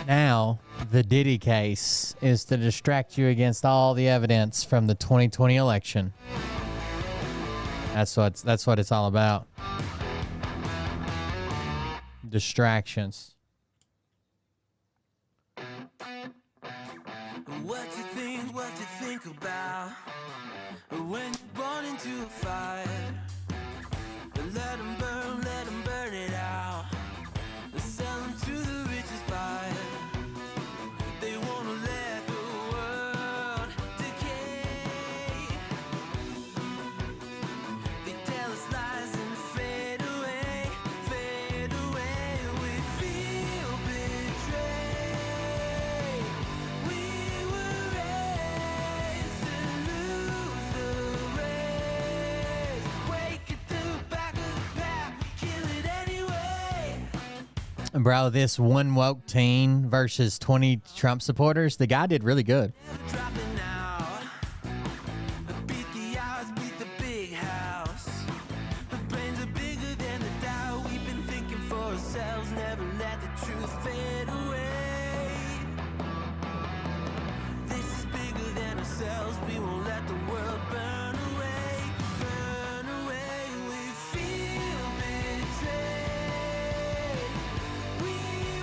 Now, the Diddy case is to distract you against all the evidence from the 2020 election. That's what it's all about. Distractions. What you think about when you're born into a fire? Let them burn it out. Sell them to the richest buyer. They wanna let the world decay. They tell us lies and fade away, fade away. We feel betrayed. We were raised to lose the race. Wake at the back of the pack, kill it anyway. Bro, this one woke teen versus 20 Trump supporters, the guy did really good. Dropping out. Beat the odds, beat the big house. The brains are bigger than the doubt. We've been thinking for ourselves, never let the truth fade away. This is bigger than ourselves. We won't let the world burn away, burn away. We feel betrayed. We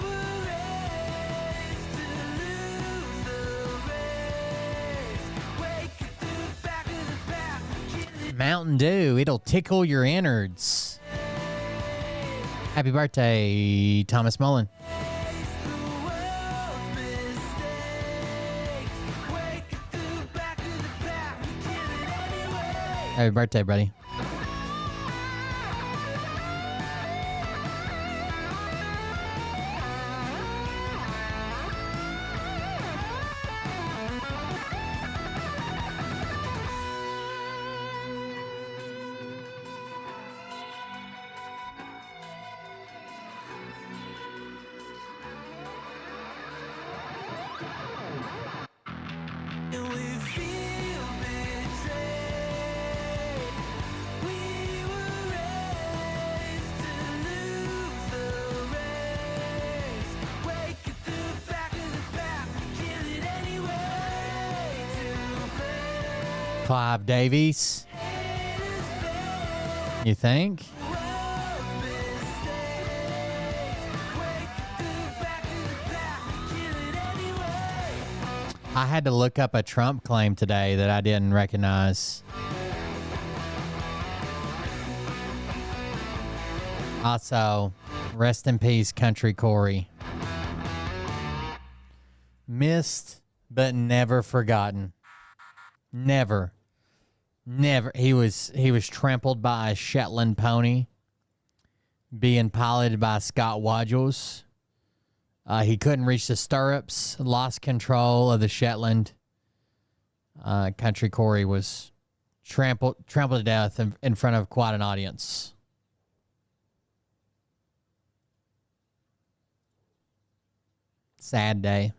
were raised to lose the race. Wake at the back of the pack, kill it. Mountain Dew, it'll tickle your innards. Happy birthday, Thomas Mullen. The world's mistakes. Wake at the back of the pack, kill it anyway. Happy birthday, buddy. And we feel betrayed. We were raised to lose the race. Wake at the back of the pack, kill it anyway. To play Clive Davies, you think? world's mistakes. Wake at the back of the pack, kill it anyway. I had to look up a Trump claim today that I didn't recognize. Also, rest in peace, Country Corey. Missed, but never forgotten. Never. He was trampled by a Shetland pony, being piloted by Scott Wadgels. He couldn't reach the stirrups, lost control of the Shetland. Country Corey was trampled to death in front of quite an audience. Sad day.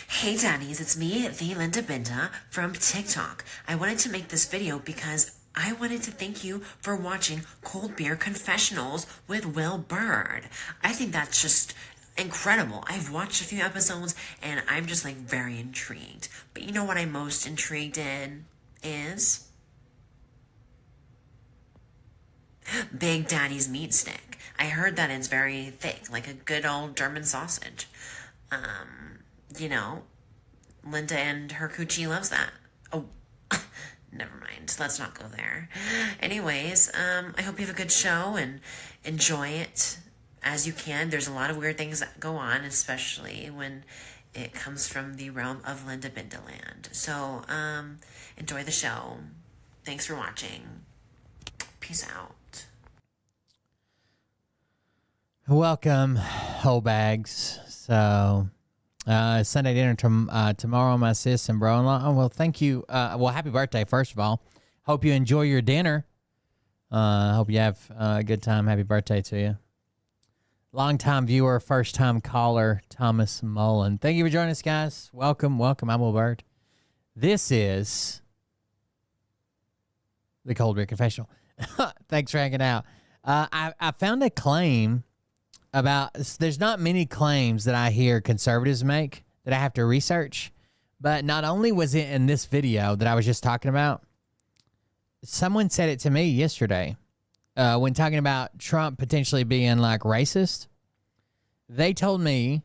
Hey daddies, it's me, the Linda Binda from TikTok. I wanted to make this video because I wanted to thank you for watching Cold Beer Confessionals with Will Bird. I think that's just incredible. I've watched a few episodes and I'm just like very intrigued. But you know what I'm most intrigued in is Big Daddy's meat stick. I heard that it's very thick, like a good old German sausage. You know, Linda and her coochie loves that. Oh, never mind. Let's not go there. Anyways, I hope you have a good show and enjoy it as you can. There's a lot of weird things that go on, especially when it comes from the realm of Linda Bindaland. So, enjoy the show. Thanks for watching. Peace out. Welcome, whole bags. So, Sunday dinner tomorrow, my sis and bro-in-law. Oh, well, thank you. Well, happy birthday, first of all. Hope you enjoy your dinner. Hope you have a good time. Happy birthday to you. Long-time viewer, first-time caller, Thomas Mullen. Thank you for joining us, guys. Welcome. I'm Will Bird. This is the Cold Beer Confessional. Thanks for hanging out. I found a claim there's not many claims that I hear conservatives make that I have to research, but not only was it in this video that I was just talking about, someone said it to me yesterday when talking about Trump potentially being like racist. They told me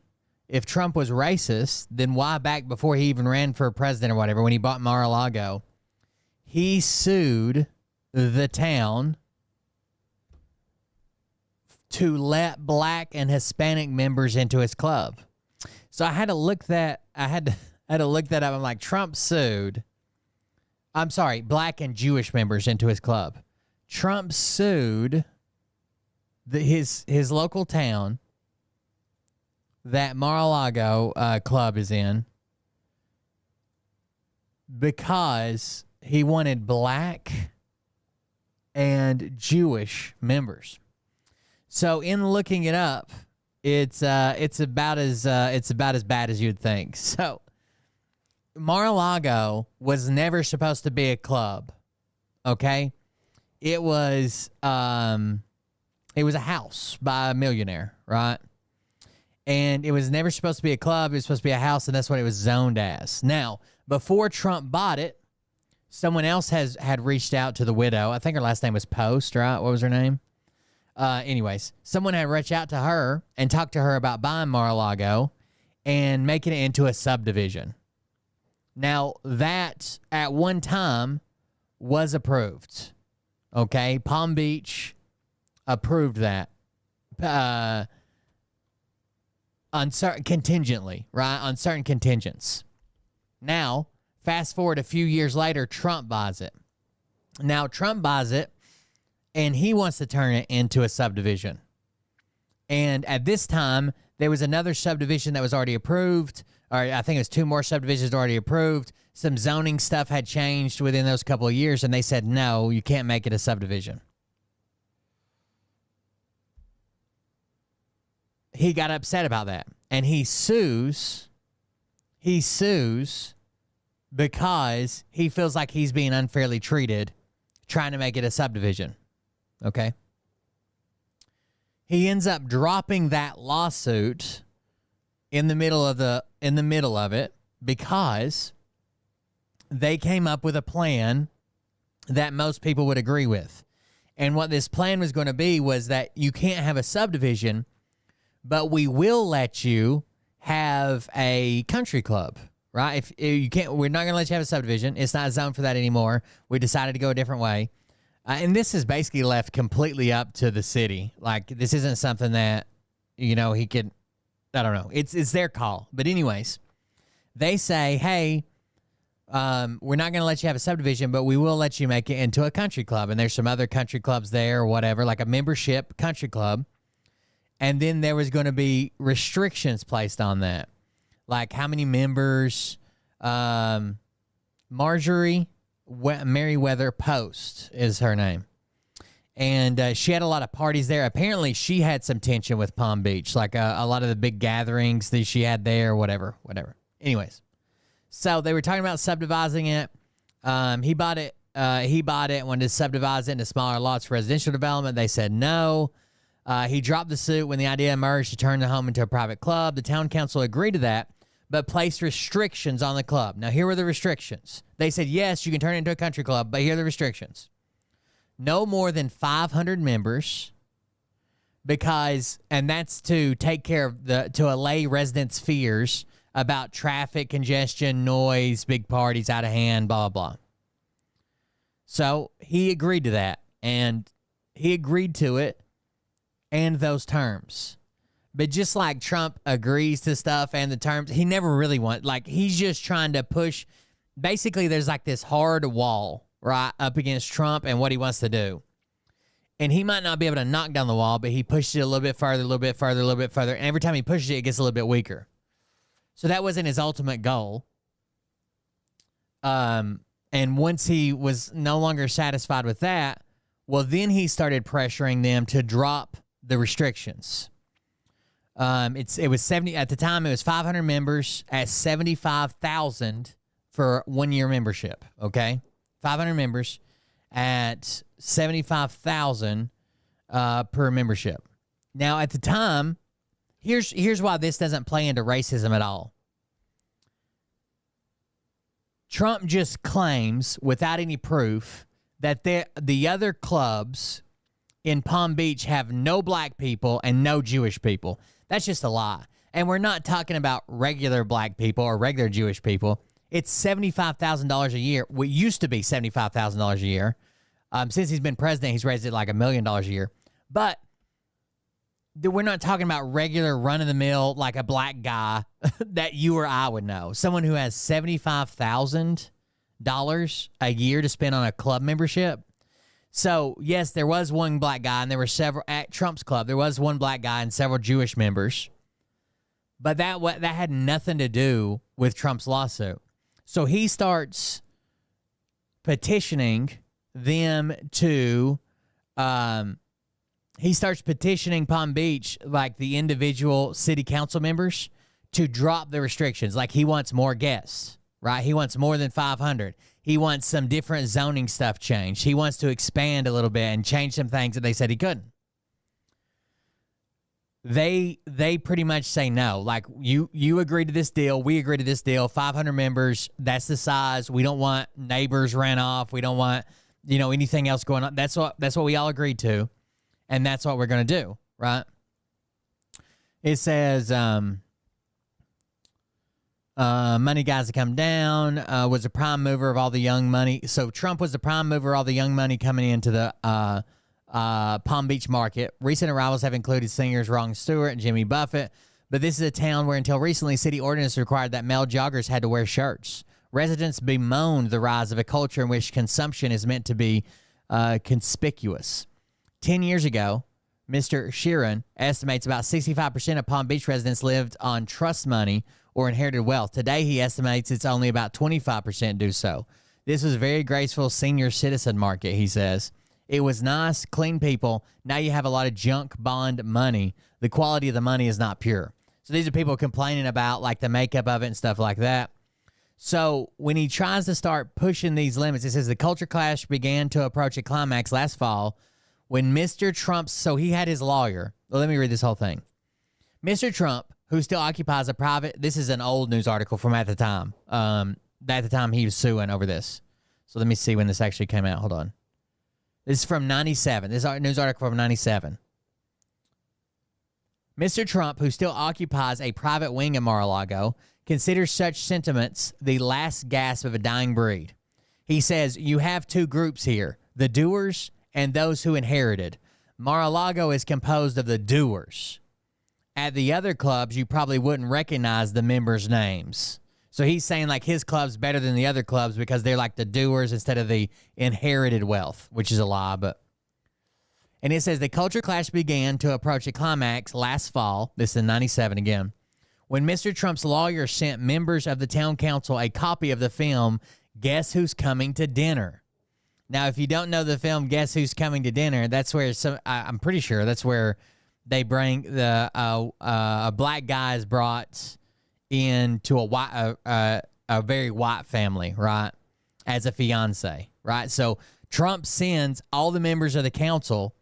if Trump was racist, then why back before he even ran for president or whatever, when he bought Mar-a-Lago, he sued the town to let black and Hispanic members into his club. So I had to look that. I had to look that up. I'm like, Trump sued. I'm sorry, black and Jewish members into his club. Trump sued his local town that Mar-a-Lago club is in because he wanted black and Jewish members. So in looking it up, it's about as bad as you'd think. So Mar-a-Lago was never supposed to be a club. Okay? It was a house by a millionaire, right? And it was never supposed to be a club. It was supposed to be a house, and that's what it was zoned as. Now, before Trump bought it, someone else had reached out to the widow. I think her last name was Post, right? What was her name? Anyways, someone had reached out to her and talked to her about buying Mar-a-Lago and making it into a subdivision. Now, that at one time was approved. Okay? Palm approved that. On certain contingently, right? On certain contingents. Now, fast forward a few years later, Trump buys it. Now, Trump buys it, and he wants to turn it into a subdivision. And at this time, there was another subdivision that was already approved, or I think it was two more subdivisions already approved. Some zoning stuff had changed within those couple of years, and they said, no, you can't make it a subdivision. He got upset about that, and he sues because he feels like he's being unfairly treated trying to make it a subdivision. Okay? He ends up dropping that lawsuit in the middle of it because they came up with a plan that most people would agree with. And what this plan was going to be was that you can't have a subdivision, but we will let you have a country club, right? If you can't, we're not going to let you have a subdivision. It's not zoned for that anymore. We decided to go a different way. And this is basically left completely up to the city. Like, this isn't something that, he could, I don't know. It's their call. But anyways, they say, hey, we're not going to let you have a subdivision, but we will let you make it into a country club. And there's some other country clubs there or whatever, like a membership country club. And then there was going to be restrictions placed on that. Like how many members, Marjorie Merriweather Post is her name. And she had a lot of parties there. Apparently, she had some tension with Palm Beach, like a lot of the big gatherings that she had there, whatever. Anyways, so they were talking about subdividing it. He bought it and wanted to subdivide it into smaller lots for residential development. They said no. He dropped the suit when the idea emerged to turn the home into a private club. The town council agreed to that, but placed restrictions on the club. Now, here were the restrictions. They said, yes, you can turn it into a country club, but here are the restrictions. No more than 500 members, and that's to take care of to allay residents' fears about traffic congestion, noise, big parties out of hand, blah, blah, blah. So he agreed to that, and he agreed to it and those terms. But just like Trump agrees to stuff and the terms, he never really he's just trying to push. Basically, there's like this hard wall, right, up against Trump and what he wants to do. And he might not be able to knock down the wall, but he pushes it a little bit further, a little bit further, a little bit further. And every time he pushes it, it gets a little bit weaker. So that wasn't his ultimate goal. And once he was no longer satisfied with that, well, then he started pressuring them to drop the restrictions. It was 70 at the time. It was 500 members at $75,000 for 1 year membership. Okay, 500 members at $75,000 per membership. Now, at the time, here's why this doesn't play into racism at all. Trump just claims, without any proof, that the other clubs in Palm Beach have no black people and no Jewish people. That's just a lie. And we're not talking about regular black people or regular Jewish people. It's $75,000 a year. What used to be $75,000 a year. Since he's been president, he's raised it like $1 million a year. But we're not talking about regular run-of-the-mill, like a black guy that you or I would know. Someone who has $75,000 a year to spend on a club membership. So, yes, there was one black guy, and there were several at Trump's club. There was one black guy and several Jewish members. But that had nothing to do with Trump's lawsuit. So he starts petitioning them to, he starts petitioning Palm Beach, like the individual city council members, to drop the restrictions. Like he wants more guests, right? He wants more than 500. He wants some different zoning stuff changed. He wants to expand a little bit and change some things that they said he couldn't. They pretty much say no. Like you agree to this deal, we agree to this deal. 500 members, that's the size. We don't want neighbors ran off. We don't want anything else going on. That's what we all agreed to, and that's what we're gonna do, right? It says money guys to come down was a prime mover of all the young money. So Trump was the prime mover of all the young money coming into the Palm Beach market. Recent arrivals have included singers Ron Stewart and Jimmy Buffett, but this is a town where until recently city ordinance required that male joggers had to wear shirts. Residents bemoaned the rise of a culture in which consumption is meant to be conspicuous. 10 years ago, Mr. Sheeran estimates about 65% of Palm Beach residents lived on trust money or inherited wealth. Today, he estimates it's only about 25% do so. This was a very graceful senior citizen market, he says. It was nice, clean people. Now you have a lot of junk bond money. The quality of the money is not pure. So these are people complaining about like the makeup of it and stuff like that. So when he tries to start pushing these limits, it says the culture clash began to approach a climax last fall when Mr. Trump, so he had his lawyer. Well, let me read this whole thing. Mr. Trump, who still occupies a private, this is an old news article from at the time. At the time he was suing over this. So let me see when this actually came out. Hold on. This is from 97. This is a news article from 97. Mr. Trump, who still occupies a private wing in Mar-a-Lago, considers such sentiments the last gasp of a dying breed. He says, you have two groups here, the doers and those who inherited. Mar-a-Lago is composed of the doers. At the other clubs, you probably wouldn't recognize the members' names. So he's saying like his club's better than the other clubs because they're like the doers instead of the inherited wealth, which is a lie. And it says the culture clash began to approach a climax last fall. This is in 97 again. When Mr. Trump's lawyer sent members of the town council a copy of the film, Guess Who's Coming to Dinner? Now, if you don't know the film, Guess Who's Coming to Dinner, that's where I'm pretty sure that's where they bring the a black guy is brought into a very white family, right, as a fiance, right? So Trump sends all the members of the council,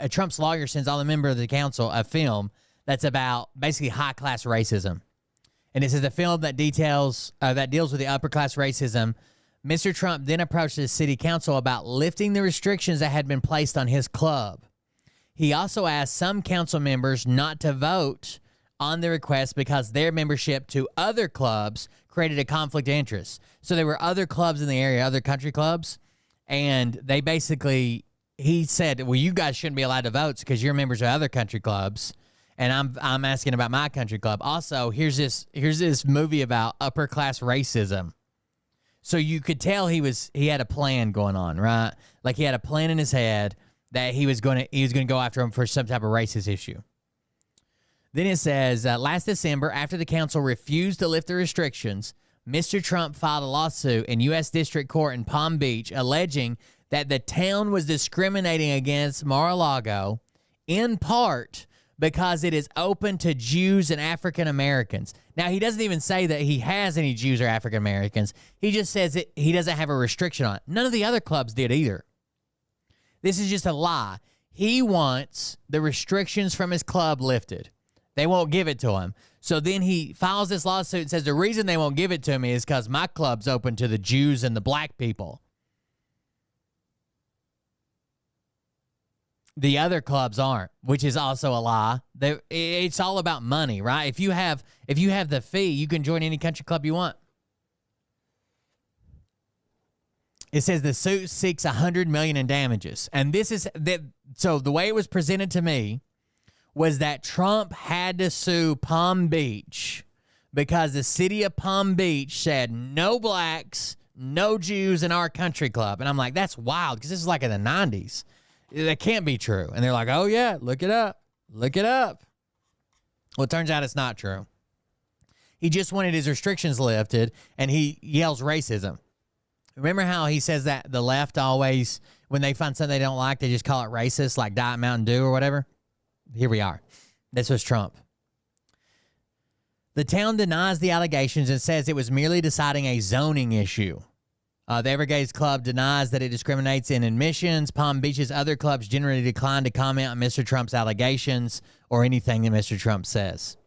Trump's lawyer sends all the members of the council a film that's about basically high-class racism. And it says the film that deals with the upper-class racism. Mr. Trump then approached the city council about lifting the restrictions that had been placed on his club. He also asked some council members not to vote on the request because their membership to other clubs created a conflict of interest. So there were other clubs in the area, other country clubs, and they basically, he said, well, you guys shouldn't be allowed to vote because you're members of other country clubs, and I'm asking about my country club. Also, here's this movie about upper class racism. So you could tell he had a plan going on, right? Like he had a plan in his head that he was going to go after him for some type of racist issue. Then it says, last December, after the council refused to lift the restrictions, Mr. Trump filed a lawsuit in U.S. District Court in Palm Beach alleging that the town was discriminating against Mar-a-Lago in part because it is open to Jews and African Americans. Now, he doesn't even say that he has any Jews or African Americans. He just says he doesn't have a restriction on it. None of the other clubs did either. This is just a lie. He wants the restrictions from his club lifted. They won't give it to him. So then he files this lawsuit and says the reason they won't give it to me is because my club's open to the Jews and the black people. The other clubs aren't, which is also a lie. It's all about money, right? If you have the fee, you can join any country club you want. It says the suit seeks $100 million in damages, and this is that. So the way it was presented to me was that Trump had to sue Palm Beach because the city of Palm Beach said no blacks, no Jews in our country club, and I'm like, that's wild because this is like in the 90s. That can't be true. And they're like, oh, yeah, look it up. Look it up. Well, it turns out it's not true. He just wanted his restrictions lifted, and he yells racism. Remember how he says that the left always, when they find something they don't like, they just call it racist, like Diet Mountain Dew or whatever? Here we are. This was Trump. The town denies the allegations and says it was merely deciding a zoning issue. The Everglades Club denies that it discriminates in admissions. Palm Beach's other clubs generally decline to comment on Mr. Trump's allegations or anything that Mr. Trump says.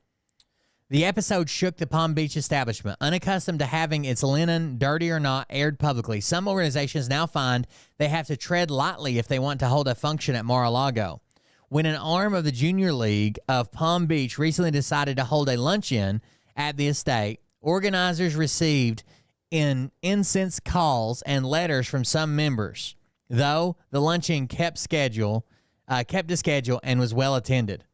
The episode shook the Palm Beach establishment. Unaccustomed to having its linen, dirty or not, aired publicly, some organizations now find they have to tread lightly if they want to hold a function at Mar-a-Lago. When an arm of the Junior League of Palm Beach recently decided to hold a luncheon at the estate, organizers received incensed calls and letters from some members, though the luncheon kept the schedule and was well attended.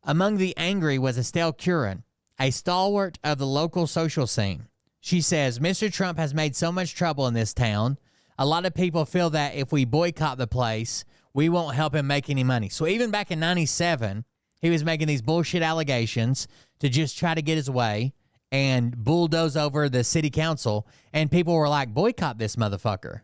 Among the angry was Estelle Curran, a stalwart of the local social scene. She says, Mr. Trump has made so much trouble in this town. A lot of people feel that if we boycott the place, we won't help him make any money. So even back in 97, he was making these bullshit allegations to just try to get his way and bulldoze over the city council, and people were like, boycott this motherfucker.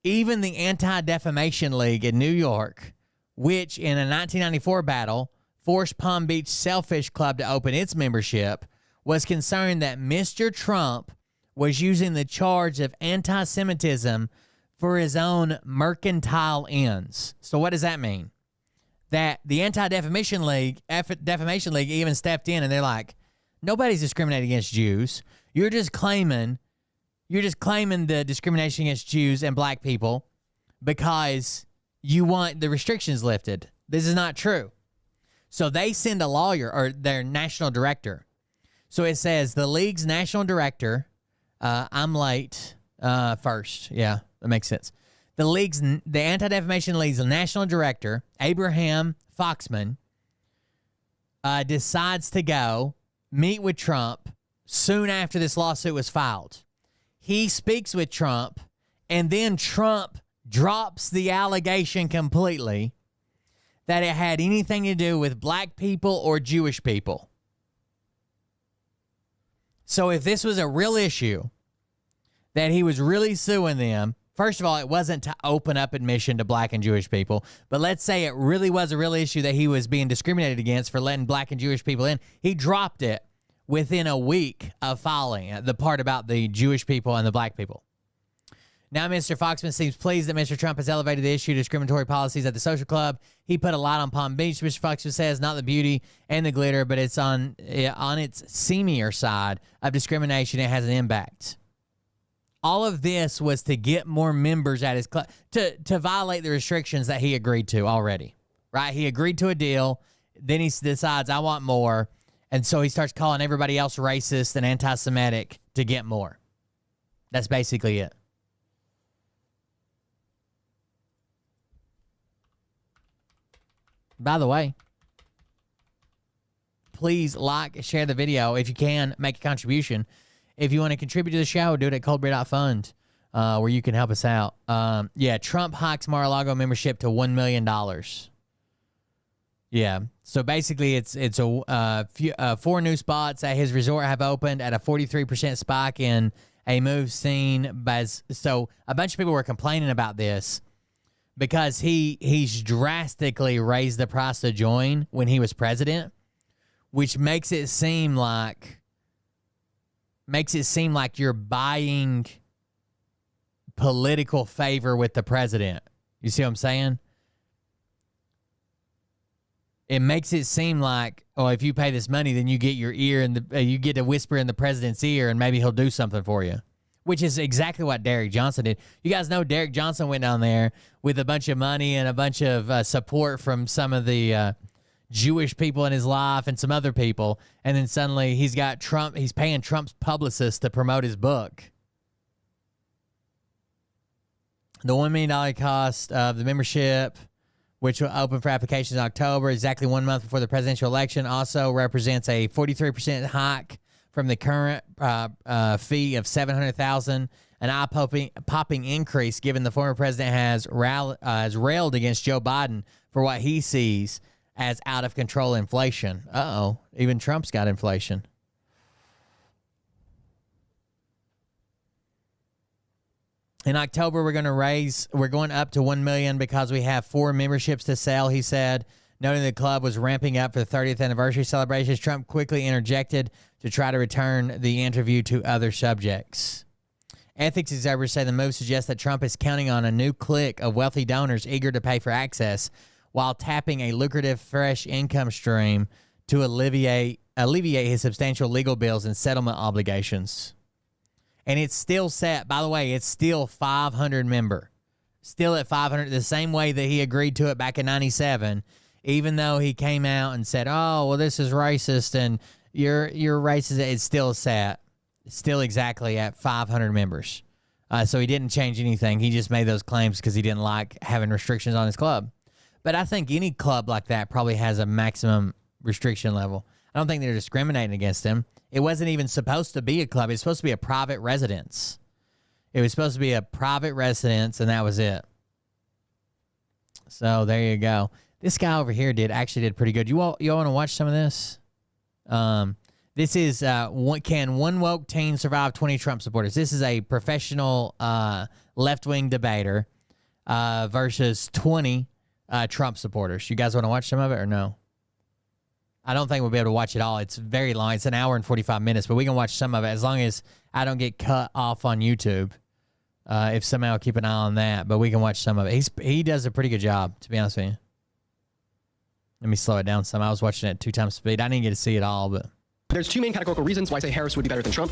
Even the Anti-Defamation League in New York, which in a 1994 battle forced Palm Beach Selfish Club to open its membership, was concerned that Mr. Trump was using the charge of anti-Semitism for his own mercantile ends. So what does that mean? That the Anti-Defamation League, even stepped in and they're like, nobody's discriminating against Jews. You're just claiming the discrimination against Jews and black people because you want the restrictions lifted. This is not true. So they send a lawyer or their national director. So it says the league's national director, I'm late first. Yeah, that makes sense. The Anti-Defamation League's national director, Abraham Foxman, decides to go meet with Trump soon after this lawsuit was filed. He speaks with Trump, and then Trump drops the allegation completely that it had anything to do with black people or Jewish people. So if this was a real issue, that he was really suing them, first of all, it wasn't to open up admission to black and Jewish people, but let's say it really was a real issue that he was being discriminated against for letting black and Jewish people in. He dropped it within a week of filing the part about the Jewish people and the black people. Now, Mr. Foxman seems pleased that Mr. Trump has elevated the issue of discriminatory policies at the social club. He put a lot on Palm Beach. Mr. Foxman says not the beauty and the glitter, but it's on its seamier side of discrimination. It has an impact. All of this was to get more members at his club, to violate the restrictions that he agreed to already, right? He agreed to a deal. Then he decides, I want more. And so he starts calling everybody else racist and anti-Semitic to get more. That's basically it. By the way, please like, share the video. If you can, make a contribution. If you want to contribute to the show, do it at coldbeer.fund, where you can help us out. Yeah, Trump hikes Mar-a-Lago membership to $1 million. Yeah, so basically it's 4 new spots at his resort have opened at a 43% spike in a move seen. So a bunch of people were complaining about this because he's drastically raised the price to join when he was president, which makes it seem like you're buying political favor with the president. You see what I'm saying? It makes it seem like, oh, if you pay this money, then you get your ear and you get to whisper in the president's ear, and maybe he'll do something for you, which is exactly what Derek Johnson did. You guys know Derek Johnson went down there with a bunch of money and a bunch of support from some of the Jewish people in his life and some other people, and then suddenly he's got Trump. He's paying Trump's publicist to promote his book. The $1 million cost of the membership, which will open for applications in October, exactly 1 month before the presidential election, also represents a 43% hike from the current fee of $700,000, an eye-popping increase given the former president has railed against Joe Biden for what he sees as out-of-control inflation. Uh-oh, even Trump's got inflation. In October, we're going up to 1 million because we have 4 memberships to sell, he said. Noting the club was ramping up for the 30th anniversary celebrations, Trump quickly interjected to try to return the interview to other subjects. Ethics observers say the move suggests that Trump is counting on a new clique of wealthy donors eager to pay for access while tapping a lucrative fresh income stream to alleviate his substantial legal bills and settlement obligations. And it's still set, by the way, it's still 500 member. Still at 500, the same way that he agreed to it back in 97, even though he came out and said, oh, well, this is racist and you're racist. It's still set. It's still exactly at 500 members. So he didn't change anything. He just made those claims because he didn't like having restrictions on his club. But I think any club like that probably has a maximum restriction level. I don't think they're discriminating against him. It wasn't even supposed to be a club. It's supposed to be a private residence. It was supposed to be a private residence, and that was it. So there you go. This guy over here actually did pretty good. You all want to watch some of this? This is can one woke teen survive 20 Trump supporters? This is a professional left-wing debater versus 20 Trump supporters. You guys want to watch some of it or no? I don't think we'll be able to watch it all. It's very long. It's an hour and 45 minutes, but we can watch some of it as long as I don't get cut off on YouTube. If somehow keep an eye on that, but we can watch some of it. He does a pretty good job, to be honest with you. Let me slow it down some. I was watching it at 2 times speed. I didn't get to see it all, but There's 2 main categorical reasons why I say Harris would be better than Trump.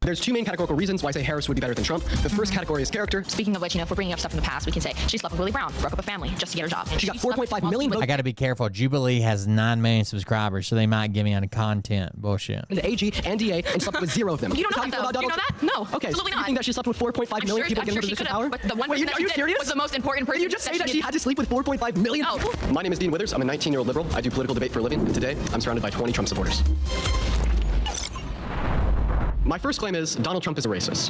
There's 2 main categorical reasons why I say Harris would be better than Trump. The first category is character. Speaking of which, if we're bringing up stuff from the past, we can say she slept with Willie Brown, broke up a family just to get her job. She got 4.5 million votes. I got to be careful. Jubilee has 9 million subscribers, so they might give me on content bullshit. The AG and DA and slept with 0 of them. You don't know that, though. You know that? No, Okay, absolutely so not. you think that she slept with 4.5 million people to get in her position of power? But the one Wait, person are you that did serious? was the most important person. Did you just say that she had to sleep with 4.5 million No. people? My name is Dean Withers. I'm a 19-year-old liberal. I do political debate for a living, and today I'm surrounded by 20 Trump supporters. My first claim is Donald Trump is a racist.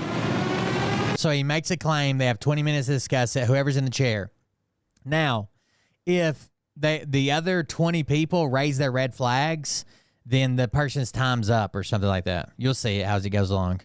So he makes a claim. They have 20 minutes to discuss it, whoever's in the chair. Now, if the other 20 people raise their red flags, then the person's time's up or something like that. You'll see it as it goes along.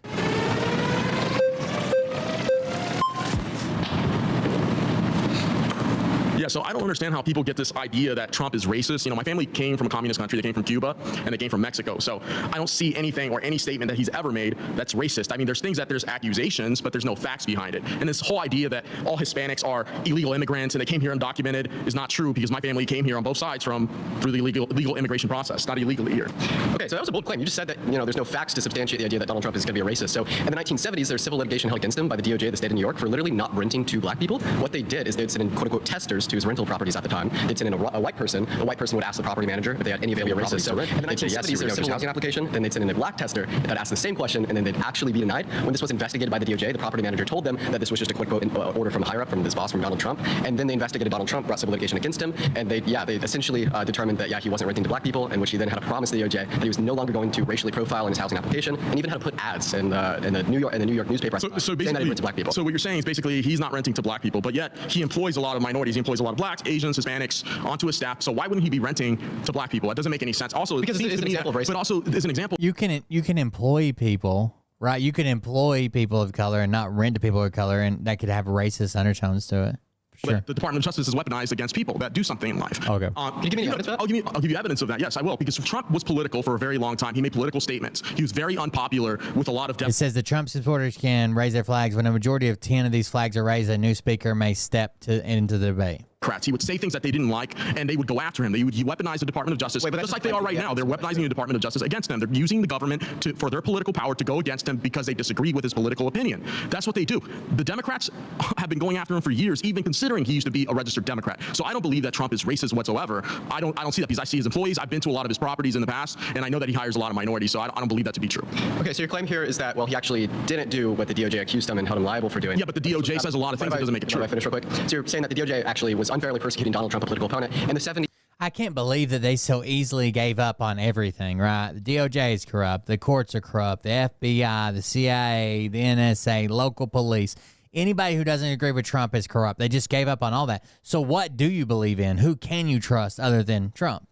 Yeah, so I don't understand how people get this idea that Trump is racist. You know, my family came from a communist country. They came from Cuba, and they came from Mexico. So I don't see anything or any statement that he's ever made that's racist. I mean, there's accusations, but there's no facts behind it. And this whole idea that all Hispanics are illegal immigrants and they came here undocumented is not true, because my family came here on both sides through the legal immigration process, not illegally here. Okay, so that was a bold claim. You just said that, there's no facts to substantiate the idea that Donald Trump is going to be a racist. So in the 1970s, there's civil litigation held against him by the DOJ of the state of New York for literally not renting to black people. What they did is they'd send in quote-unquote testers to his rental properties at the time. They'd send in a white person. The white person would ask the property manager if they had any available properties to rent. In the 1970s, there was a civil housing application. Then they'd send in a black tester that asked the same question, and then they'd actually be denied. When this was investigated by the DOJ, the property manager told them that this was just a quote-unquote order from higher up, from this boss, from Donald Trump. And then they investigated Donald Trump, brought civil litigation against him, and they essentially determined that, he wasn't renting to black people, in which he then had to promise the DOJ that he was no longer going to racially profile in his housing application, and even had to put ads in the New York newspaper saying that he rents to black people. So what you're saying is basically he's not renting to black people, but yet he employs a lot of minorities. He employs a lot of blacks, Asians, Hispanics onto his staff. So why wouldn't he be renting to black people? That doesn't make any sense. Also, because it's an example of racism. But also, as an example, You can employ people, right? You can employ people of color and not rent to people of color, and that could have racist undertones to it, for Sure. The Department of Justice is weaponized against people that do something in life. Okay. Can you give me any evidence for that? I'll give you evidence of that. Yes, I will, because Trump was political for a very long time. He made political statements. He was very unpopular with a lot of It says the Trump supporters can raise their flags. When a majority of 10 of these flags are raised, a new speaker may step into the debate. Democrats. He would say things that they didn't like, and they would go after him. They would weaponize the Department of Justice, just like they are right now. They're weaponizing the Department of Justice against them. They're using the government for their political power to go against him because they disagree with his political opinion. That's what they do. The Democrats have been going after him for years, even considering he used to be a registered Democrat. So I don't believe that Trump is racist whatsoever. I don't see that because I see his employees. I've been to a lot of his properties in the past, and I know that he hires a lot of minorities. So I don't believe that to be true. Okay, so your claim here is that, well, he actually didn't do what the DOJ accused him and held him liable for doing. Yeah, but the DOJ says a lot of things that doesn't make it true. Can I finish real quick? So you're saying that the DOJ actually was unfairly persecuting Donald Trump, a political opponent, in the 70s. I can't believe that they so easily gave up on everything, right? The DOJ is corrupt. The courts are corrupt. The FBI, the CIA, the NSA, local police. Anybody who doesn't agree with Trump is corrupt. They just gave up on all that. So what do you believe in? Who can you trust other than Trump?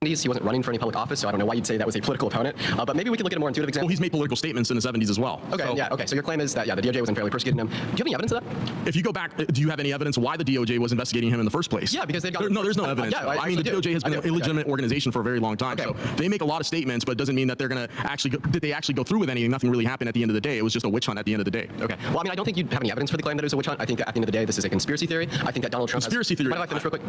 He wasn't running for any public office, so I don't know why you'd say that was a political opponent. But maybe we can look at a more intuitive example. Well, he's made political statements in the 70s as well. Okay, okay. So your claim is that, the DOJ was unfairly persecuting him. Do you have any evidence of that? If you go back, do you have any evidence why the DOJ was investigating him in the first place? Yeah, because they've got... No, there's no evidence. I mean, the DOJ has been an illegitimate organization for a very long time. Okay. So they make a lot of statements, but it doesn't mean that they're going to actually go through with anything. Nothing really happened at the end of the day. It was just a witch hunt at the end of the day. Okay. Well, I mean, I don't think you have any evidence for the claim that it was a witch hunt. I think that at the end of the day, this is a conspiracy theory. I think that Donald Trump Conspiracy theory. Mind if I finish real quick?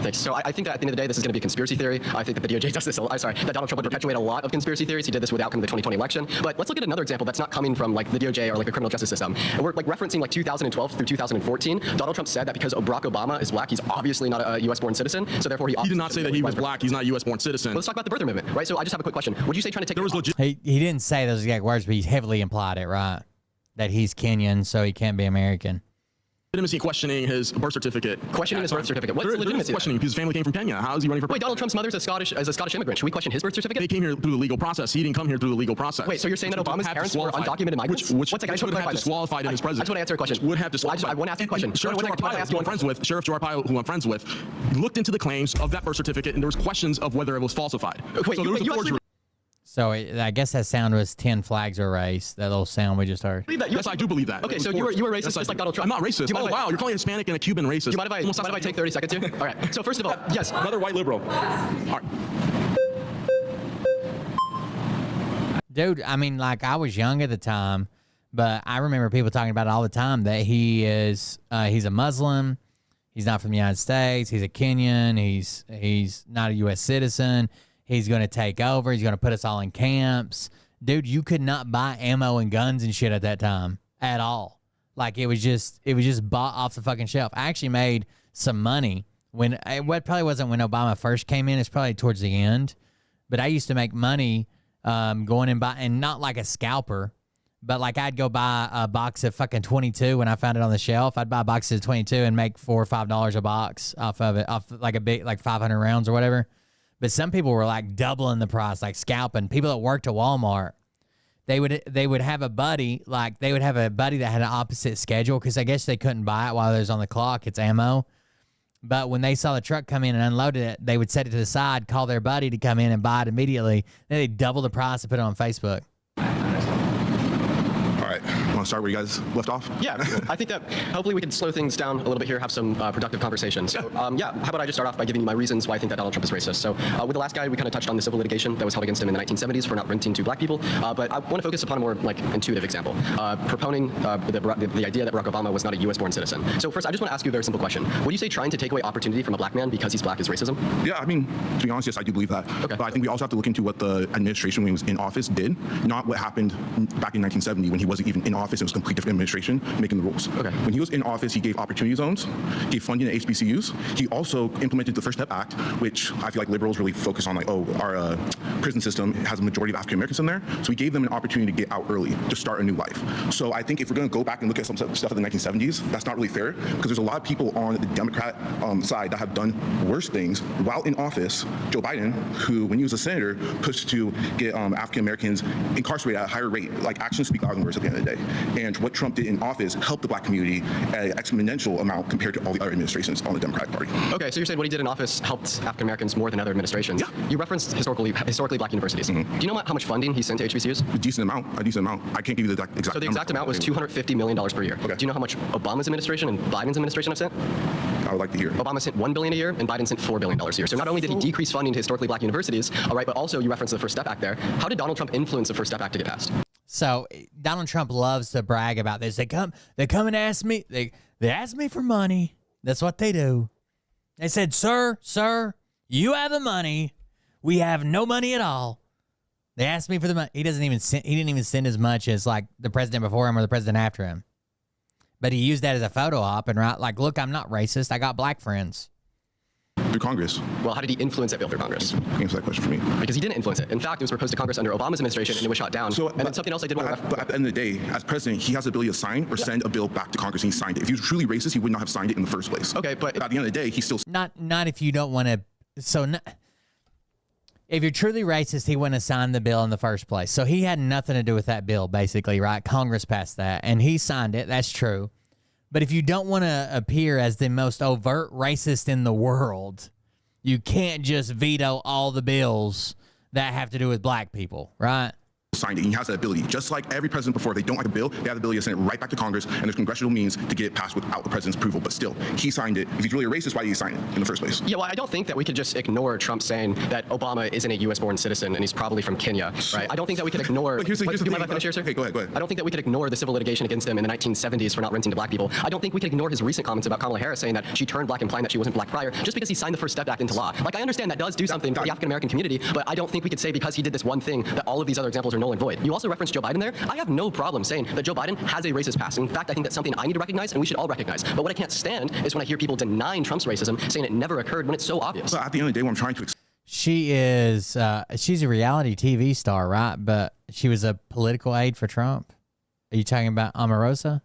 Thanks. So I think that at the end of the day, this is going to be a conspiracy theory. I think that the DOJ does this. That Donald Trump would perpetuate a lot of conspiracy theories. He did this with the outcome of the 2020 election. But let's look at another example that's not coming from the DOJ or a criminal justice system. And we're referencing 2012 through 2014. Donald Trump said that because Barack Obama is black, he's obviously not a U.S.-born citizen. So therefore, he did not say that he was black. He's not a U.S.-born citizen. Well, let's talk about the birther movement, right? So I just have a quick question. Would you say trying to take... He didn't say those exact words, but he heavily implied it, right? That he's Kenyan, so he can't be American. Legitimacy questioning his birth certificate. Questioning his birth certificate. What's legitimacy? Questioning because his family came from Kenya. How is he running for? Wait, Donald Trump's mother's a Scottish immigrant. Should we question his birth certificate? They came here through the legal process. He didn't come here through the legal process. Wait, so you're saying that Obama's parents were undocumented migrants? Which would have disqualified him as president. I just want to answer a question. Would have disqualified. I want to ask you a question. Sheriff Joe Arpaio, who I'm friends with, looked into the claims of that birth certificate, and there was questions of whether it was falsified. Wait, so there was a forgery. So I guess that sound was 10 flags are raised, that little sound we just heard. Yes, I do believe that. Okay, so you were racist just like Donald Trump. I'm not racist. Oh, wow, you're calling a Hispanic and a Cuban racist. Do you mind if I take 30 seconds here? All right, so first of all, yes. Another white liberal. All right. Dude, I mean, I was young at the time, but I remember people talking about it all the time, that he's a Muslim, he's not from the United States, he's a Kenyan, he's not a U.S. citizen. He's going to take over. He's going to put us all in camps. Dude, you could not buy ammo and guns and shit at that time at all. It was just bought off the fucking shelf. I actually made some money when it probably wasn't when Obama first came in. It's probably towards the end. But I used to make money going and buy, and not like a scalper, but I'd go buy a box of fucking 22 when I found it on the shelf. I'd buy boxes of 22 and make $4 or $5 a box off of it, off a big 500 rounds or whatever. But some people were doubling the price, scalping. People that worked at Walmart, they would have a buddy, that had an opposite schedule because I guess they couldn't buy it while it was on the clock. It's ammo. But when they saw the truck come in and unloaded it, they would set it to the side, call their buddy to come in and buy it immediately. Then they'd double the price and put it on Facebook. All right, want to start where you guys left off? Yeah, I think that hopefully we can slow things down a little bit here, have some productive conversation. So, how about I just start off by giving you my reasons why I think that Donald Trump is racist. So, with the last guy, we kind of touched on the civil litigation that was held against him in the 1970s for not renting to black people. But I want to focus upon a more intuitive example, proponing the idea that Barack Obama was not a U.S.-born citizen. So, first, I just want to ask you a very simple question. Would you say trying to take away opportunity from a black man because he's black is racism? Yeah, I mean, to be honest, yes, I do believe that. Okay. But I think we also have to look into what the administration when he was in office did, not what happened back in 1970 when he wasn't even in office. It was a complete different administration making the rules. Okay. When he was in office, he gave opportunity zones, gave funding to HBCUs. He also implemented the First Step Act, which I feel like liberals really focus on, our prison system has a majority of African Americans in there. So he gave them an opportunity to get out early, to start a new life. So I think if we're going to go back and look at some stuff in the 1970s, that's not really fair because there's a lot of people on the Democrat side that have done worse things while in office. Joe Biden, who when he was a senator, pushed to get African Americans incarcerated at a higher rate. Actions speak louder than words at the end of the day. And what Trump did in office helped the black community at an exponential amount compared to all the other administrations on the Democratic Party. Okay, so you're saying what he did in office helped African Americans more than other administrations. Yeah. You referenced historically historically black universities. Do you know how much funding he sent to HBCUs? A decent amount. I can't give you the exact. So the exact amount was $250 million per year. Okay. Do you know how much Obama's administration and Biden's administration have sent? I would like to hear. Obama sent $1 billion a year, and Biden sent $4 billion a year. So not only did he decrease funding to historically black universities, all right, but also you referenced the First Step Act there. How did Donald Trump influence the First Step Act to get passed? So Donald Trump loves to brag about this. They come and ask me. They ask me for money. That's what they do. They said, sir, you have the money. We have no money at all. They asked me for the money. He didn't even send as much as like the president before him or the president after him. But he used that as a photo op and like, look, I'm not racist. I got black friends. Through Congress. Well, how did he influence that bill through Congress? Answer that question for me. Because he didn't influence it. In fact, it was proposed to Congress under Obama's administration, and it was shot down. And then something else I did want to... But at the end of the day, as president, he has the ability to sign or send a bill back to Congress, and he signed it. If he was truly racist, he would not have signed it in the first place. Okay, but at the end of the day, he still... Not if you don't want to... If you're truly racist, he wouldn't have signed the bill in the first place. So he had nothing to do with that bill, basically, right? Congress passed that, and he signed it. That's true. But if you don't want to appear as the most overt racist in the world, you can't just veto all the bills that have to do with black people, right? Signed it, and he has that ability. Just like every president before, they don't like a bill, they have the ability to send it right back to Congress, and there's congressional means to get it passed without the president's approval. But still, he signed it. If he's really a racist, why did he sign it in the first place? Yeah, well, I don't think that we could just ignore Trump saying that Obama isn't a U.S.-born citizen and he's probably from Kenya, right? I don't think that we could ignore... But here's the thing. Finish here, sir? Okay, go ahead. I don't think that we could ignore the civil litigation against him in the 1970s for not renting to black people. I don't think we could ignore his recent comments about Kamala Harris saying that she turned black, implying that she wasn't black prior, just because he signed the First Step Act into law. Like, I understand that does do something for the African-American community, but I don't think we could say because he did this one thing that all of these other examples are null and void. You also referenced Joe Biden there. I have no problem saying that Joe Biden has a racist past. In fact, I think that's something I need to recognize and we should all recognize. But what I can't stand is when I hear people denying Trump's racism, saying it never occurred when it's so obvious. So at the end of the day, what I'm trying to... She's a reality TV star, right? But she was a political aide for Trump. Are you talking about Omarosa?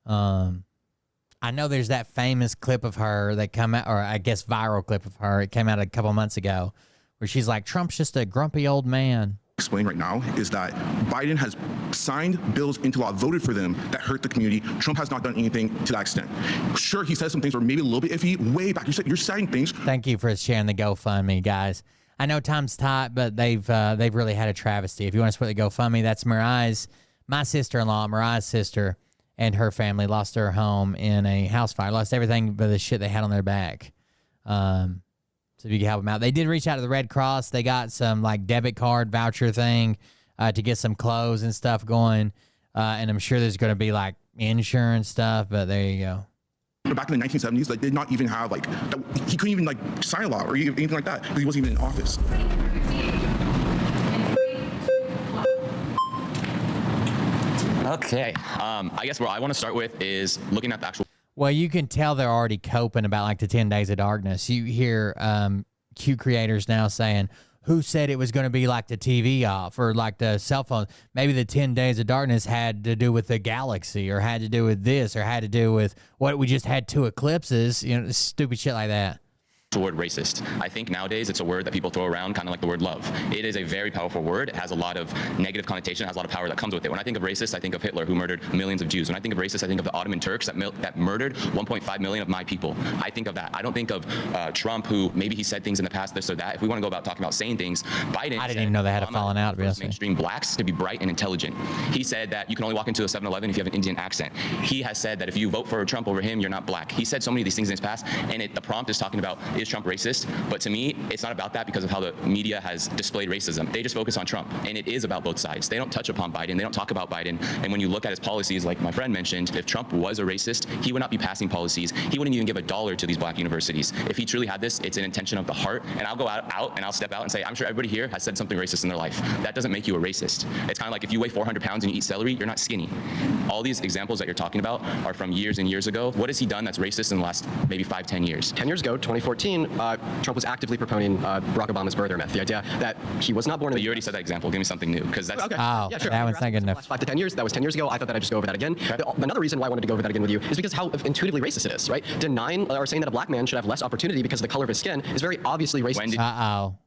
I know there's that famous clip of her that come out, or I guess viral clip of her. It came out a couple months ago where she's like, Trump's just a grumpy old man. Explain right now is that Biden has signed bills into law, voted for them, that hurt the community. Trump has not done anything to that extent. Sure, he said some things were maybe a little bit iffy way back. You're citing things. Thank you for sharing the GoFundMe, guys. I know time's tight, but they've really had a travesty. If you want to support the GoFundMe, that's my sister-in-law, Mariah's sister, and her family lost their home in a house fire. Lost everything but the shit they had on their back. So if you can help them out. They did reach out to the Red Cross. They got some like debit card voucher thing to get some clothes and stuff going. And I'm sure there's going to be like insurance stuff, but there you go. Back in the 1970s, they did not even have like, he couldn't even like sign a law or anything like that because he wasn't even in office. Okay. I guess where I want to start with is looking at the actual... Well, you can tell they're already coping about like the 10 Days of Darkness. You hear Q creators now saying, who said it was going to be like the TV off or like the cell phone? Maybe the 10 Days of Darkness had to do with the galaxy or had to do with this or had to do with what we just had 2 eclipses, stupid shit like that. Word racist. I think nowadays it's a word that people throw around kind of like the word love. It is a very powerful word. It has a lot of negative connotation, it has a lot of power that comes with it. When I think of racist, I think of Hitler, who murdered millions of Jews. When I think of racist, I think of the Ottoman Turks that murdered 1.5 million of my people. I think of that. I don't think of Trump, who maybe he said things in the past, this or that. If we want to go about talking about saying things, Biden... I didn't even know they had a falling out, to be honest. Mainstream blacks to be bright and intelligent. He said that you can only walk into a 7-Eleven if you have an Indian accent. He has said that if you vote for Trump over him, you're not black. He said so many of these things in his past, and the prompt is talking about, is Trump racist? But to me, it's not about that because of how the media has displayed racism. They just focus on Trump, and it is about both sides. They don't touch upon Biden. They don't talk about Biden. And when you look at his policies, like my friend mentioned, if Trump was a racist, he would not be passing policies. He wouldn't even give $1 to these black universities. If he truly had this, it's an intention of the heart. And I'll go out and I'll step out and say, I'm sure everybody here has said something racist in their life. That doesn't make you a racist. It's kind of like if you weigh 400 pounds and you eat celery, you're not skinny. All these examples that you're talking about are from years and years ago. What has he done that's racist in the last maybe 5-10 years? 10 years ago, 2014, Trump was actively promoting Barack Obama's murder myth. The idea that he was not born in But you already said that example. Give me something new, because that's... Okay. Oh, yeah, sure. that one's not good enough. Last 5 to 10 years, that was 10 years ago. I thought that I'd just go over that again. Okay. Another reason why I wanted to go over that again with you is because how intuitively racist it is, right? Denying or saying that a black man should have less opportunity because of the color of his skin is very obviously racist. Uh-oh.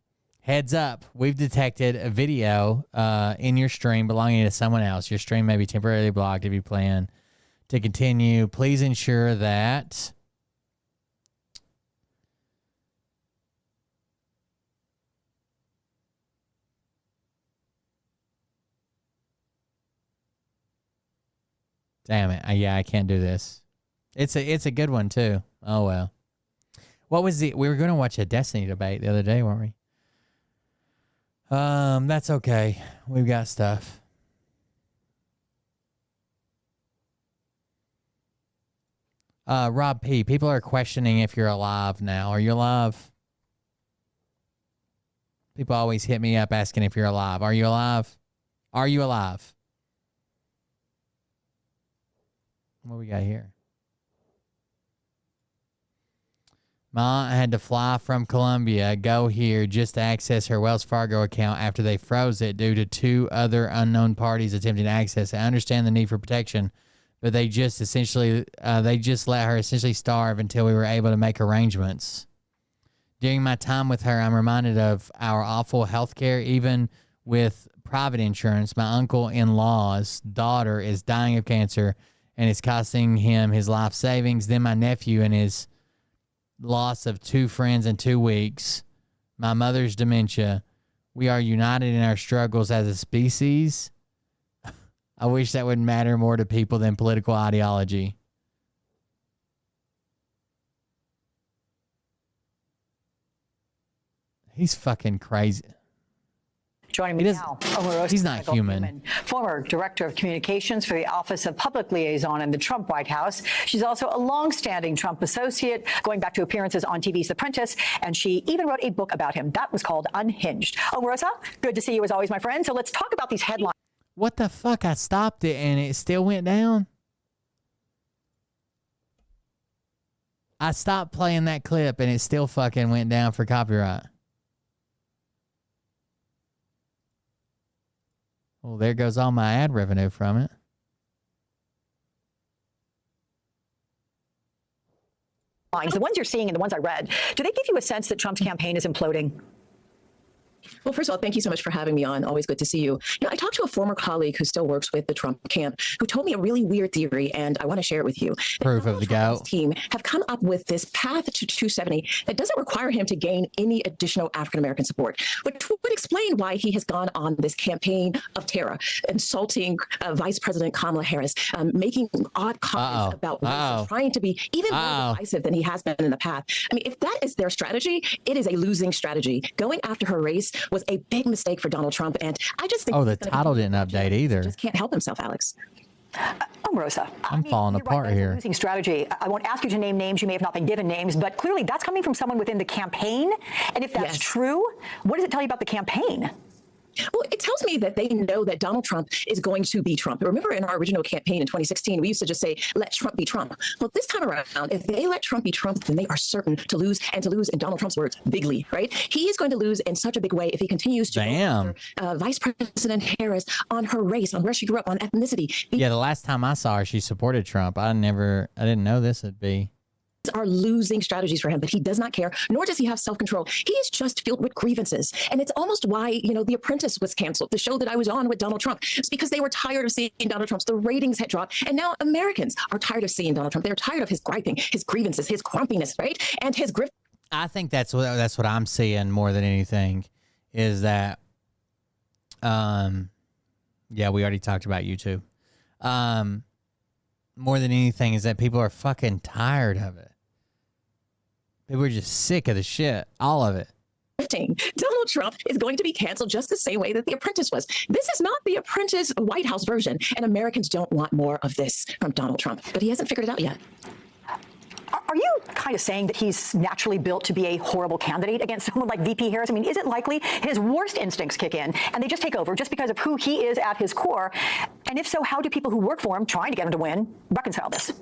Heads up. We've detected a video in your stream belonging to someone else. Your stream may be temporarily blocked. If you plan to continue, please ensure that... Damn it. Yeah, I can't do this. It's a good one too. Oh well. What was we were going to watch a Destiny debate the other day, weren't we? That's okay. We've got stuff. Rob P, people are questioning if you're alive now. Are you alive? People always hit me up asking if you're alive. Are you alive? Are you alive? What we got here? My aunt had to fly from Colombia, go here just to access her Wells Fargo account after they froze it due to 2 other unknown parties attempting to access it. I understand the need for protection, but they just let her essentially starve until we were able to make arrangements. During my time with her, I'm reminded of our awful health care. Even with private insurance, my uncle-in-law's daughter is dying of cancer, and it's costing him his life savings. Then my nephew and his loss of 2 friends in 2 weeks. My mother's dementia. We are united in our struggles as a species. I wish that would matter more to people than political ideology. He's fucking crazy. Joining me now, he's not human. Former Director of Communications for the Office of Public Liaison in the Trump White House. She's also a longstanding Trump associate, going back to appearances on TV's The Apprentice, and she even wrote a book about him. That was called Unhinged. Omarosa, good to see you as always, my friend. So let's talk about these headlines. What the fuck? I stopped it and it still went down? I stopped playing that clip and it still fucking went down for copyright. Well, there goes all my ad revenue from it. The ones you're seeing and the ones I read, do they give you a sense that Trump's campaign is imploding? Well, first of all, thank you so much for having me on. Always good to see you. I talked to a former colleague who still works with the Trump camp who told me a really weird theory, and I want to share it with you. Proof of the goat. Team have come up with this path to 270 that doesn't require him to gain any additional African-American support, but would explain why he has gone on this campaign of terror, insulting Vice President Kamala Harris, making odd comments about race, trying to be even more divisive than he has been in the past. I mean, if that is their strategy, it is a losing strategy. Going after her race was a big mistake for Donald Trump, and I just think the title didn't update either. Just can't help himself, Alex. Omarosa, I'm falling apart here. Losing strategy. I won't ask you to name names. You may have not been given names, but clearly that's coming from someone within the campaign. And if that's true, what does it tell you about the campaign? Well, it tells me that they know that Donald Trump is going to be Trump. Remember in our original campaign in 2016, we used to just say, let Trump be Trump. Well, this time around, if they let Trump be Trump, then they are certain to lose, and to lose, in Donald Trump's words, bigly, right? He is going to lose in such a big way if he continues to go after, Vice President Harris on her race, on where she grew up, on ethnicity. Yeah, the last time I saw her, she supported Trump. I didn't know this would be. Are losing strategies for him, but he does not care, nor does he have self-control. He is just filled with grievances. And it's almost why, The Apprentice was canceled, the show that I was on with Donald Trump. It's because they were tired of seeing Donald Trump. The ratings had dropped. And now Americans are tired of seeing Donald Trump. They're tired of his griping, his grievances, his grumpiness, right? And his grift. I think that's what I'm seeing more than anything is that, we already talked about YouTube. More than anything is that people are fucking tired of it. People are just sick of the shit. All of it. Donald Trump is going to be canceled just the same way that The Apprentice was. This is not The Apprentice White House version, and Americans don't want more of this from Donald Trump. But he hasn't figured it out yet. Are you kind of saying that he's naturally built to be a horrible candidate against someone like VP Harris? I mean, is it likely his worst instincts kick in and they just take over just because of who he is at his core? And if so, how do people who work for him, trying to get him to win, reconcile this?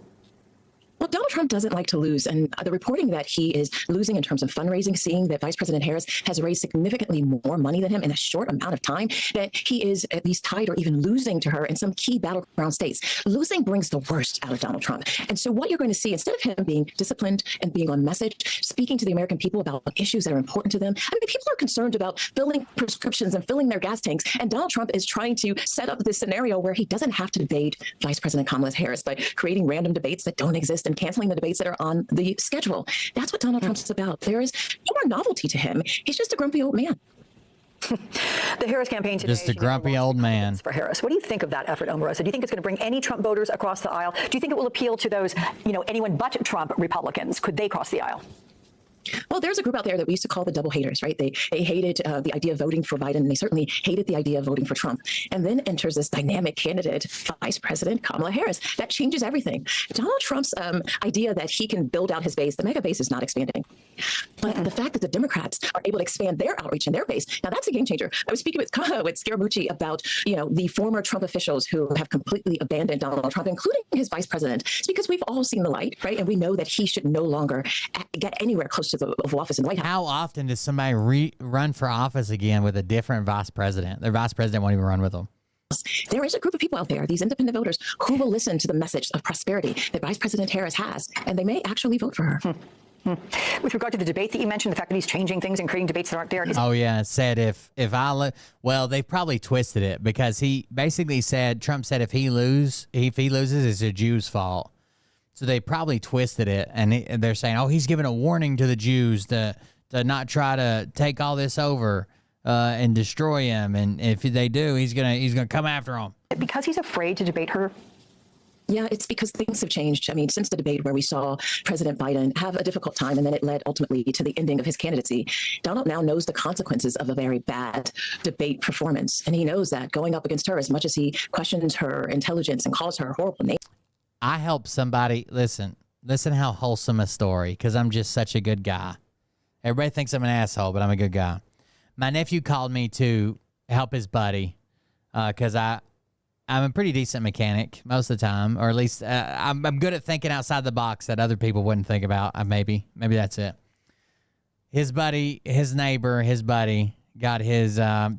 Well, Donald Trump doesn't like to lose, and the reporting that he is losing in terms of fundraising, seeing that Vice President Harris has raised significantly more money than him in a short amount of time, that he is at least tied or even losing to her in some key battleground states. Losing brings the worst out of Donald Trump. And so what you're going to see, instead of him being disciplined and being on message, speaking to the American people about issues that are important to them, I mean, people are concerned about filling prescriptions and filling their gas tanks, and Donald Trump is trying to set up this scenario where he doesn't have to debate Vice President Kamala Harris by creating random debates that don't exist and canceling the debates that are on the schedule. That's what Donald Trump's about. There is no more novelty to him. He's just a grumpy old man. The Harris campaign today. Just a grumpy old man. For Harris. What do you think of that effort, Omarosa? Do you think it's going to bring any Trump voters across the aisle? Do you think it will appeal to those, anyone but Trump Republicans? Could they cross the aisle? Well, there's a group out there that we used to call the double haters, right? They hated the idea of voting for Biden, and they certainly hated the idea of voting for Trump. And then enters this dynamic candidate, Vice President Kamala Harris. That changes everything. Donald Trump's idea that he can build out his base, the mega base is not expanding. But the fact that the Democrats are able to expand their outreach and their base, now that's a game changer. I was speaking with Scaramucci about, the former Trump officials who have completely abandoned Donald Trump, including his vice president. It's because we've all seen the light, right? And we know that he should no longer get anywhere close to the Oval Office in the White House. How often does somebody run for office again with a different vice president? Their vice president won't even run with them. There is a group of people out there, these independent voters, who will listen to the message of prosperity that Vice President Harris has, and they may actually vote for her. With regard to the debate that you mentioned, the fact that he's changing things and creating debates that aren't there. Oh yeah, said if well, they probably twisted it because he basically said, Trump said if he loses, it's the Jews' fault. So they probably twisted it, and they're saying, oh, he's giving a warning to the Jews to not try to take all this over and destroy him, and if they do, he's gonna come after them. Because he's afraid to debate her. Yeah, it's because things have changed. I mean, since the debate where we saw President Biden have a difficult time and then it led ultimately to the ending of his candidacy, Donald now knows the consequences of a very bad debate performance. And he knows that going up against her, as much as he questions her intelligence and calls her a horrible name. I help somebody, listen how wholesome a story, because I'm just such a good guy. Everybody thinks I'm an asshole, but I'm a good guy. My nephew called me to help his buddy because I'm a pretty decent mechanic most of the time, or at least I'm good at thinking outside the box that other people wouldn't think about. Maybe that's it. His buddy got his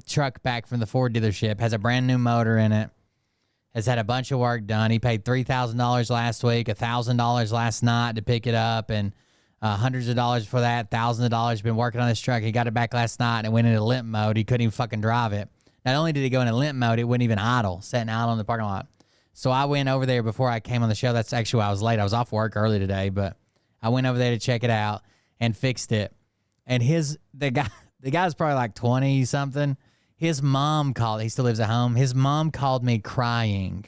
truck back from the Ford dealership, has a brand new motor in it, has had a bunch of work done. He paid $3,000 last week, $1,000 last night to pick it up, and hundreds of dollars for that, thousands of dollars. Been working on this truck. He got it back last night and went into limp mode. He couldn't even fucking drive it. Not only did he go into limp mode, it wouldn't even idle, sitting idle in the parking lot. So I went over there before I came on the show. That's actually why I was late. I was off work early today, but I went over there to check it out and fixed it. And the guy's probably like 20 something. His mom called. He still lives at home. His mom called me crying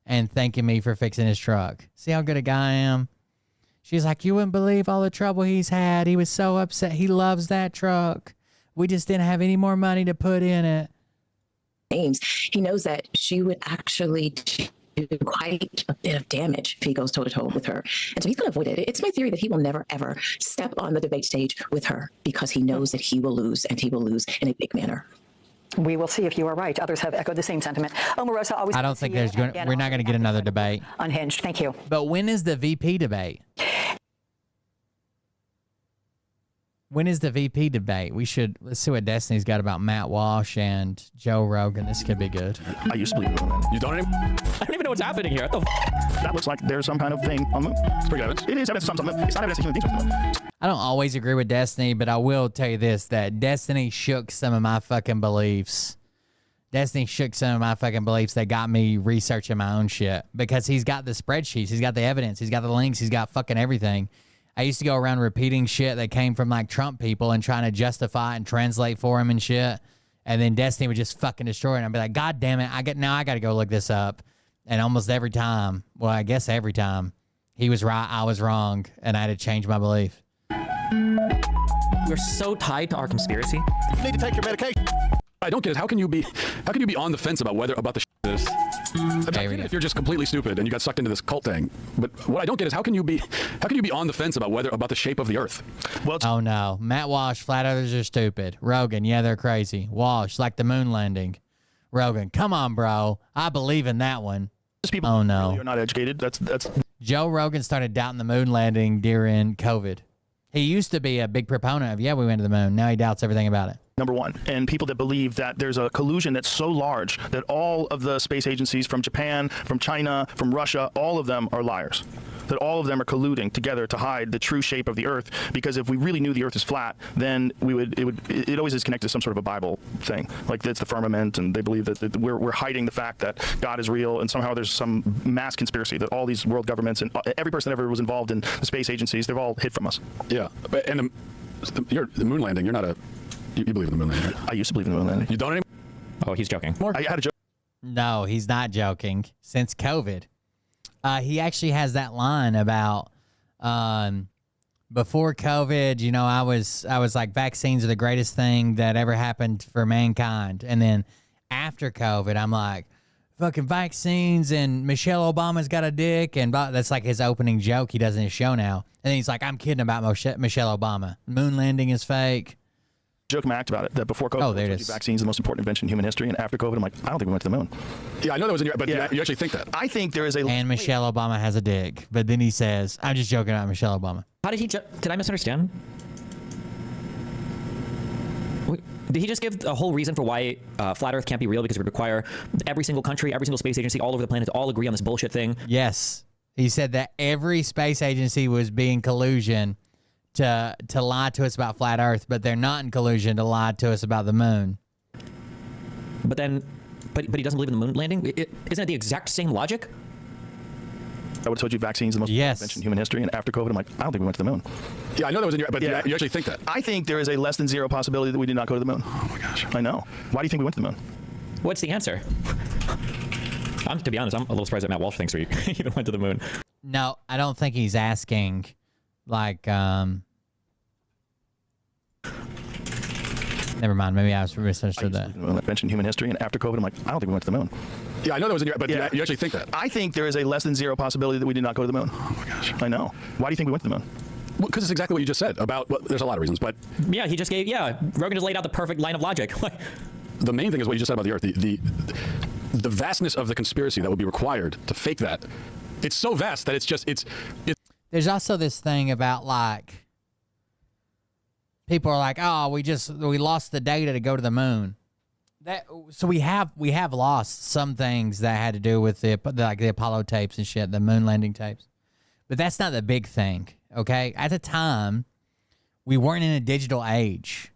and thanking me for fixing his truck. See how good a guy I am? She's like, you wouldn't believe all the trouble he's had. He was so upset. He loves that truck. We just didn't have any more money to put in it. Names. He knows that she would actually do quite a bit of damage if he goes toe-to-toe with her. And so he's going to avoid it. It's my theory that he will never, ever step on the debate stage with her because he knows that he will lose, and he will lose in a big manner. We will see if you are right. Others have echoed the same sentiment. Omarosa, always. I don't think we're not going to get another debate. Unhinged. Thank you. But when is the VP debate? When is the VP debate? Let's see what Destiny's got about Matt Walsh and Joe Rogan. This could be good. I used to believe in women. You don't anymore? I don't even know what's happening here. What the That looks like there's some kind of thing on the moon. It's pretty evidence. It is evidence of something. It's not evidence of human things. I don't always agree with Destiny, but I will tell you this, that Destiny shook some of my fucking beliefs. Destiny shook some of my fucking beliefs that got me researching my own shit, because he's got the spreadsheets, he's got the evidence, he's got the links, he's got fucking everything. I used to go around repeating shit that came from like Trump people and trying to justify and translate for him and shit. And then Destiny would just fucking destroy it. And I'd be like, God damn it. I got to go look this up. And almost every time, well, I guess every time, he was right, I was wrong, and I had to change my belief. We're so tied to our conspiracy. You need to take your medication. I don't get is how can you be on the fence about about the this? I get it if you're just completely stupid and you got sucked into this cult thing. But what I don't get is how can you be on the fence about the shape of the earth? Well, oh no, Matt Walsh, flat earthers are stupid. Rogan, yeah, they're crazy. Walsh, like the moon landing. Rogan, come on, bro, I believe in that one. People oh no, you're not educated. That's. Joe Rogan started doubting the moon landing during COVID. He used to be a big proponent of, we went to the moon. Now he doubts everything about it. Number one, and people that believe that there's a collusion that's so large that all of the space agencies from Japan, from China, from Russia, all of them are liars. That all of them are colluding together to hide the true shape of the Earth. Because if we really knew the Earth is flat, then it always is connected to some sort of a Bible thing, like it's the firmament, and they believe that we're hiding the fact that God is real, and somehow there's some mass conspiracy that all these world governments and every person that ever was involved in the space agencies, they've all hid from us. Yeah, and the moon landing, you're You believe in the moon landing? I used to believe in the moon landing. You don't anymore? Oh, he's joking. I had a joke. No, he's not joking. Since COVID, he actually has that line about before COVID. You know, I was like, vaccines are the greatest thing that ever happened for mankind, and then after COVID, I'm like, fucking vaccines and Michelle Obama's got a dick, and that's like his opening joke he does in his show now. And then he's like, I'm kidding about Michelle Obama. Moon landing is fake. Joke in my act about it, that before COVID, there it is. vaccines are the most important invention in human history, and after COVID, I'm like, I don't think we went to the moon. Yeah, I know that was in your, but yeah, you actually think that. I think there is a... And Michelle Obama has a dick, but then he says, I'm just joking about Michelle Obama. How did he? Did I misunderstand? Did he just give a whole reason for why flat Earth can't be real, because it would require every single country, every single space agency all over the planet to all agree on this bullshit thing? Yes. He said that every space agency was being collusion to lie to us about flat Earth, but they're not in collusion to lie to us about the moon. But then, but he doesn't believe in the moon landing? Isn't it the exact same logic? I would have told you vaccines are the most important invention in human history, and after COVID, I'm like, I don't think we went to the moon. Yeah, I know that was in your, but yeah, you actually think that. I think there is a less than zero possibility that we did not go to the moon. Oh my gosh. I know. Why do you think we went to the moon? What's the answer? To be honest, I'm a little surprised that Matt Walsh thinks we even went to the moon. No, I don't think he's asking, like, never mind. Maybe I misunderstood that. Invention in human history, and after COVID, I'm like, I don't think we went to the moon. Yeah, I know that was in your, but yeah, you actually think that. I think there is a less than zero possibility that we did not go to the moon. Oh my gosh. I know. Why do you think we went to the moon? Well, because it's exactly what you just said about, well, there's a lot of reasons, but... Yeah, he just gave, Rogan just laid out the perfect line of logic. The main thing is what you just said about the Earth, the vastness of the conspiracy that would be required to fake that. It's so vast that it's There's also this thing about, like, people are like, oh, we lost the data to go to the moon. So we have lost some things that had to do with the Apollo tapes and shit, the moon landing tapes. But that's not the big thing, okay? At the time, we weren't in a digital age.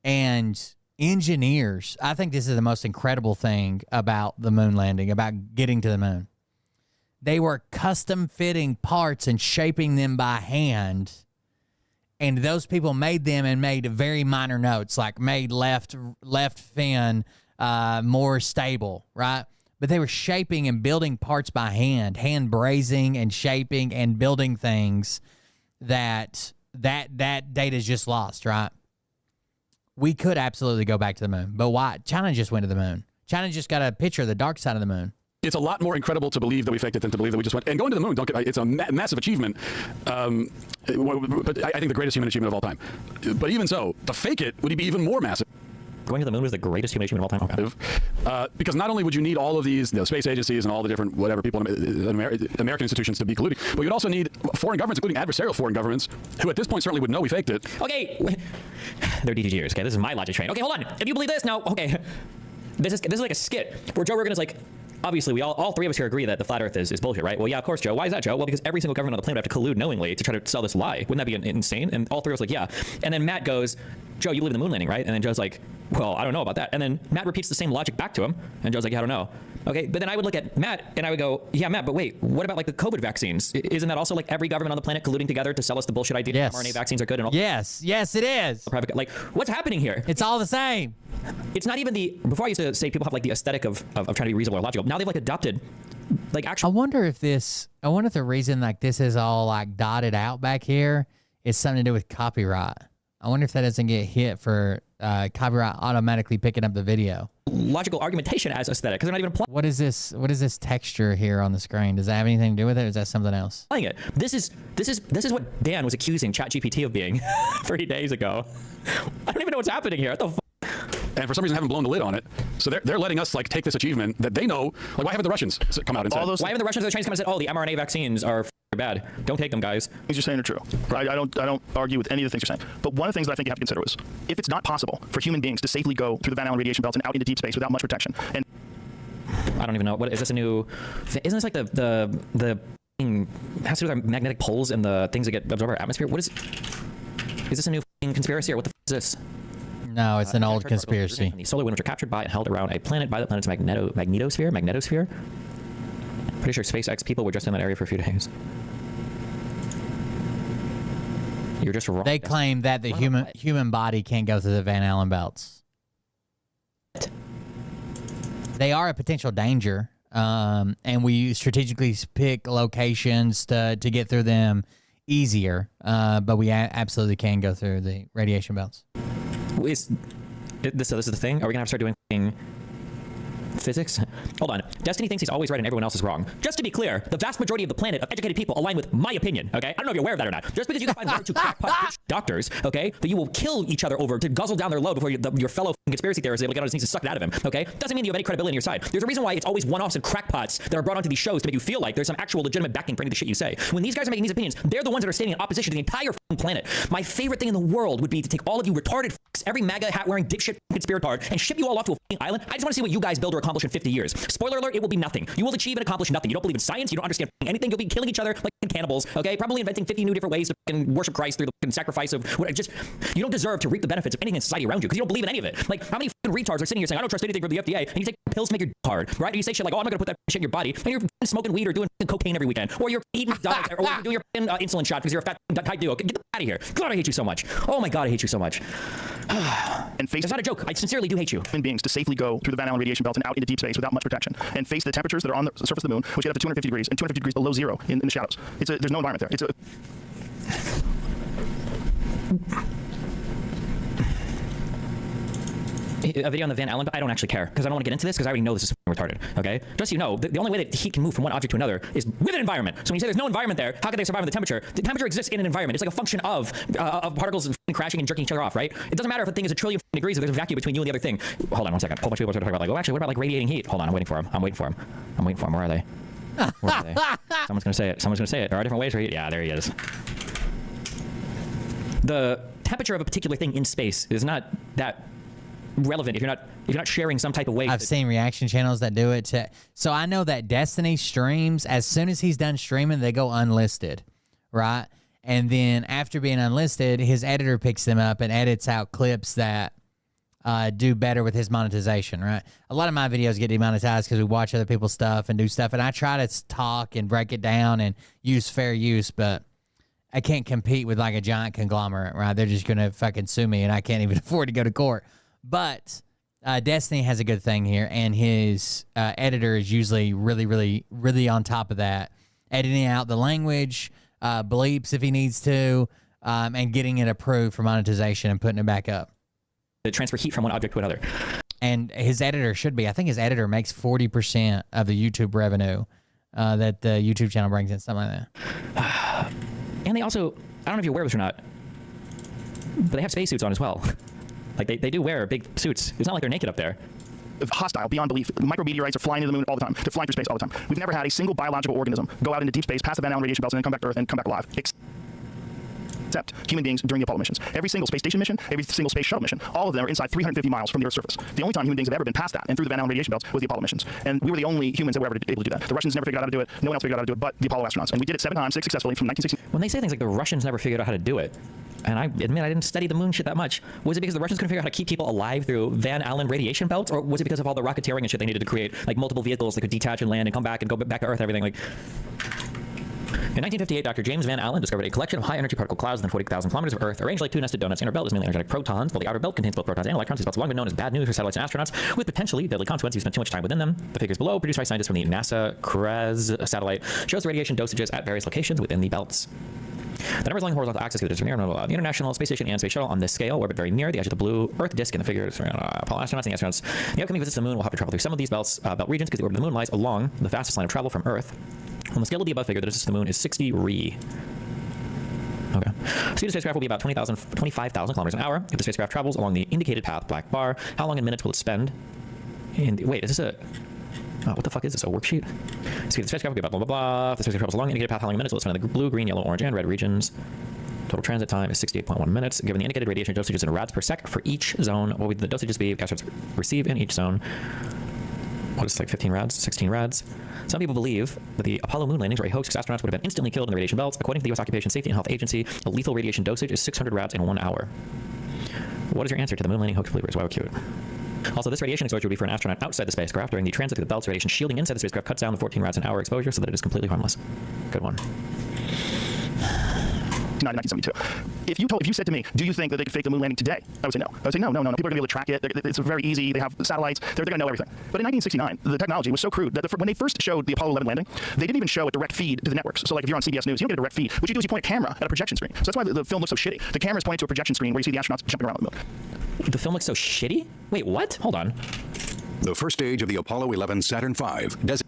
And engineers, I think this is the most incredible thing about the moon landing, about getting to the moon. They were custom fitting parts and shaping them by hand. And those people made them and made very minor notes, like made left fin more stable, right? But they were shaping and building parts by hand brazing and shaping and building things that data is just lost, right? We could absolutely go back to the moon, but why? China just went to the moon. China just got a picture of the dark side of the moon. It's a lot more incredible to believe that we faked it than to believe that we just went. And going to the moon, it's a massive achievement, but I think the greatest human achievement of all time. But even so, to fake it would be even more massive. Going to the moon was the greatest human achievement of all time. Okay. Because not only would you need all of these space agencies and all the different whatever people, American institutions to be colluding, but you'd also need foreign governments, including adversarial foreign governments, who at this point certainly would know we faked it. Okay, they're DDGers. Okay, this is my logic train. Okay, hold on. If you believe this, now, okay, this is like a skit where Joe Rogan is like, obviously, we all three of us here agree that the flat Earth is bullshit, right? Well, yeah, of course, Joe. Why is that, Joe? Well, because every single government on the planet would have to collude knowingly to try to sell this lie. Wouldn't that be insane? And all three of us like, yeah. And then Matt goes, Joe, you believe in the moon landing, right? And then Joe's like, well, I don't know about that. And then Matt repeats the same logic back to him. And Joe's like, yeah, I don't know. Okay, but then I would look at Matt and I would go, yeah, Matt, but wait, what about like the COVID vaccines? Isn't that also like every government on the planet colluding together to sell us the bullshit idea that mRNA vaccines are good and all? Yes, it is. Like, what's happening here? It's all the same. It's not even before I used to say people have like the aesthetic of trying to be reasonable or logical. Now they've like adopted like actual. I wonder if the reason like this is all like dotted out back here is something to do with copyright. I wonder if that doesn't get hit for copyright automatically picking up the video. Logical argumentation as aesthetic because they're not even applying. What is this texture here on the screen? Does that have anything to do with it, or is that something else? It. This is what Dan was accusing ChatGPT of being 30 days ago. I don't even know what's happening here. What the fuck? And for some reason haven't blown the lid on it. So they're letting us like take this achievement that they know. Like, why haven't the Russians come out and said? Why haven't the Russians or the Chinese come out and said, oh, the mRNA vaccines are bad. Don't take them, guys. Things you're saying are true. I don't argue with any of the things you're saying. But one of the things that I think you have to consider is if it's not possible for human beings to safely go through the Van Allen radiation belts and out into deep space without much protection. And I don't even know. What is this a new? Isn't this like the thing has to do with our magnetic poles and the things that get absorbed our atmosphere? What is this a new conspiracy or what the is this? No, it's an old conspiracy. The solar winds are captured by and held around a planet by the planet's magnetosphere. Pretty sure SpaceX people were just in that area for a few days. You're just wrong. They claim that the human body can't go through the Van Allen belts. They are a potential danger, and we strategically pick locations to get through them easier, but we absolutely can go through the radiation belts. So this is the thing? Are we going to have to start doing physics? Hold on. Destiny thinks he's always right and everyone else is wrong. Just to be clear, the vast majority of the planet of educated people align with my opinion, okay? I don't know if you're aware of that or not. Just because you can find one or two crackpot doctors, okay, that you will kill each other over to guzzle down their load before your fellow conspiracy theorist is able to get on his knees and suck it out of him, okay? Doesn't mean you have any credibility on your side. There's a reason why it's always one-offs and crackpots that are brought onto these shows to make you feel like there's some actual legitimate backing for any of the shit you say. When these guys are making these opinions, they're the ones that are standing in opposition to the entire planet. My favorite thing in the world would be to take all of you retarded every MAGA hat-wearing dipshit conspiratard and ship you all off to a island. I just want to see what you guys build or accomplish in 50 years. Spoiler alert, it will be nothing. You will achieve and accomplish nothing. You don't believe in science. You don't understand anything. You'll be killing each other like cannibals, okay? Probably inventing 50 new different ways to worship Christ through the sacrifice of what. Just, you don't deserve to reap the benefits of anything in society around you because you don't believe in any of it. Like, how many retards are sitting here saying, I don't trust anything from the FDA, and you take pills to make your hard, right? Or you say shit like, oh, I'm not going to put that shit in your body, and you're smoking weed or doing cocaine every weekend, or you're eating dogs, or you're doing your insulin shot because you're a fat type 2. Get out of here. God, I hate you so much. Oh my God, I hate you so much. And face, it's not a joke. I sincerely do hate you. Human beings to safely go through the Van Allen radiation belts and out into deep space without much protection, and face the temperatures that are on the surface of the moon, which get up to 250 degrees and 250 degrees below zero in the shadows. There's no environment there. It's a video on the Van Allen, but I don't actually care because I don't want to get into this because I already know this is retarded, okay? Just so you know, the only way that heat can move from one object to another is with an environment. So when you say there's no environment there, how can they survive with the temperature? The temperature exists in an environment. It's like a function of particles crashing and jerking each other off, right? It doesn't matter if a thing is a trillion degrees if there's a vacuum between you and the other thing. Hold on 1 second. A whole bunch of people are talking about like, oh, actually, what about like radiating heat? Hold on, I'm waiting for them. Where are they? Where are they? Someone's gonna say it. There are different ways for heat. Yeah, there he is. The temperature of a particular thing in space is not that relevant if you're not sharing some type of way. I've seen reaction channels that do it. So I know that Destiny streams, as soon as he's done streaming, they go unlisted, right? And then after being unlisted, his editor picks them up and edits out clips that do better with his monetization, right? A lot of my videos get demonetized because we watch other people's stuff and do stuff, and I try to talk and break it down and use fair use, but I can't compete with like a giant conglomerate, right? They're just going to fucking sue me, and I can't even afford to go to court. But Destiny has a good thing here, and his editor is usually really, really, really on top of that, editing out the language, bleeps if he needs to, and getting it approved for monetization and putting it back up. To transfer heat from one object to another. And his editor should be. I think his editor makes 40% of the YouTube revenue that the YouTube channel brings in, something like that. And they also, I don't know if you're aware of this or not, but they have spacesuits on as well. Like, they do wear big suits. It's not like they're naked up there. Hostile beyond belief. Micrometeorites are flying to the moon all the time. They're flying through space all the time. We've never had a single biological organism go out into deep space, pass the Van Allen radiation belts, and then come back to Earth and come back alive. Except human beings during the Apollo missions. Every single space station mission, every single space shuttle mission, all of them are inside 350 miles from the Earth's surface. The only time human beings have ever been past that and through the Van Allen radiation belts was the Apollo missions. And we were the only humans that were ever able to do that. The Russians never figured out how to do it. No one else figured out how to do it but the Apollo astronauts. And we did it 7 times, 6 successfully from 1960. When they say things like the Russians never figured out how to do it, and I admit I didn't study the moon shit that much, was it because the Russians couldn't figure out how to keep people alive through Van Allen radiation belts, or was it because of all the rocketeering and shit they needed to create, like multiple vehicles that could detach and land and come back and go back to Earth and everything? Like, in 1958, Dr. James Van Allen discovered a collection of high-energy particle clouds within 40,000 kilometers of Earth, arranged like 2 nested donuts. Inner belt is mainly energetic protons, while the outer belt contains both protons and electrons. These belts have long been known as bad news for satellites and astronauts, with potentially deadly consequences if you spend too much time within them. The figures below, produced by scientists from the NASA CRES satellite, shows the radiation dosages at various locations within the belts. The numbers along the horizontal axis give the the International Space Station and Space Shuttle on this scale orbit very near the edge of the blue Earth disk, and the figures Apollo astronauts and the astronauts. The upcoming visits to the moon will have to travel through some of these belt regions because the orbit of the moon lies along the fastest line of travel from Earth. On the scale of the above figure, the distance to the moon is 60 Re. Okay. Speed of the spacecraft will be about 25,000 kilometers an hour. If the spacecraft travels along the indicated path, black bar, how long in minutes will it spend? Wait, is this a... what the fuck is this? A worksheet? Speed of the spacecraft will be about blah, blah, blah. If the spacecraft travels along the indicated path, how long in minutes will it spend in the blue, green, yellow, orange, and red regions? Total transit time is 68.1 minutes. Given the indicated radiation dosages in rads per sec for each zone, what would the dosages be if astronauts receive in each zone? What is it, like 15 rads? 16 rads? Some people believe that the Apollo moon landings were a hoax because astronauts would have been instantly killed in the radiation belts. According to the U.S. Occupation Safety and Health Agency, the lethal radiation dosage is 600 rads in 1 hour. What is your answer to the moon landing hoax believers? Wow, cute. Also, this radiation exposure would be for an astronaut outside the spacecraft. During the transit through the belts, radiation shielding inside the spacecraft cuts down the 14 rads an hour exposure so that it is completely harmless. Good one. 1969 to 1972. If you said to me, do you think that they could fake the moon landing today? I would say no. I would say no. People are going to be able to track it. It's very easy. They have satellites. They're going to know everything. But in 1969, the technology was so crude that when they first showed the Apollo 11 landing, they didn't even show a direct feed to the networks. So like if you're on CBS News, you don't get a direct feed. What you do is you point a camera at a projection screen. So that's why the film looks so shitty. The camera is pointing to a projection screen where you see the astronauts jumping around the moon. The film looks so shitty? Wait, what? Hold on. The first stage of the Apollo 11 Saturn V does.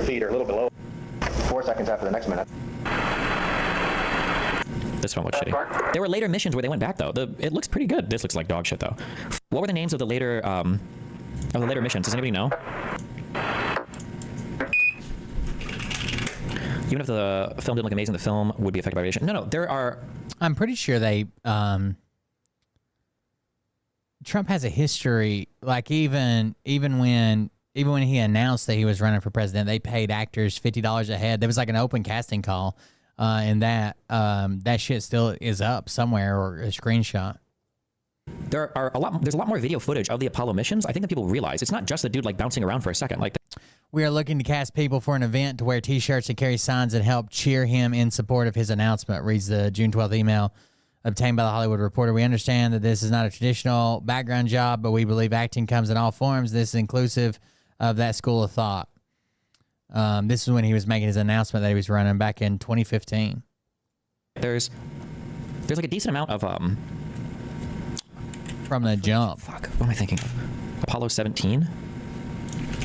Feet are a little below 4 seconds after the next minute. This one looks shitty. There were later missions where they went back though. It looks pretty good. This looks like dog shit though. What were the names of the later missions? Does anybody know? Even if the film didn't look amazing, the film would be affected by radiation. No, there are. I'm pretty sure they. Trump has a history. Like even when he announced that he was running for president, they paid actors $50 a head. There was like an open casting call, and that shit still is up somewhere or a screenshot. There's a lot more video footage of the Apollo missions. I think that people realize it's not just the dude like bouncing around for a second. Like, we are looking to cast people for an event to wear T-shirts and carry signs and help cheer him in support of his announcement. Reads the June 12th email obtained by the Hollywood Reporter. We understand that this is not a traditional background job, but we believe acting comes in all forms. This is inclusive of that school of thought. This is when he was making his announcement that he was running back in 2015. There's like a decent amount of from the jump. Fuck, what am I thinking of? Apollo 17?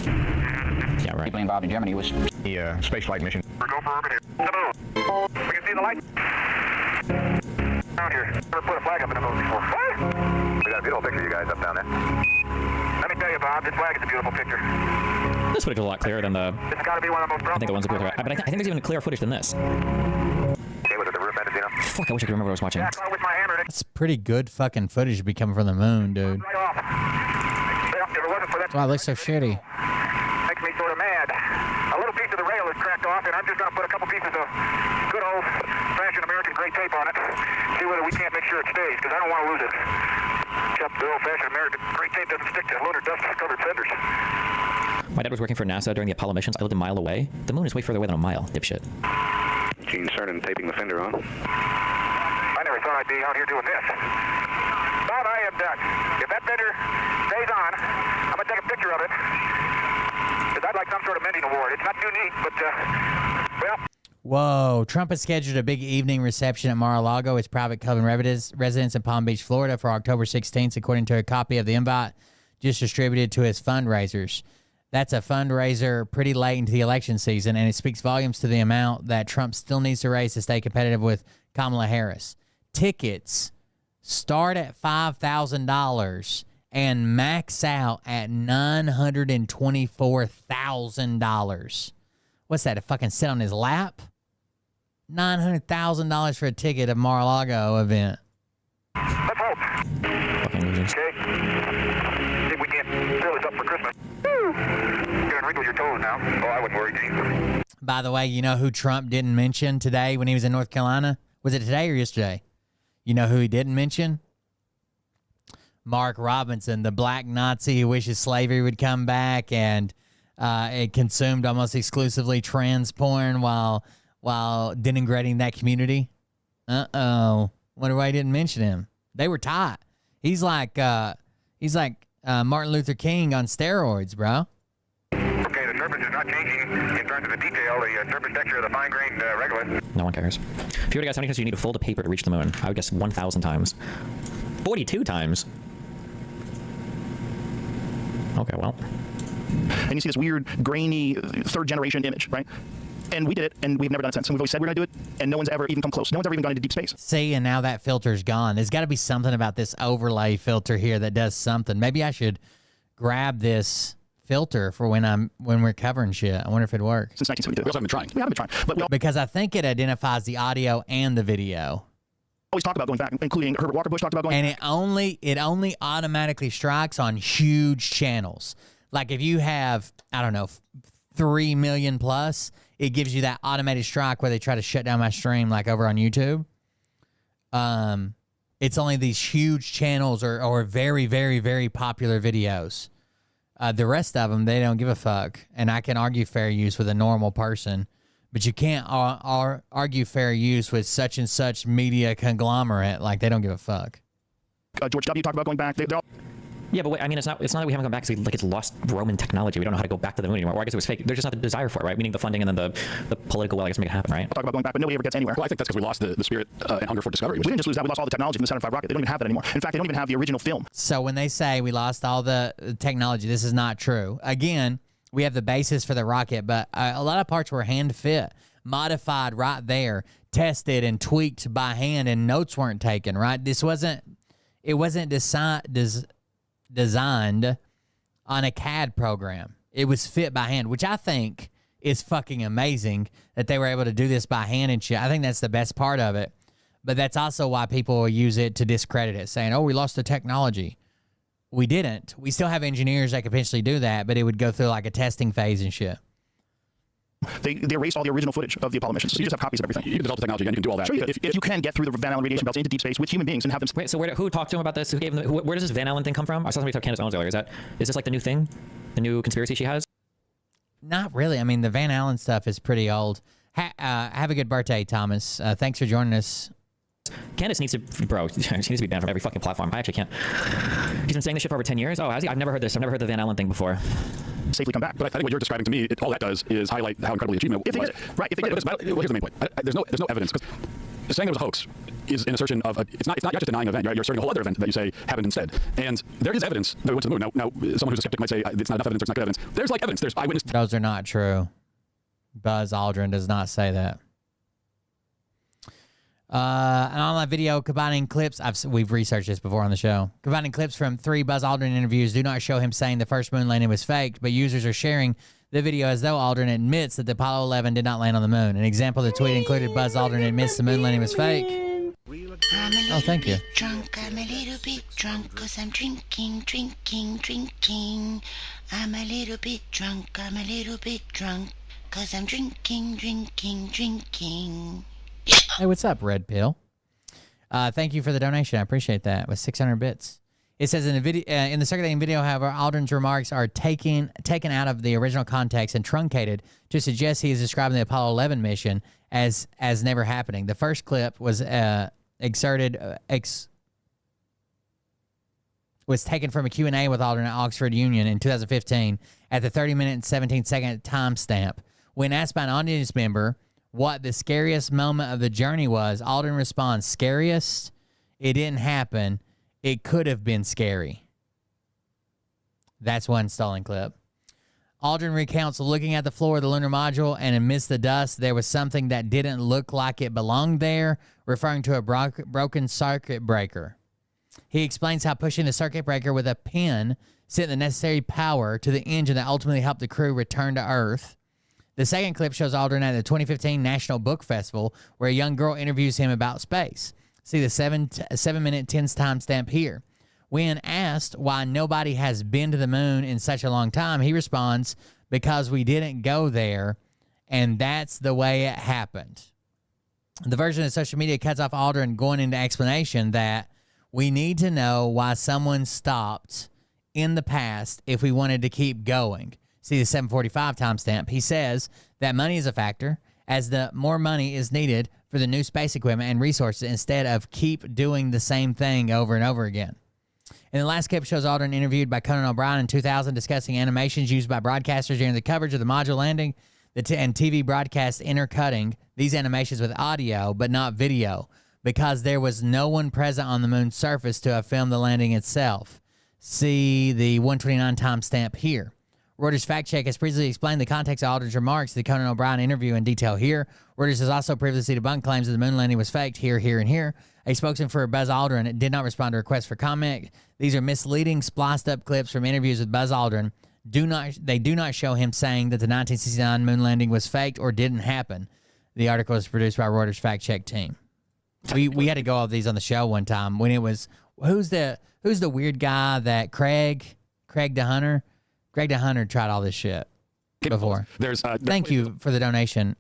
Yeah, right. People involved in Germany was the space flight mission. We're going for orbit here. We can see the light. Down here. Never put a flag up in the moon before. We got a beautiful picture of you guys up down there. Let me tell you, Bob, this flag is a beautiful picture. This footage is a lot clearer than the. It's got to be one of the most. I think the ones that people are. But I think there's even clearer footage than this. Okay, was it the roof Mendocino? Fuck, I wish I could remember what I was watching. Yeah, I with my hammer. That's pretty good fucking footage to be coming from the moon, dude. Right off. If it wasn't for that. That's why it looks so shitty. Makes me sort of mad. A little piece of the rail is cracked off, and I'm just going to put a couple pieces of good old-fashioned American gray tape on it. See whether we can't make sure it stays, because I don't want to lose it. Except the old-fashioned American gray tape doesn't stick to lunar dust-covered fenders. My dad was working for NASA during the Apollo missions. I lived a mile away. The moon is way further away than a mile, dipshit. Gene Cernan taping the fender on. I never thought I'd be out here doing this. Bob, I am done. If that fender stays on, I'm going to take a picture of it. Because I'd like some sort of mending award. It's not too neat, but, well... Whoa, Trump has scheduled a big evening reception at Mar-a-Lago, his private Coven residence in Palm Beach, Florida, for October 16th, according to a copy of the invite just distributed to his fundraisers. That's a fundraiser pretty late into the election season, and it speaks volumes to the amount that Trump still needs to raise to stay competitive with Kamala Harris. Tickets start at $5,000 and max out at $924,000. What's that, to fucking sit on his lap? $900,000 for a ticket at Mar-a-Lago event. Let's hope. Okay. See if we can't fill this up for Christmas. Woo! You're gonna wrinkle your toes now. Oh, I wouldn't worry, Gene. By the way, you know who Trump didn't mention today when he was in North Carolina? Was it today or yesterday? You know who he didn't mention? Mark Robinson, the black Nazi who wishes slavery would come back and it consumed almost exclusively trans porn while denigrating that community. Wonder why he didn't mention him. They were tight. He's like Martin Luther King on steroids, bro. Okay, the surface is not changing in terms of the detail. The surface texture of the fine-grained regolith. No one cares. If you were to guess how many times you need to fold a paper to reach the moon, I would guess 1,000 times. 42 times. Okay, well. And you see this weird, grainy, third-generation image, right? And we did it, and we've never done it since. And we've always said we're going to do it, and no one's ever even come close. No one's ever even gone into deep space. See, and now that filter's gone. There's got to be something about this overlay filter here that does something. Maybe I should grab this filter for when we're covering shit. I wonder if it'd work. Since 1972. We also haven't been trying. We haven't been trying. But because I think it identifies the audio and the video. Always talk about going back, including Herbert Walker Bush talked about going back. And it only automatically strikes on huge channels. Like if you have, I don't know, 3 million plus, it gives you that automated strike where they try to shut down my stream like over on YouTube. It's only these huge channels or very, very, very popular videos. The rest of them, they don't give a fuck. And I can argue fair use with a normal person But you can't argue fair use with such and such media conglomerate. Like, they don't give a fuck. George W. talked about going back. They're all... Yeah, but I mean, it's not that we haven't gone back because it's lost Roman technology. We don't know how to go back to the moon anymore. Or I guess it was fake. There's just not the desire for it, right? Meaning the funding and then the political will, I guess, make it happen, right? Talk about going back, but nobody ever gets anywhere. Well, I think that's because we lost the spirit and hunger for discovery. We didn't just lose that. We lost all the technology from the Saturn V rocket. They don't even have that anymore. In fact, they don't even have the original film. So when they say we lost all the technology, this is not true. Again, we have the basis for the rocket, but a lot of parts were hand fit, modified right there, tested and tweaked by hand, and notes weren't taken, right? It wasn't designed on a CAD program. It was fit by hand, which I think is fucking amazing that they were able to do this by hand and shit. I think that's the best part of it. But that's also why people will use it to discredit it, saying, oh, we lost the technology. We didn't. We still have engineers that could potentially do that, but it would go through like a testing phase and shit. They erased all the original footage of the Apollo missions, so you just have copies of everything. You can develop the technology and you can do all that. Sure, if you can get through the Van Allen radiation belts into deep space with human beings and have them... Wait, so who talked to him about this? Who gave him? Where does this Van Allen thing come from? I saw somebody talk Candace Owens earlier. Is this like the new thing? The new conspiracy she has? Not really. I mean, the Van Allen stuff is pretty old. Have a good birthday, Thomas. Thanks for joining us. Candace needs to, bro, she needs to be banned from every fucking platform. I actually can't. He's been saying this shit for over 10 years? Oh, has he? I've never heard this. I've never heard the Van Allen thing before. Safely come back. But I think what you're describing to me, all that does is highlight how incredibly achievement it was. Right. If they get it. Here's the main point. There's no evidence, because saying there was a hoax is an assertion of it's not just denying an event. You're asserting a whole other event that you say happened instead. And there is evidence that we went to the moon. Now someone who's a skeptic might say it's not enough evidence, there's not good evidence. There's like evidence. There's eyewitness. Those are not true. Buzz Aldrin does not say that. An online video combining clips. We've researched this before on the show. Combining clips from 3 Buzz Aldrin interviews do not show him saying the first moon landing was faked, but users are sharing the video as though Aldrin admits that the Apollo 11 did not land on the moon. An example of the tweet included Buzz Aldrin admits the moon landing was fake. Oh, thank you. I'm a little bit drunk 'cause I'm drinking. I'm a little bit drunk 'cause I'm drinking. Hey, what's up, Red Pill? Thank you for the donation. I appreciate that. With 600 bits. It says in the video, in the circulating video, however, Aldrin's remarks are taken out of the original context and truncated to suggest he is describing the Apollo 11 mission as never happening. The first clip was was taken from a Q&A with Aldrin at Oxford Union in 2015 at the 30-minute and 17-second timestamp. When asked by an audience member what the scariest moment of the journey was, Aldrin responds, "Scariest? It didn't happen. It could have been scary." That's one stalling clip. Aldrin recounts looking at the floor of the lunar module, and amidst the dust, there was something that didn't look like it belonged there, referring to a broken circuit breaker. He explains how pushing the circuit breaker with a pin sent the necessary power to the engine that ultimately helped the crew return to Earth. The second clip shows Aldrin at the 2015 National Book Festival, where a young girl interviews him about space. See the 7-minute 10 timestamp here. When asked why nobody has been to the moon in such a long time, he responds, "Because we didn't go there, and that's the way it happened." The version of social media cuts off Aldrin going into explanation that we need to know why someone stopped in the past if we wanted to keep going. See the 7:45 timestamp. He says that money is a factor, as the more money is needed for the new space equipment and resources instead of keep doing the same thing over and over again. And the last clip shows Aldrin interviewed by Conan O'Brien in 2000 discussing animations used by broadcasters during the coverage of the module landing and TV broadcasts intercutting these animations with audio but not video because there was no one present on the moon's surface to have filmed the landing itself. See the 129 timestamp here. Reuters Fact Check has previously explained the context of Aldrin's remarks to the Conan O'Brien interview in detail here. Reuters has also previously debunked claims that the moon landing was faked here, and here. A spokesman for Buzz Aldrin did not respond to requests for comment. These are misleading, spliced-up clips from interviews with Buzz Aldrin. They do not show him saying that the 1969 moon landing was faked or didn't happen. The article is produced by Reuters Fact Check team. We had to go over these on the show one time when it was who's the weird guy that Craig DeHunter. Greg DeHunter tried all this shit before. Thank you for the donation,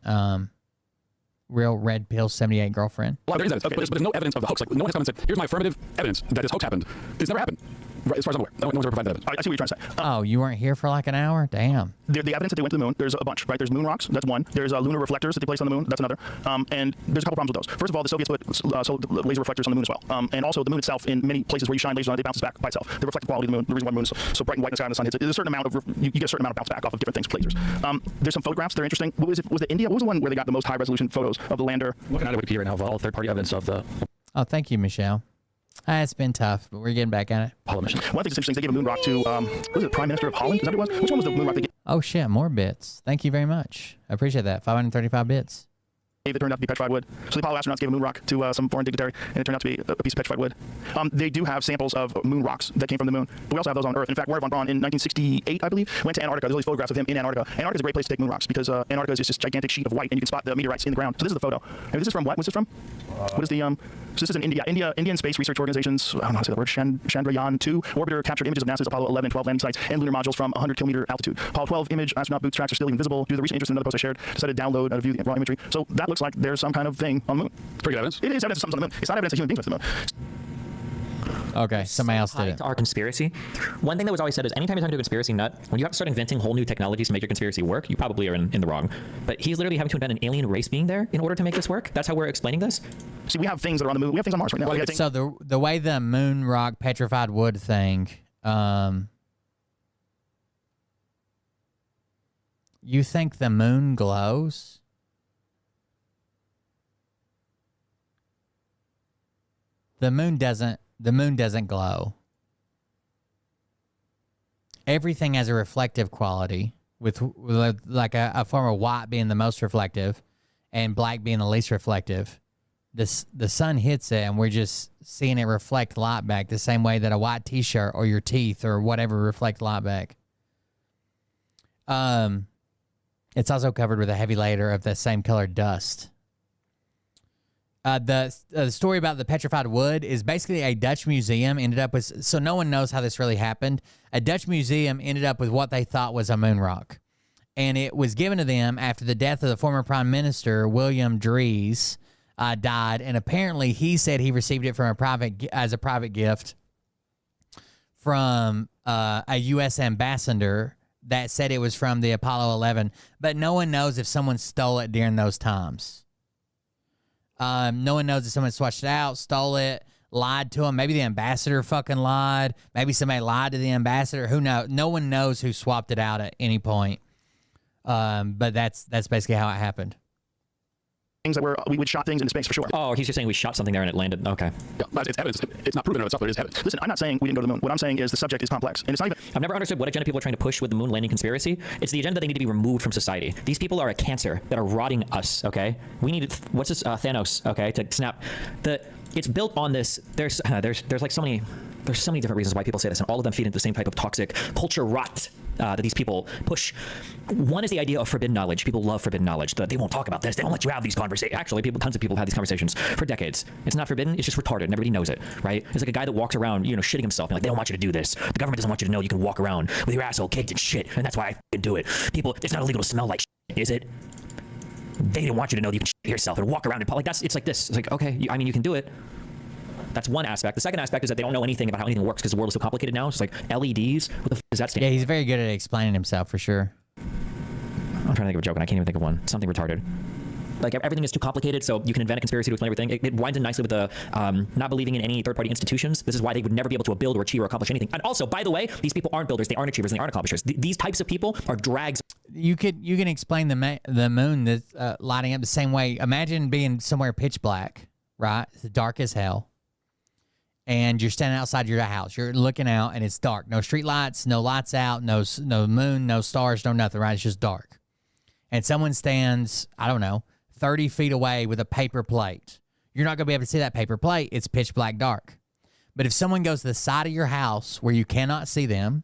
Real Red Pill 78 girlfriend. Well, there is evidence, but there's no evidence of the hoax. Like, no one has come and said, "Here's my affirmative evidence that this hoax happened." It's never happened. Right, as far as I'm aware. No one's ever provided evidence. I see what you're trying to say. Oh, you weren't here for like an hour? Damn. The evidence that they went to the moon, there's a bunch, right? There's moon rocks, that's one. There's lunar reflectors that they placed on the moon, that's another. And there's a couple problems with those. First of all, the Soviets put laser reflectors on the moon as well. And also the moon itself, in many places where you shine lasers on it, it bounces back by itself. The reflective quality of the moon, the reason why the moon is so bright and white in the sky when the sun hits it, there's a certain amount of, you get a certain amount of bounce back off of different things with lasers. There's some photographs that are interesting. What was it? Was it India? What was the one where they got the most high resolution photos of the lander? Looking at Wikipedia right now of all third-party evidence of the Oh, thank you, Michelle. It's been tough, but we're getting back at it. Apollo mission. One thing that's interesting is they gave a moon rock to, what was it, Prime Minister of Holland? Is that what it was? Which one was the moon rock they gave? Oh, shit, more bits. Thank you very much. I appreciate that. 535 bits. It turned out to be petrified wood. So the Apollo astronauts gave a moon rock to some foreign dignitary, and it turned out to be a piece of petrified wood. They do have samples of moon rocks that came from the moon, but we also have those on Earth. In fact, Werner von Braun in 1968, I believe, went to Antarctica. There's all these photographs of him in Antarctica. Antarctica is a great place to take moon rocks because Antarctica is just this gigantic sheet of white, and you can spot the meteorites in the ground. So this is the photo. And this is from what? What's this from? What is the so this is in India. Indian Space Research Organization's, I don't know how to say that word, Chandrayaan-2 orbiter captured images of NASA's Apollo 11 and 12 landing sites and lunar modules from 100-kilometer altitude. Apollo 12 image astronaut boot tracks are still invisible due to the recent interest in another post I shared. Decided to download and view the raw imagery. So that looks like there's some kind of thing on the moon. Pretty good evidence. It is evidence of something on the moon. It's not evidence that human beings went to the moon. Okay, somebody else did it. To our conspiracy. One thing that was always said is anytime you're talking to a conspiracy nut, when you have to start inventing whole new technologies to make your conspiracy work, you probably are in the wrong. But he's literally having to invent an alien race being there in order to make this work. That's how we're explaining this. See, we have things that are on the moon. We have things on Mars right now. So the way the moon rock petrified wood thing, you think the moon glows? The moon doesn't glow. Everything has a reflective quality, with like a form of white being the most reflective and black being the least reflective. The sun hits it and we're just seeing it reflect light back the same way that a white t-shirt or your teeth or whatever reflect light back. It's also covered with a heavy layer of the same colored dust. The story about the petrified wood is basically a Dutch museum ended up with, so no one knows how this really happened. A Dutch museum ended up with what they thought was a moon rock. And it was given to them after the death of the former Prime Minister, William Dries, died. And apparently he said he received it from as a private gift from a U.S. ambassador that said it was from the Apollo 11. But no one knows if someone stole it during those times. No one knows if someone swatched it out, stole it, lied to him. Maybe the ambassador fucking lied. Maybe somebody lied to the ambassador. Who knows? No one knows who swapped it out at any point. But that's basically how it happened. Things that we would shot things into space for sure. Oh, he's just saying we shot something there and it landed. Okay. Yeah, but it's evidence. It's not proven in itself, but it is evidence. Listen, I'm not saying we didn't go to the moon. What I'm saying is the subject is complex. And it's not even... I've never understood what agenda people are trying to push with the moon landing conspiracy. It's the agenda that they need to be removed from society. These people are a cancer that are rotting us, okay? We need, what's this, Thanos, okay, to snap. It's built on this, there's like so many different reasons why people say this, and all of them feed into the same type of toxic culture rot that these people push. One is the idea of forbidden knowledge. People love forbidden knowledge. They won't talk about this. They won't let you have these conversations. Actually, tons of people have these conversations for decades. It's not forbidden. It's just retarded, and everybody knows it, right? It's like a guy that walks around, shitting himself. And like, they don't want you to do this. The government doesn't want you to know you can walk around with your asshole caked in shit, and that's why I can do it. People, it's not illegal to smell like shit, is it? They didn't want you to know that you can shit yourself and walk around in public. It's like this. It's like, okay, you can do it. That's one aspect. The second aspect is that they don't know anything about how anything works because the world is so complicated now. It's like LEDs. What the f does that stand? Yeah, he's very good at explaining himself for sure. I'm trying to think of a joke and I can't even think of one. Something retarded. Like everything is too complicated, so you can invent a conspiracy to explain everything. It winds in nicely with the not believing in any third-party institutions. This is why they would never be able to build or achieve or accomplish anything. And also, by the way, these people aren't builders, they aren't achievers, and they aren't accomplishers. These types of people are drags. You can explain the moon that's lighting up the same way. Imagine being somewhere pitch black, right? It's dark as hell. And you're standing outside your house. You're looking out, and it's dark. No street lights, no lights out, no moon, no stars, no nothing, right? It's just dark. And someone stands, I don't know, 30 feet away with a paper plate. You're not going to be able to see that paper plate. It's pitch black dark. But if someone goes to the side of your house where you cannot see them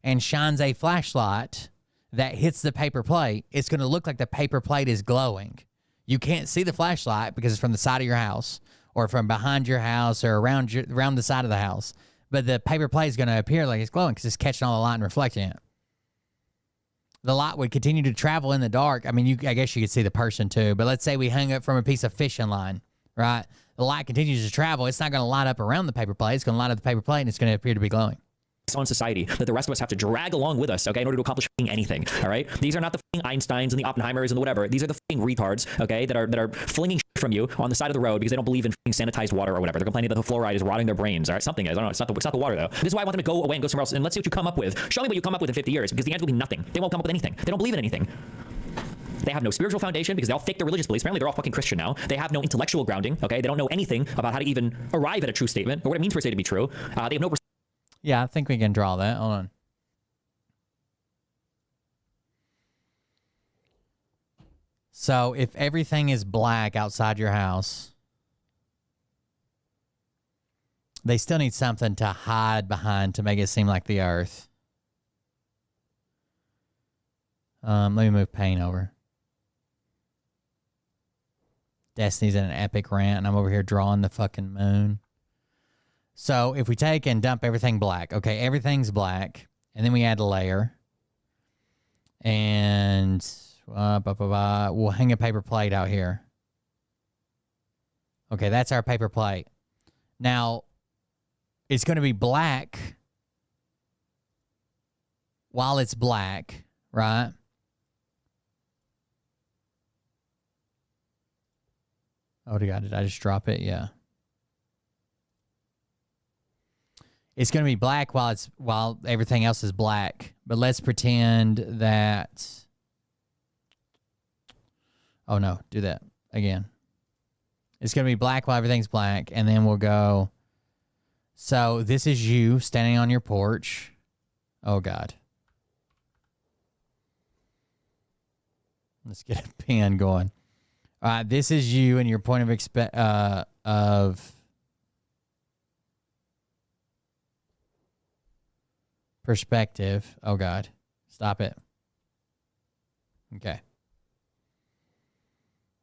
and shines a flashlight that hits the paper plate, it's going to look like the paper plate is glowing. You can't see the flashlight because it's from the side of your house, or from behind your house, or around the side of the house. But the paper plate is going to appear like it's glowing because it's catching all the light and reflecting it. The light would continue to travel in the dark. I mean, I guess you could see the person too. But let's say we hung it from a piece of fishing line, right? The light continues to travel. It's not going to light up around the paper plate. It's going to light up the paper plate, and it's going to appear to be glowing. on society that the rest of us have to drag along with us, okay, in order to accomplish anything, all right? These are not the Einsteins and the Oppenheimers and the whatever. These are the retards, okay, that are flinging from you on the side of the road because they don't believe in sanitized water or whatever. They're complaining that the fluoride is rotting their brains, all right? Something is. I don't know. It's not the water, though. This is why I want them to go away and go somewhere else, and let's see what you come up with. Show me what you come up with in 50 years, because the answer will be nothing. They won't come up with anything. They don't believe in anything. They have no spiritual foundation because they all fake their religious beliefs. Apparently, they're all fucking Christian now. They have no intellectual grounding, okay? They don't know anything about how to even arrive at a true statement or what it means for a statement to be true. They have no... Yeah, I think we can draw that. Hold on. So if everything is black outside your house, they still need something to hide behind to make it seem like the earth. Let me move paint over. Destiny's in an epic rant, and I'm over here drawing the fucking moon. So if we take and dump everything black, okay, everything's black, and then we add a layer, and we'll hang a paper plate out here. Okay, that's our paper plate. Now, it's going to be black while it's black, right? Oh, God, did I just drop it? Yeah. It's going to be black while everything else is black. But let's pretend that... Oh, no. Do that again. It's going to be black while everything's black. And then we'll go... So this is you standing on your porch. Oh, God. Let's get a pen going. All right, this is you and your point of perspective. Oh, God. Stop it. Okay.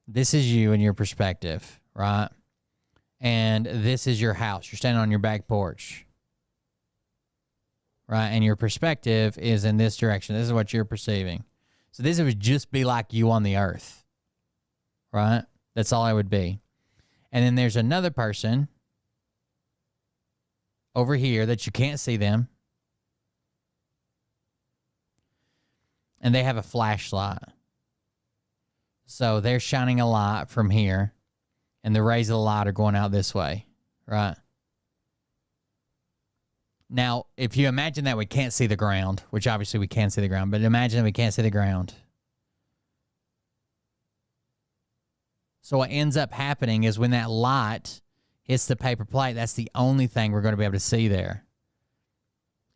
This is you and your perspective, right? And this is your house. You're standing on your back porch, right? And your perspective is in this direction. This is what you're perceiving. So this would just be like you on the earth, right? That's all I would be. And then there's another person over here that you can't see them. And they have a flashlight. So they're shining a light from here. And the rays of the light are going out this way, right? Now, if you imagine that we can't see the ground, which obviously we can see the ground, but imagine that we can't see the ground. So what ends up happening is when that light hits the paper plate, that's the only thing we're going to be able to see there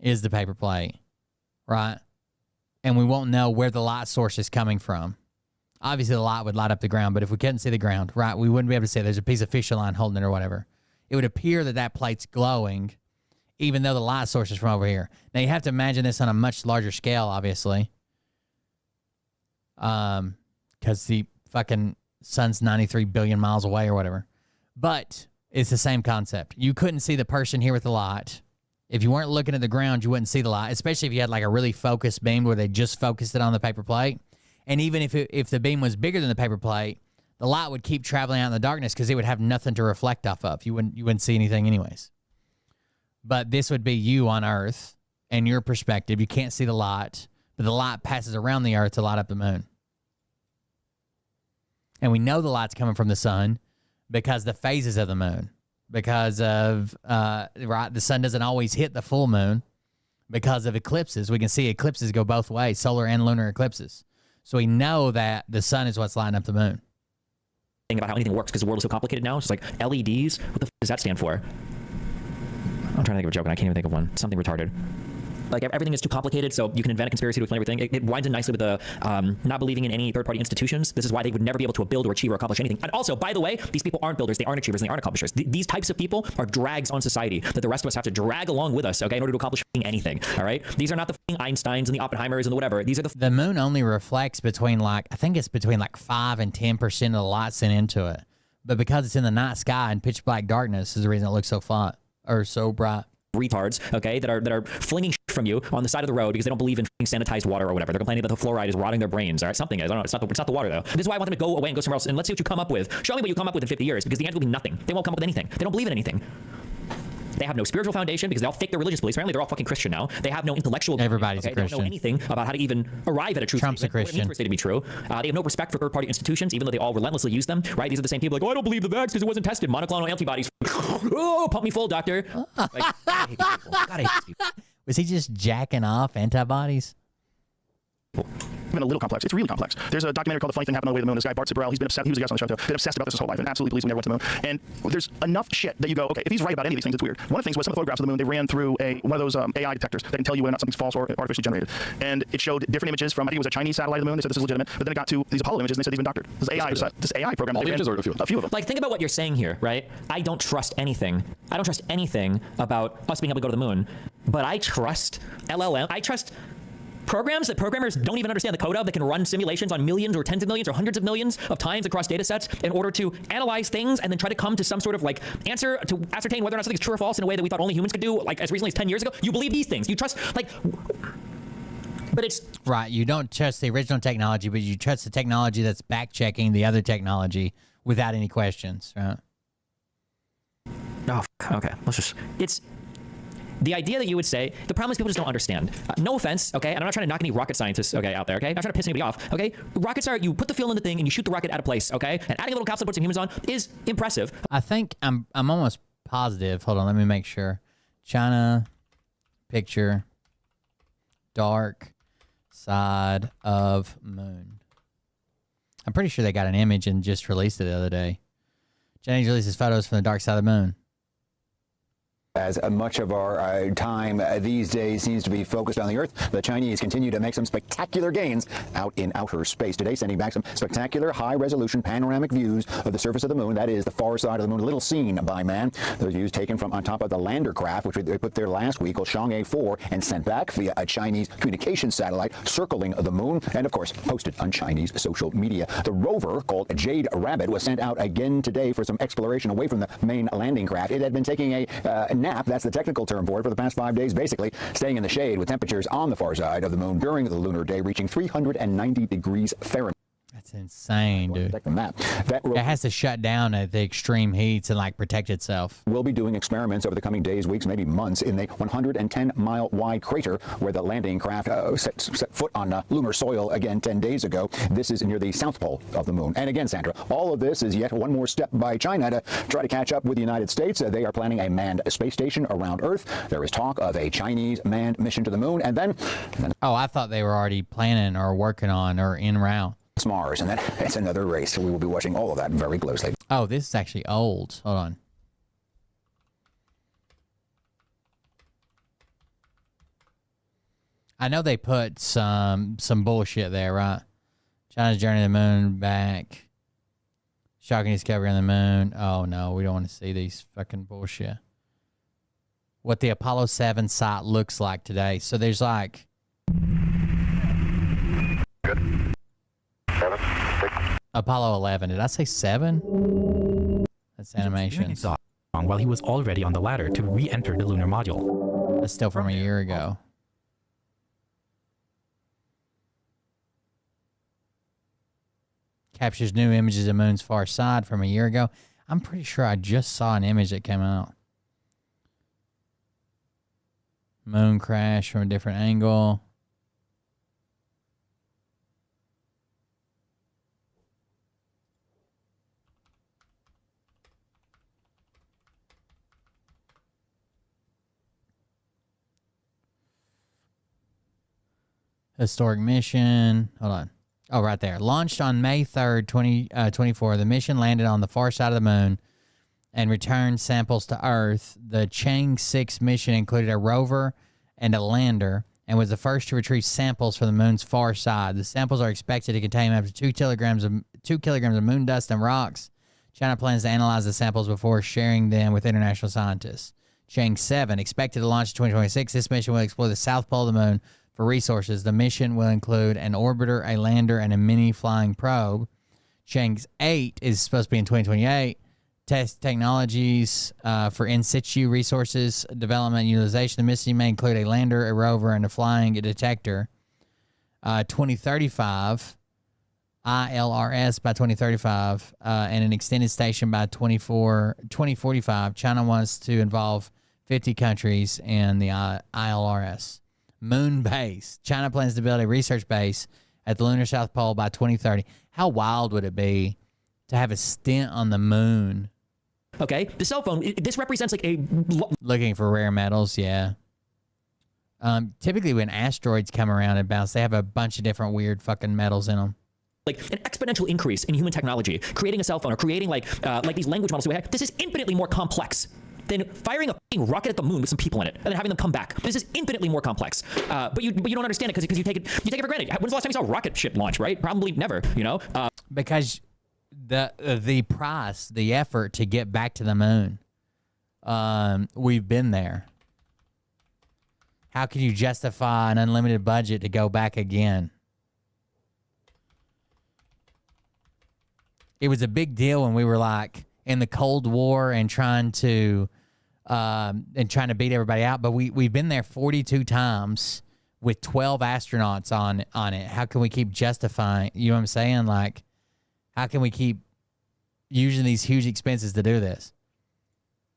is the paper plate, right? And we won't know where the light source is coming from. Obviously, the light would light up the ground, but if we couldn't see the ground, right, we wouldn't be able to see there's a piece of fishing line holding it or whatever. It would appear that that plate's glowing, even though the light source is from over here. Now, you have to imagine this on a much larger scale, obviously, because the fucking sun's 93 billion miles away or whatever. But it's the same concept. You couldn't see the person here with the light. If you weren't looking at the ground, you wouldn't see the light, especially if you had like a really focused beam where they just focused it on the paper plate. And even if the beam was bigger than the paper plate, the light would keep traveling out in the darkness because it would have nothing to reflect off of. You wouldn't see anything anyways. But this would be you on Earth and your perspective. You can't see the light, but the light passes around the Earth to light up the moon. And we know the light's coming from the sun because the phases of the moon, because of right, the sun doesn't always hit the full moon because of eclipses. We can see eclipses go both ways, solar and lunar eclipses. So we know that the sun is what's lighting up the moon. Think about how anything works because the world is so complicated now. It's just like LEDs. What the f does that stand for? I'm trying to think of a joke and I can't even think of one. Something retarded. Like everything is too complicated, so you can invent a conspiracy to explain everything. It winds in nicely with the not believing in any third-party institutions. This is why they would never be able to build or achieve or accomplish anything. And also, by the way, these people aren't builders, they aren't achievers, and they aren't accomplishers. These types of people are drags on society that the rest of us have to drag along with us, okay, in order to accomplish anything, all right? These are not the Einsteins and the Oppenheimers and the whatever. These are the moon only reflects between I think it's between 5 and 10% of the light sent into it. But because it's in the night sky and pitch black darkness is the reason it looks so fun or so bright. Retards, okay, that are flinging from you on the side of the road because they don't believe in sanitized water or whatever. They're complaining that the fluoride is rotting their brains. All right, something is. I don't know. It's not the water though. This is why I want them to go away and go somewhere else and let's see what you come up with. Show me what you come up with in 50 years because the answer will be nothing. They won't come up with anything. They don't believe in anything. They have no spiritual foundation because they all fake their religious beliefs. Apparently, they're all fucking Christian now. They have no intellectual. Everybody's a They don't know Christian. anything about how to even arrive at a true Trump's a statement, what it Christian. means for a state to be true. They have no respect for third-party institutions, even though they all relentlessly use them. Right? These are the same people like, oh, I don't believe the vax because it wasn't tested. Monoclonal antibodies. Oh, pump me full, doctor. Like, God, I hate these people. God, I hate these people. Was he just jacking off antibodies? Even a little complex. It's really complex. There's a documentary called The Funny Thing Happened on the Way to the Moon. This guy, Bart Sibrel, he's been obsessed. He was a guest on the show, too. Been obsessed about this his whole life and absolutely believes we never went to the moon. And there's enough shit that you go, okay, if he's right about any of these things, it's weird. One of the things was some of the photographs of the moon, they ran through one of those AI detectors that can tell you whether or not something's false or artificially generated. And it showed different images from, I think it was a Chinese satellite of the moon. They said this is legitimate. But then it got to these Apollo images and they said they've been doctored. This AI program. All the images or a few? A few of them. Like, think about what you're saying here, right? I don't trust anything. I don't trust anything about us being able to go to the moon. But I trust LLM. I trust programs that programmers don't even understand the code of that can run simulations on millions or tens of millions or hundreds of millions of times across data sets in order to analyze things and then try to come to some sort of like answer to ascertain whether or not something's true or false in a way that we thought only humans could do like as recently as 10 years ago. You believe these things. You trust like, but it's right. You don't trust the original technology, but you trust the technology that's back checking the other technology without any questions, right? Oh, okay. It's the idea that you would say, the problem is people just don't understand. No offense, okay? And I'm not trying to knock any rocket scientists, okay, out there, okay? I'm not trying to piss anybody off, okay? Rockets are, you put the fuel in the thing and you shoot the rocket out of place, okay? And adding a little capsule to put some humans on is impressive. I think I'm almost positive. Hold on, let me make sure. China picture dark side of moon. I'm pretty sure they got an image and just released it the other day. Chinese releases photos from the dark side of the moon. As much of our time these days seems to be focused on the Earth, the Chinese continue to make some spectacular gains out in outer space today, sending back some spectacular high-resolution panoramic views of the surface of the moon. That is the far side of the moon, little seen by man. Those views taken from on top of the lander craft, which they put there last week, called Chang'e 4, and sent back via a Chinese communications satellite circling the moon, and of course posted on Chinese social media. The rover, called Jade Rabbit, was sent out again today for some exploration away from the main landing craft. It had been taking a nap, that's the technical term for it, for the past 5 days, basically staying in the shade with temperatures on the far side of the moon during the lunar day reaching 390 degrees Fahrenheit. That's insane, dude. It has to shut down at the extreme heats and like protect itself. We'll be doing experiments over the coming days, weeks, maybe months in the 110-mile wide crater where the landing craft set foot on lunar soil again 10 days ago. This is near the south pole of the moon. And again, Sandra, all of this is yet one more step by China to try to catch up with the United States. They are planning a manned space station around Earth. There is talk of a Chinese manned mission to the moon. And then oh, I thought they were already planning or working on or en route. Mars, and that's another race. So we will be watching all of that very closely. Oh, this is actually old. Hold on. I know they put some bullshit there, right? China's journey to the moon back. Shocking discovery on the moon. Oh no, we don't want to see these fucking bullshit. What the Apollo 7 site looks like today. So there's like Apollo 11. Did I say 7? That's animation. While he was already on the ladder to re-enter the lunar module. That's still from a year ago. Captures new images of the moon's far side from a year ago. I'm pretty sure I just saw an image that came out. Moon crash from a different angle. Historic mission. Hold on. Oh, right there. Launched on May 3rd, 2024. The mission landed on the far side of the moon and returned samples to Earth. The Chang'e 6 mission included a rover and a lander and was the first to retrieve samples from the moon's far side. The samples are expected to contain up to 2 kilograms of moon dust and rocks. China plans to analyze the samples before sharing them with international scientists. Chang'e 7 expected to launch in 2026. This mission will explore the south pole of the moon for resources. The mission will include an orbiter, a lander, and a mini flying probe. Chang'e 8 is supposed to be in 2028. Test technologies for in situ resources development and utilization. The mission may include a lander, a rover, and a flying detector. 2035, ILRS by 2035, and an extended station by 2045. China wants to involve 50 countries, and the ILRS. Moon base. China plans to build a research base at the lunar South Pole by 2030. How wild would it be to have a stint on the moon? Okay, the cell phone, this represents like a... Looking for rare metals, yeah. Typically when asteroids come around and bounce, they have a bunch of different weird fucking metals in them. Like an exponential increase in human technology, creating a cell phone or creating like these language models. This is infinitely more complex than firing a fucking rocket at the moon with some people in it and then having them come back. This is infinitely more complex. But you don't understand it because you take it for granted. When's the last time you saw a rocket ship launch? Right? Probably never. You know. Because the price, the effort to get back to the moon, we've been there. How can you justify an unlimited budget to go back again? It was a big deal when we were like in the Cold War and trying to beat everybody out. But we've been there 42 times with 12 astronauts on it. How can we keep justifying? You know what I'm saying? Like, how can we keep using these huge expenses to do this?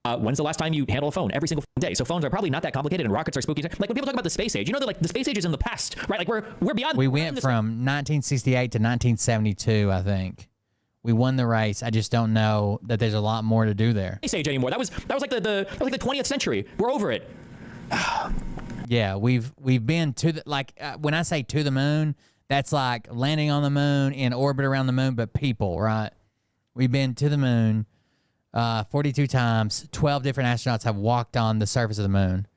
When's the last time you handle a phone? Every single day. So phones are probably not that complicated, and rockets are spooky. Like when people talk about the space age, you know that like the space age is in the past, right? Like we're beyond. We went from 1968 to 1972, I think. We won the race. I just don't know that there's a lot more to do there. Space age anymore. That was like the 20th century. We're over it. Yeah, we've been to the when I say to the moon, that's like landing on the moon, in orbit around the moon, but people, right? We've been to the moon 42 times. 12 different astronauts have walked on the surface of the moon.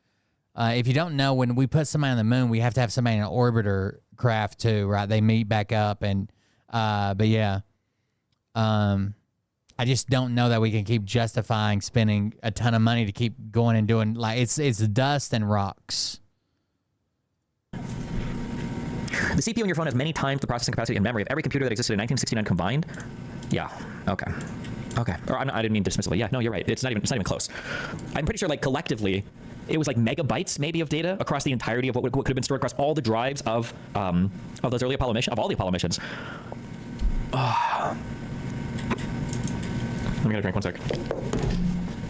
If you don't know, when we put somebody on the moon, we have to have somebody in an orbiter craft too, right? They meet back up, and but yeah. I just don't know that we can keep justifying spending a ton of money to keep going and doing like it's dust and rocks. The CPU in your phone has many times the processing capacity and memory of every computer that existed in 1969 combined. Yeah. Okay. Or I didn't mean dismissively. Yeah. No, you're right. It's not even close. I'm pretty sure like collectively, it was like megabytes maybe of data across the entirety of what could have been stored across all the drives of those early Apollo missions, of all the Apollo missions. Let me get a drink 1 sec.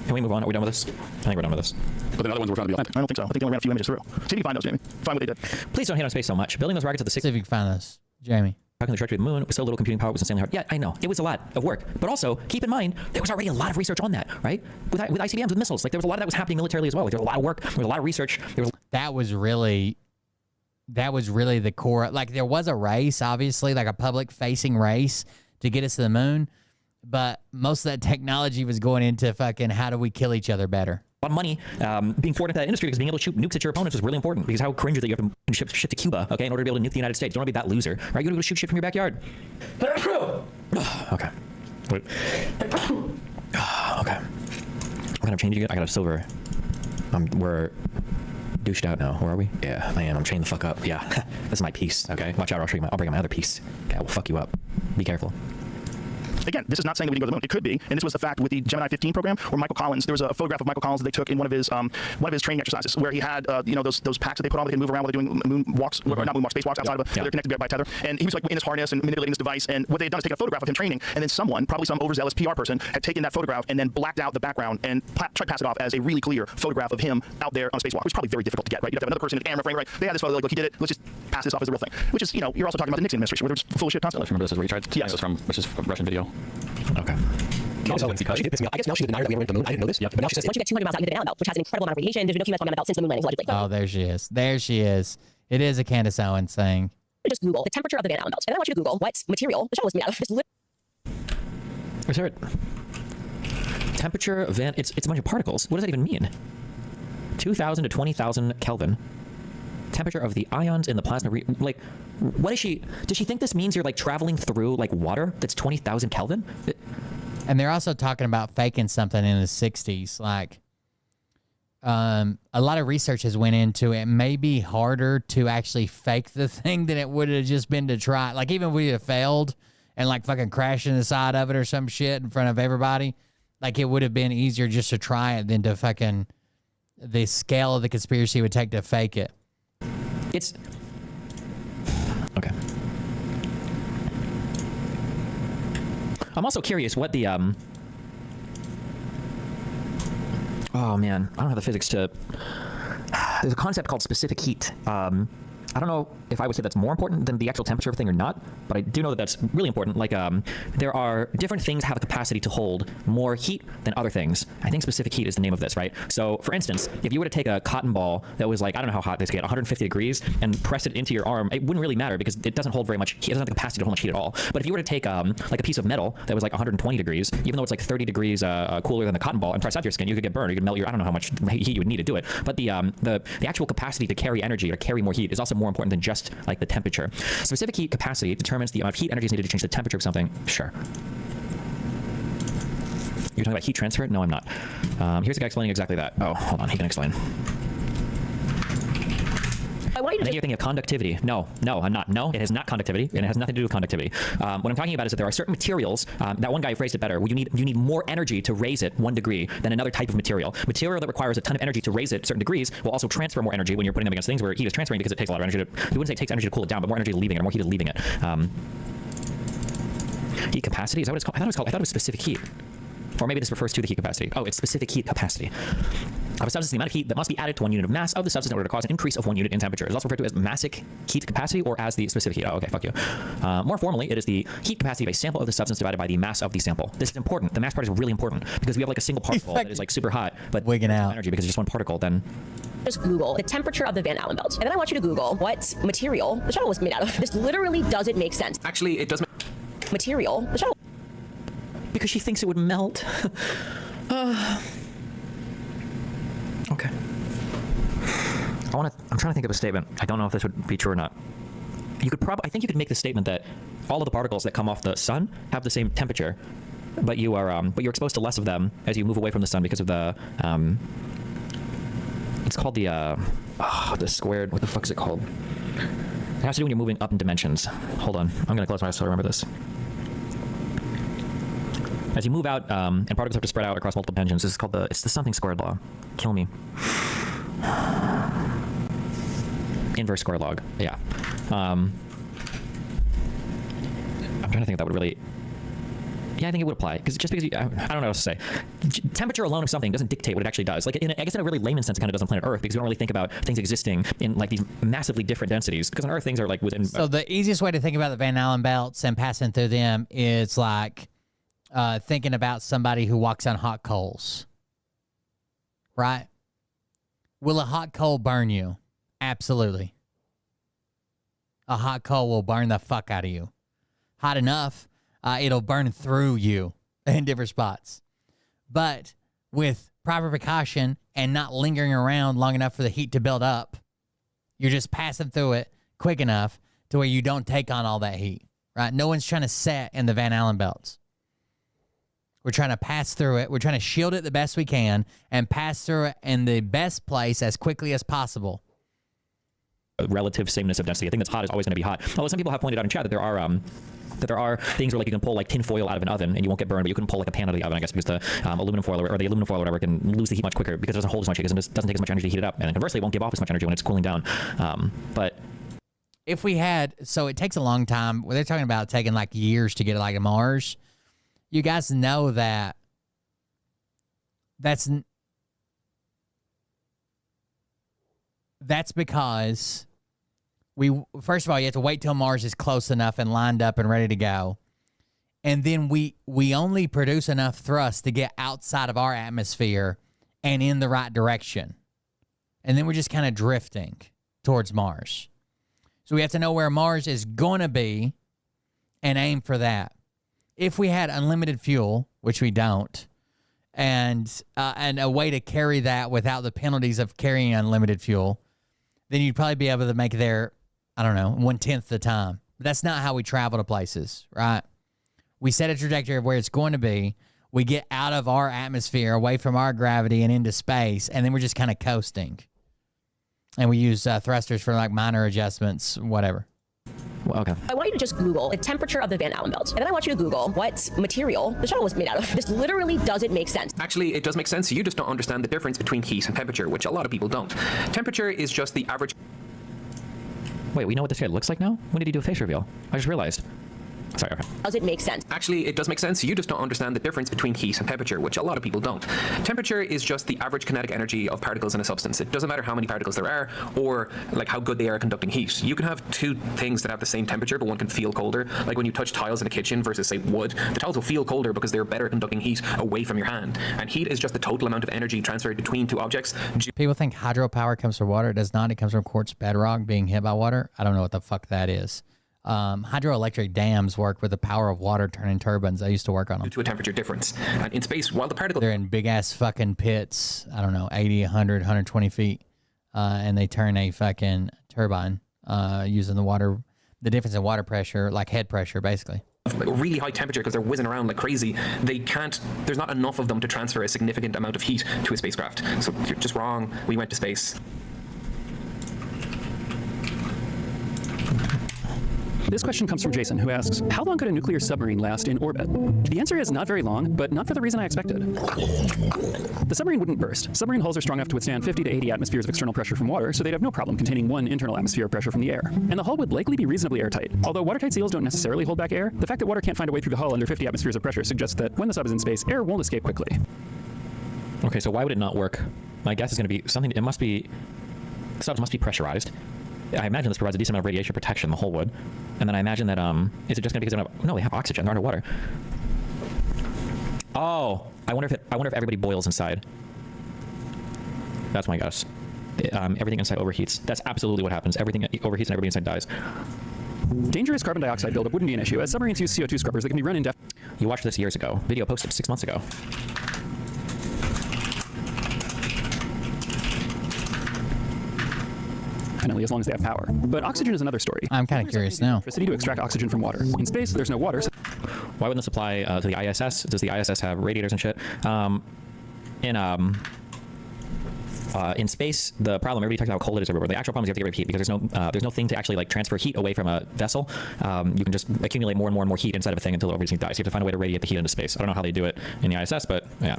Can we move on? Are we done with this? I think we're done with this. But the other ones were found to be authentic. I don't think so. I think they only ran a few images through. See if you can find those, Jamie. Find what they did. Please don't hate on space so much. Building those rockets at the 60s. See if you can find those, Jamie. Talking the trajectory of the moon with so little computing power was insanely hard. Yeah, I know. It was a lot of work. But also, keep in mind, there was already a lot of research on that, right? With ICBMs, with missiles. Like, there was a lot of that was happening militarily as well. Like, there was a lot of work. There was a lot of research. That was really the core. Like, there was a race, obviously, like a public-facing race to get us to the moon. But most of that technology was going into fucking how do we kill each other better. A lot of money being poured into that industry because being able to shoot nukes at your opponents was really important. Because how cringe is that you have to ship to Cuba, okay, in order to be able to nuke the United States. You don't want to be that loser, right? You want to be able to shoot shit from your backyard. Okay. Wait. Okay. What kind of change you get? I got a silver. We're douched out now. Where are we? Yeah, I am. I'm chained the fuck up. Yeah. This is my piece, okay? Watch out. I'll bring out my other piece. Okay, I will fuck you up. Be careful. Again, this is not saying that we didn't go to the moon. It could be, and this was the fact with the Gemini 15 program, where Michael Collins, there was a photograph of Michael Collins that they took in one of his training exercises, where he had those packs that they put on that they can move around while they're doing moon walks, or not moon walks, space walks outside of they're connected by a tether, and he was like in this harness and manipulating this device, and what they had done is taken a photograph of him training, and then someone, probably some overzealous PR person, had taken that photograph and then blacked out the background and tried to pass it off as a really clear photograph of him out there on a spacewalk, which is probably very difficult to get, right? You'd have to have another person in the camera frame, right? They had this photo, like, look, he did it. Let's just pass this off as the real thing. Which is, you're also talking about the Nixon administration, where they're full of shit constantly. Remember this is where he tried? Yes. This is a Russian video. Okay. Also, she did piss me off. I guess now she denied that we ever went to the moon. I didn't know this. Yep. But now she says once you get 200 miles out, you hit an Allen belt, which has an incredible amount of radiation. There's been no females on that belt since the moon landing, allegedly. Oh, there she is. There she is. It is a Candace Owens thing. Just Google the temperature of the Van Allen belt, and then I want you to Google what material the shuttle was made out of. Is there temperature Van? It's a bunch of particles. What does that even mean? 2,000 to 20,000 Kelvin. Temperature of the ions in the plasma. Like, what is she? Does she think this means you're like traveling through like water that's 20,000 Kelvin? And they're also talking about faking something in the 60s. Like, a lot of research has went into it. It may be harder to actually fake the thing than it would have just been to try. Like, even if we had failed and like fucking crashed in the side of it or some shit in front of everybody, like it would have been easier just to try it than to fucking the scale of the conspiracy would take to fake it. It's okay. I'm also curious what the Oh man, I don't have the physics to. There's a concept called specific heat. I don't know if I would say that's more important than the actual temperature of a thing or not, but I do know that that's really important. Like, there are different things have a capacity to hold more heat than other things. I think specific heat is the name of this, right? So, for instance, if you were to take a cotton ball that was like, I don't know how hot this get, 150 degrees, and press it into your arm, it wouldn't really matter because it doesn't hold very much heat. It doesn't have the capacity to hold much heat at all. But if you were to take like a piece of metal that was like 120 degrees, even though it's like 30 degrees cooler than the cotton ball, and press out your skin, you could get burned. You could melt your, I don't know how much heat you would need to do it. But the actual capacity to carry energy or carry more heat is also more important than just like the temperature. Specific heat capacity determines the amount of heat energy is needed to change the temperature of something. Sure. You're talking about heat transfer? No, I'm not. Here's a guy explaining exactly that. Oh, hold on. He can explain. I want you to I think you're thinking of conductivity. No, I'm not. No, it is not conductivity, and it has nothing to do with conductivity. What I'm talking about is that there are certain materials, that one guy phrased it better, where you need more energy to raise it 1 degree than another type of material. Material that requires a ton of energy to raise it certain degrees will also transfer more energy when you're putting them against things where heat is transferring because it takes a lot of energy to, we wouldn't say it takes energy to cool it down, but more energy leaving it, or more heat is leaving it. Heat capacity, is that what it's called? I thought it was specific heat. Or maybe this refers to the heat capacity. Oh, it's specific heat capacity. Of a substance, the amount of heat that must be added to 1 unit of mass of the substance in order to cause an increase of 1 unit in temperature. It is also referred to as massic heat capacity or as the specific heat. Oh, okay, fuck you. More formally, it is the heat capacity of a sample of the substance divided by the mass of the sample. This is important. The mass part is really important because we have like a single particle that is like super hot, but wigging out energy because it's just one particle. Then just Google the temperature of the Van Allen belt, and then I want you to Google what material the shuttle was made out of. This literally doesn't make sense. Actually, it does. Material the shuttle. Because she thinks it would melt. Okay. I'm trying to think of a statement. I don't know if this would be true or not. I think you could make the statement that all of the particles that come off the sun have the same temperature, but you're exposed to less of them as you move away from the sun because of the it's called the squared, what the fuck is it called? It has to do when you're moving up in dimensions. Hold on. I'm gonna close my eyes so I remember this. As you move out, and particles have to spread out across multiple dimensions, this is called it's the something squared law. Kill me. Inverse squared log. Yeah. I'm trying to think if that would really. Yeah, I think it would apply because I don't know what else to say. Temperature alone of something doesn't dictate what it actually does. Like, I guess in a really layman sense, it kind of does on planet Earth because we don't really think about things existing in like these massively different densities. Because on Earth, things are like within. So the easiest way to think about the Van Allen belts and passing through them is like. Thinking about somebody who walks on hot coals, right? Will a hot coal burn you? Absolutely. A hot coal will burn the fuck out of you. Hot enough, it'll burn through you in different spots. But with proper precaution and not lingering around long enough for the heat to build up, you're just passing through it quick enough to where you don't take on all that heat, right? No one's trying to set in the Van Allen belts. We're trying to pass through it. We're trying to shield it the best we can and pass through it in the best place as quickly as possible. Relative sameness of density. I think that's hot is always going to be hot. Although some people have pointed out in chat that there are things where like you can pull like tin foil out of an oven and you won't get burned, but you can pull like a pan out of the oven, I guess, because the aluminum foil or the aluminum foil or whatever can lose the heat much quicker because it doesn't hold as much heat because it doesn't take as much energy to heat it up, and conversely, it won't give off as much energy when it's cooling down. But if we had, so it takes a long time. They're talking about taking like years to get like to Mars. You guys know that that's because first of all, you have to wait till Mars is close enough and lined up and ready to go. And then we only produce enough thrust to get outside of our atmosphere and in the right direction. And then we're just kind of drifting towards Mars. So we have to know where Mars is going to be and aim for that. If we had unlimited fuel, which we don't, and a way to carry that without the penalties of carrying unlimited fuel, then you'd probably be able to make it there, I don't know, 1/10 the time. But that's not how we travel to places, right? We set a trajectory of where it's going to be. We get out of our atmosphere, away from our gravity and into space, and then we're just kind of coasting. And we use thrusters for like minor adjustments, whatever. Well, okay. I want you to just Google the temperature of the Van Allen belt, and then I want you to Google what material the shuttle was made out of. This literally doesn't make sense. Actually, it does make sense. You just don't understand the difference between heat and temperature, which a lot of people don't. Temperature is just the average. Wait, we know what this guy looks like now? When did he do a face reveal? I just realized. Sorry, okay. Does it make sense? Actually, it does make sense. You just don't understand the difference between heat and temperature, which a lot of people don't. Temperature is just the average kinetic energy of particles in a substance. It doesn't matter how many particles there are or like how good they are at conducting heat. You can have two things that have the same temperature, but one can feel colder. Like when you touch tiles in a kitchen versus, say, wood, the tiles will feel colder because they're better at conducting heat away from your hand. And heat is just the total amount of energy transferred between two objects. People think hydropower comes from water. It does not. It comes from quartz bedrock being hit by water. I don't know what the fuck that is. Hydroelectric dams work with the power of water turning turbines. I used to work on them. Due to a temperature difference. And in space, while the particles... They're in big-ass fucking pits, I don't know, 80, 100, 120 feet, and they turn a fucking turbine using the water, the difference in water pressure, like head pressure, basically. Really high temperature because they're whizzing around like crazy. They can't, there's not enough of them to transfer a significant amount of heat to a spacecraft. So you're just wrong. We went to space. This question comes from Jason, who asks, how long could a nuclear submarine last in orbit? The answer is not very long, but not for the reason I expected. The submarine wouldn't burst. Submarine hulls are strong enough to withstand 50 to 80 atmospheres of external pressure from water, so they'd have no problem containing 1 internal atmosphere of pressure from the air. And the hull would likely be reasonably airtight. Although watertight seals don't necessarily hold back air, the fact that water can't find a way through the hull under 50 atmospheres of pressure suggests that when the sub is in space, air won't escape quickly. Okay, so why would it not work? My guess is going to be something, it must be, subs must be pressurized. I imagine this provides a decent amount of radiation protection, the hull would. And then I imagine that, is it just going to be because they don't have, no, they have oxygen, they're underwater. Oh, I wonder if everybody boils inside. That's my guess. Everything inside overheats. That's absolutely what happens. Everything overheats and everybody inside dies. Dangerous carbon dioxide buildup wouldn't be an issue, as submarines use CO2 scrubbers that can be run indefinitely. You watched this years ago. Video posted 6 months ago. As long as they have power. But oxygen is another story. I'm kind of curious now. Electricity to extract oxygen from water. In space, there's no water. So why wouldn't this apply to the ISS? Does the ISS have radiators and shit? In space, the problem, everybody talks about how cold it is everywhere. The actual problem is you have to get rid of heat because there's no thing to actually like transfer heat away from a vessel. You can just accumulate more and more and more heat inside of a thing until everything dies. You have to find a way to radiate the heat into space. I don't know how they do it in the ISS, but yeah.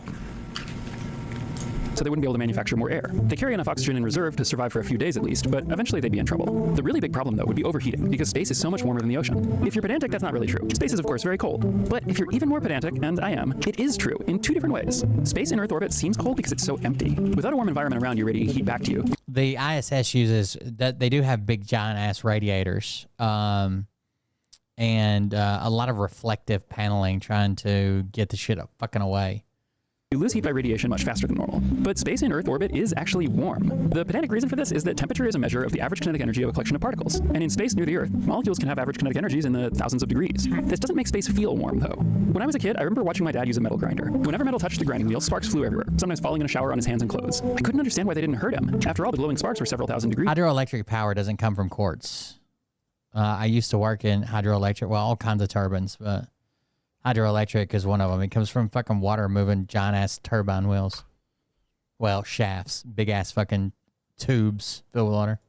So they wouldn't be able to manufacture more air. They carry enough oxygen in reserve to survive for a few days at least, but eventually they'd be in trouble. The really big problem, though, would be overheating, because space is so much warmer than the ocean. If you're pedantic, that's not really true. Space is, of course, very cold. But if you're even more pedantic, and I am, it is true in 2 different ways. Space in Earth orbit seems cold because it's so empty. Without a warm environment around you radiating heat back to you. The ISS uses, that they do have big giant-ass radiators, and a lot of reflective paneling trying to get the shit fucking away. You lose heat by radiation much faster than normal. But space in Earth orbit is actually warm. The pedantic reason for this is that temperature is a measure of the average kinetic energy of a collection of particles. And in space near the Earth, molecules can have average kinetic energies in the thousands of degrees. This doesn't make space feel warm, though. When I was a kid, I remember watching my dad use a metal grinder. Whenever metal touched the grinding wheel, sparks flew everywhere, sometimes falling in a shower on his hands and clothes. I couldn't understand why they didn't hurt him. After all, the glowing sparks were several thousand degrees. Hydroelectric power doesn't come from quartz. I used to work in hydroelectric, well, all kinds of turbines, but hydroelectric is one of them. It comes from fucking water moving giant-ass turbine wheels. Well, shafts. Big-ass fucking tubes filled with water.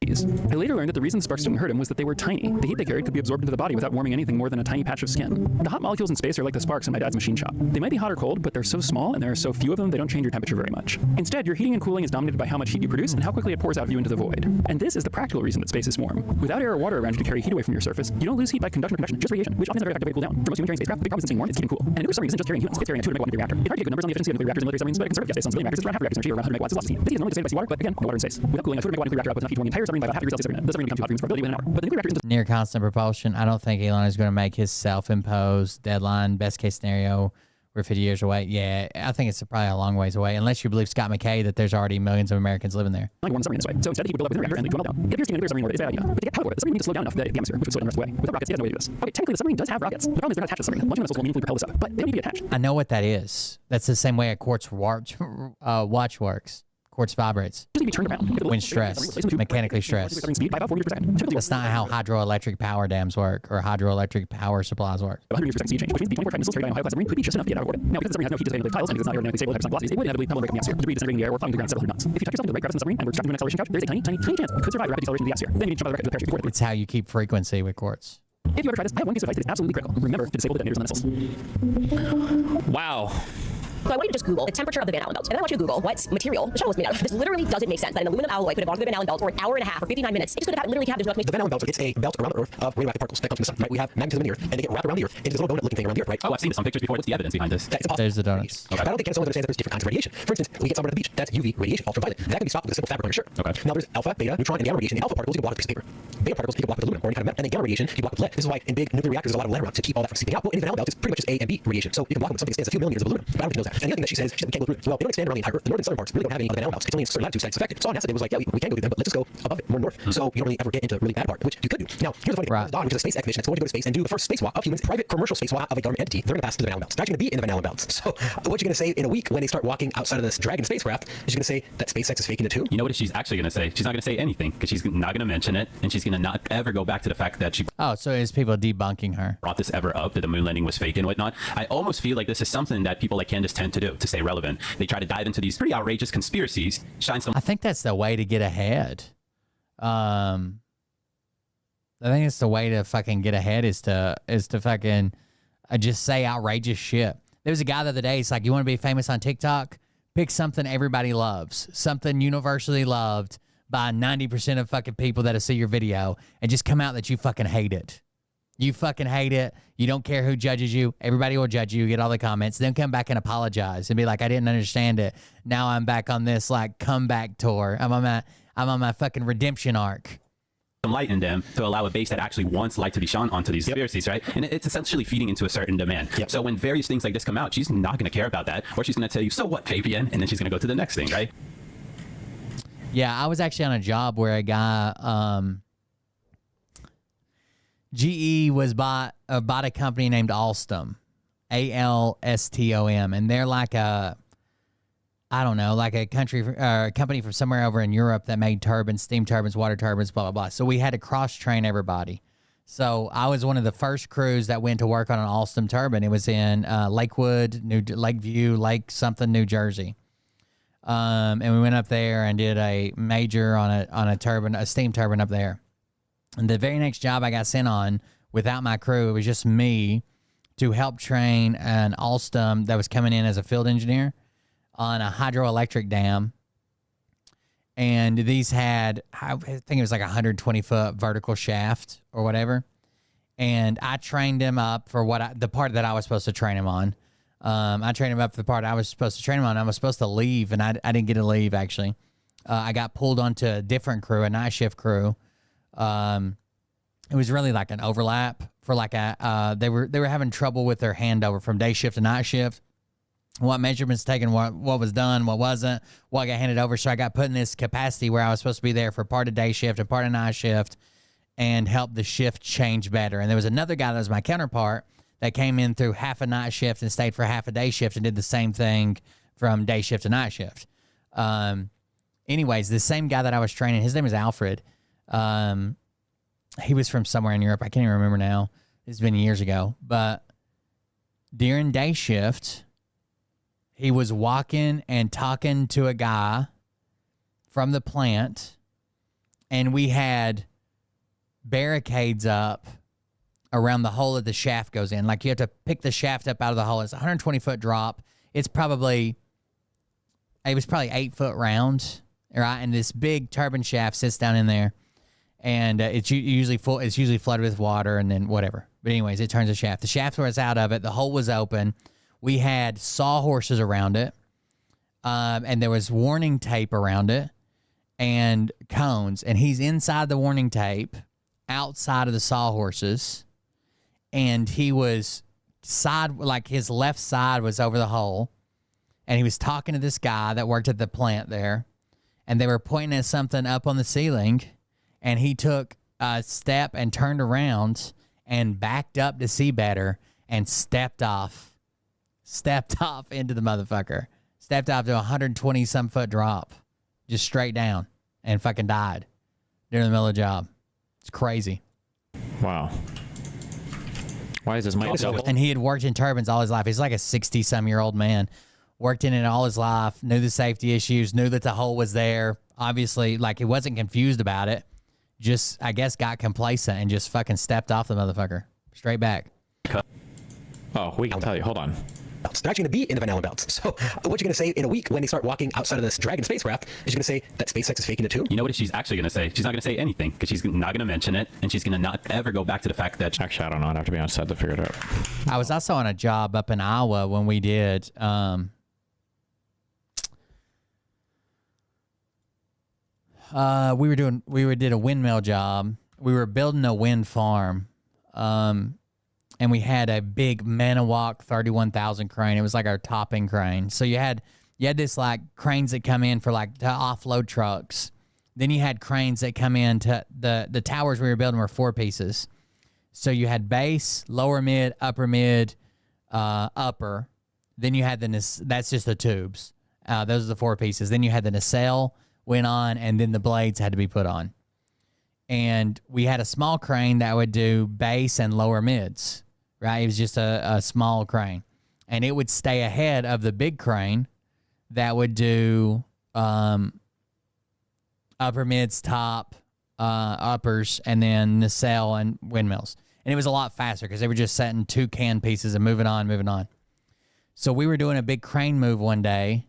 I later learned that the reason the sparks didn't hurt him was that they were tiny. The heat they carried could be absorbed into the body without warming anything more than a tiny patch of skin. The hot molecules in space are like the sparks in my dad's machine shop. They might be hot or cold, but they're so small and there are so few of them they don't change your temperature very much. Instead, your heating and cooling is dominated by how much heat you produce and how quickly it pours out of you into the void. And this is the practical reason that space is warm. Without air or water around you to carry heat away from your surface, you don't lose heat by conduction or convection, just radiation, which often has a very effective way to cool down. For most human-carrying spacecraft, the big problem isn't staying warm, it's keeping cool. And a nuclear submarine isn't just carrying humans, it's carrying a 2 megawatt nuclear reactor. It's hard to get good numbers on the efficiency of nuclear reactors and military submarines, but it can serve yes, on civilian reactors. It's around half reactors energy, or around 100 megawatts is lots of heat. The heat is normally sustained by seawater, but again, no water in space. Without cooling, a 2 megawatt nuclear reactor output enough heat to warm the entire submarine by about half degrees Celsius every minute. The submarine becomes too hot for humans for ability within an hour. But the nuclear reactor isn't near constant propulsion. I don't think Elon is going to make his self-imposed deadline, best case scenario, we're 50 years away. Yeah, I think it's probably a long ways away, unless you believe Scott McKay that there's already millions of Americans living there. Like one submarine this way. So instead, he would build up within the reactor and lead to a meltdown. It appears to be a nuclear submarine orbit is a bad idea. But to get out of orbit, the submarine needs to slow down enough that the atmosphere, which would slow down the rest of the way. Without rockets, he has no way to do this. Okay, technically the submarine does have rockets. The problem is they're not attached to the submarine. Launching missiles will meaningfully propel this up, but they don't need to be attached. I know what that is. That's the same way a quartz watch works. Quartz vibrates when stressed, mechanically stressed. That's not how hydroelectric power dams work or hydroelectric power supplies work. 100 meters per second speed change, which means the 24 missiles carried by an Ohio class submarine could be just enough to get out of orbit. Now, because the submarine has no heat dissipation tiles and because it's not aerodynamically stable at hypersonic velocities, it would inevitably tumble and break from the atmosphere. Debris disintegrating the air or falling to the ground several hundred knots. If you tuck yourself into the right crevice in the submarine and were strapped into an acceleration couch, there's a tiny chance you could survive rapid deceleration to the atmosphere. Then you need to jump out of the wreckage with a parachute before It's how you keep frequency with quartz. If you ever try this, I have one piece of advice that is absolutely critical. Remember to disable the detonators on the missiles. Wow. So I want you to just Google the temperature of the Van Allen belt. And then I want you to Google what material the shuttle was made out of. This literally doesn't make sense that an aluminum alloy could have gone through the Van Allen belt for an hour and a half or 59 minutes. It just could have literally happened. The Van Allen belt, it's a belt around the Earth of radioactive particles that come from the sun, right? We have magnetism in the Earth, and they get wrapped around the Earth into this little donut-looking thing around the Earth, right? Oh, I've seen some pictures before. What's the evidence behind this? There's the donuts. Okay. But I don't think someone's understands that there's different kinds of radiation. For instance, we get sunburned at the beach. That's UV radiation, ultraviolet. That can be stopped with a simple fabric on your shirt. Okay. Now there's alpha, beta, neutron, and gamma radiation. The alpha particles you can block with a piece of paper. Beta particles you can block with aluminum or any kind of metal. And then gamma radiation you block with lead. This is why in big nuclear reactors there's a lot of lead around to keep all that from seeping out. Well, in the Van Allen belt, it's pretty much just A and B radiation. So you can block them with something that stands a few millimeters of aluminum. But I don't think she knows that. And the other thing that she says we can't go through. Well, they don't expand around the entire Earth. The northern and southern parts really don't have any of the Van Allen belts. It's only in certain latitudes that it's affected. So all NASA did was like, yeah, we can go through them, but let's just go above it, more north. So you don't really ever get into really bad part, which you could do. Now, here's the funny thing. Don, which is a SpaceX mission, that's going to go to space and do the first spacewalk of humans, private commercial spacewalk of a government entity. They're going to pass through the Van Allen belts. They're actually going to be in the Van Allen belts. So what you're going to say in a week when they start walking outside of this Dragon spacecraft is you're going to say that SpaceX is faking it too? You know what she's actually going to say? She's not going to say anything because she's not going to mention it, and she's going to not ever go back to the fact that she so is people debunking her. Brought this ever up, that the moon landing was fake and whatnot. I almost feel like this is something that people like Candace tend to do to stay relevant. They try to dive into these pretty outrageous conspiracies, shine some. I think that's the way to get ahead. I think it's the way to fucking get ahead is to fucking just say outrageous shit. There was a guy the other day. He's like, you want to be famous on TikTok? Pick something everybody loves, something universally loved by 90% of fucking people that see your video, and just come out that you fucking hate it. You fucking hate it. You don't care who judges you. Everybody will judge you. Get all the comments. Then come back and apologize and be like, I didn't understand it. Now I'm back on this like comeback tour. I'm on my fucking redemption arc. Some light in them to allow a base that actually wants light to be shone onto these conspiracies, right? And it's essentially feeding into a certain demand. So when various things like this come out, she's not going to care about that, or she's going to tell you, so what, Fabian? And then she's going to go to the next thing, right? Yeah, I was actually on a job where a guy, GE was bought a company named Alstom, Alstom, and they're like a, I don't know, like a company from somewhere over in Europe that made turbines, steam turbines, water turbines, blah, blah, blah. So we had to cross-train everybody. So I was one of the first crews that went to work on an Alstom turbine. It was in Lakeview, New Jersey. And we went up there and did a major on a turbine, a steam turbine up there. And the very next job I got sent on without my crew, it was just me to help train an Alstom that was coming in as a field engineer on a hydroelectric dam. And these had, I think it was like a 120-foot vertical shaft or whatever. And I trained him up for the part that I was supposed to train him on. I trained him up for the part I was supposed to train him on. I was supposed to leave, and I didn't get to leave, actually. I got pulled onto a different crew, a night shift crew. It was really like an overlap for like they were having trouble with their handover from day shift to night shift. What measurements taken, what was done, what wasn't, what got handed over. So I got put in this capacity where I was supposed to be there for part of day shift and part of night shift and help the shift change better. And there was another guy that was my counterpart that came in through half a night shift and stayed for half a day shift and did the same thing from day shift to night shift. Anyways, the same guy that I was training, his name is Alfred. He was from somewhere in Europe. I can't even remember now. It's been years ago. But during day shift, he was walking and talking to a guy from the plant, and we had barricades up around the hole that the shaft goes in. Like, you have to pick the shaft up out of the hole. It's a 120-foot drop. It was probably 8 foot round, right? And this big turbine shaft sits down in there, and it's usually full. It's usually flooded with water, and then whatever. But anyways, it turns the shaft. The shaft was out of it. The hole was open. We had sawhorses around it, and there was warning tape around it, and cones. And he's inside the warning tape, outside of the sawhorses, and he was his left side was over the hole, and he was talking to this guy that worked at the plant there, and they were pointing at something up on the ceiling, and he took a step and turned around and backed up to see better and stepped off into the motherfucker. Stepped off to a 120-some foot drop, just straight down, and fucking died during the middle of the job. It's crazy. Wow. Why is this mic double? And he had worked in turbines all his life. He's like a 60-some-year-old man. Worked in it all his life, knew the safety issues, knew that the hole was there. Obviously, like, he wasn't confused about it. Just, I guess, got complacent and just fucking stepped off the motherfucker. Straight back. Oh, we can tell you. Hold on. belts. They're actually going to be in the Van Allen belts. So what you're going to say in a week when they start walking outside of this Dragon spacecraft is you're going to say that SpaceX is faking it too? You know what she's actually going to say? She's not going to say anything because she's not going to mention it, and she's going to not ever go back to the fact that... Actually, I don't know. I'd have to be honest. I had to figure it out. I was also on a job up in Iowa when we did... we did a windmill job. We were building a wind farm, and we had a big Manawak 31,000 crane. It was like our topping crane. So you had this like cranes that come in for like to offload trucks. Then you had cranes that come in to the towers we were building were 4 pieces. So you had base, lower mid, upper. Then you had that's just the tubes. Those are the 4 pieces. Then you had the nacelle went on, and then the blades had to be put on. And we had a small crane that would do base and lower mids, right? It was just a small crane. And it would stay ahead of the big crane that would do upper mids, top, uppers, and then nacelle and windmills. And it was a lot faster because they were just setting 2 can pieces and moving on. So we were doing a big crane move one day,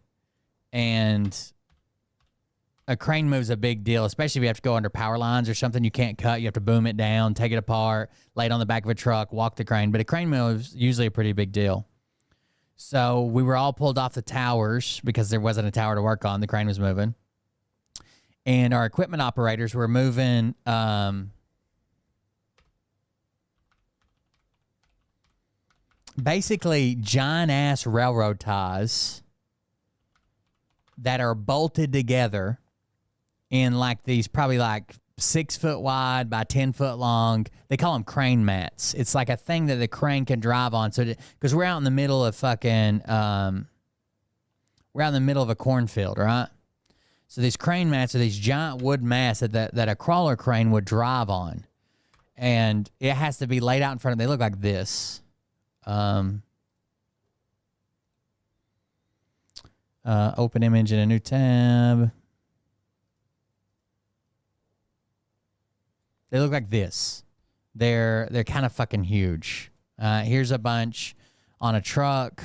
and a crane move's a big deal, especially if you have to go under power lines or something you can't cut. You have to boom it down, take it apart, lay it on the back of a truck, walk the crane. But a crane move is usually a pretty big deal. So we were all pulled off the towers because there wasn't a tower to work on. The crane was moving. And our equipment operators were moving basically giant-ass railroad ties that are bolted together in like these probably like 6 foot wide by 10 foot long. They call them crane mats. It's like a thing that the crane can drive on. So because we're out in the middle of fucking, we're out in the middle of a cornfield, right? So these crane mats are these giant wood mats that a crawler crane would drive on. And it has to be laid out in front of them. They look like this. Open image in a new tab. They look like this. They're kind of fucking huge. Here's a bunch on a truck.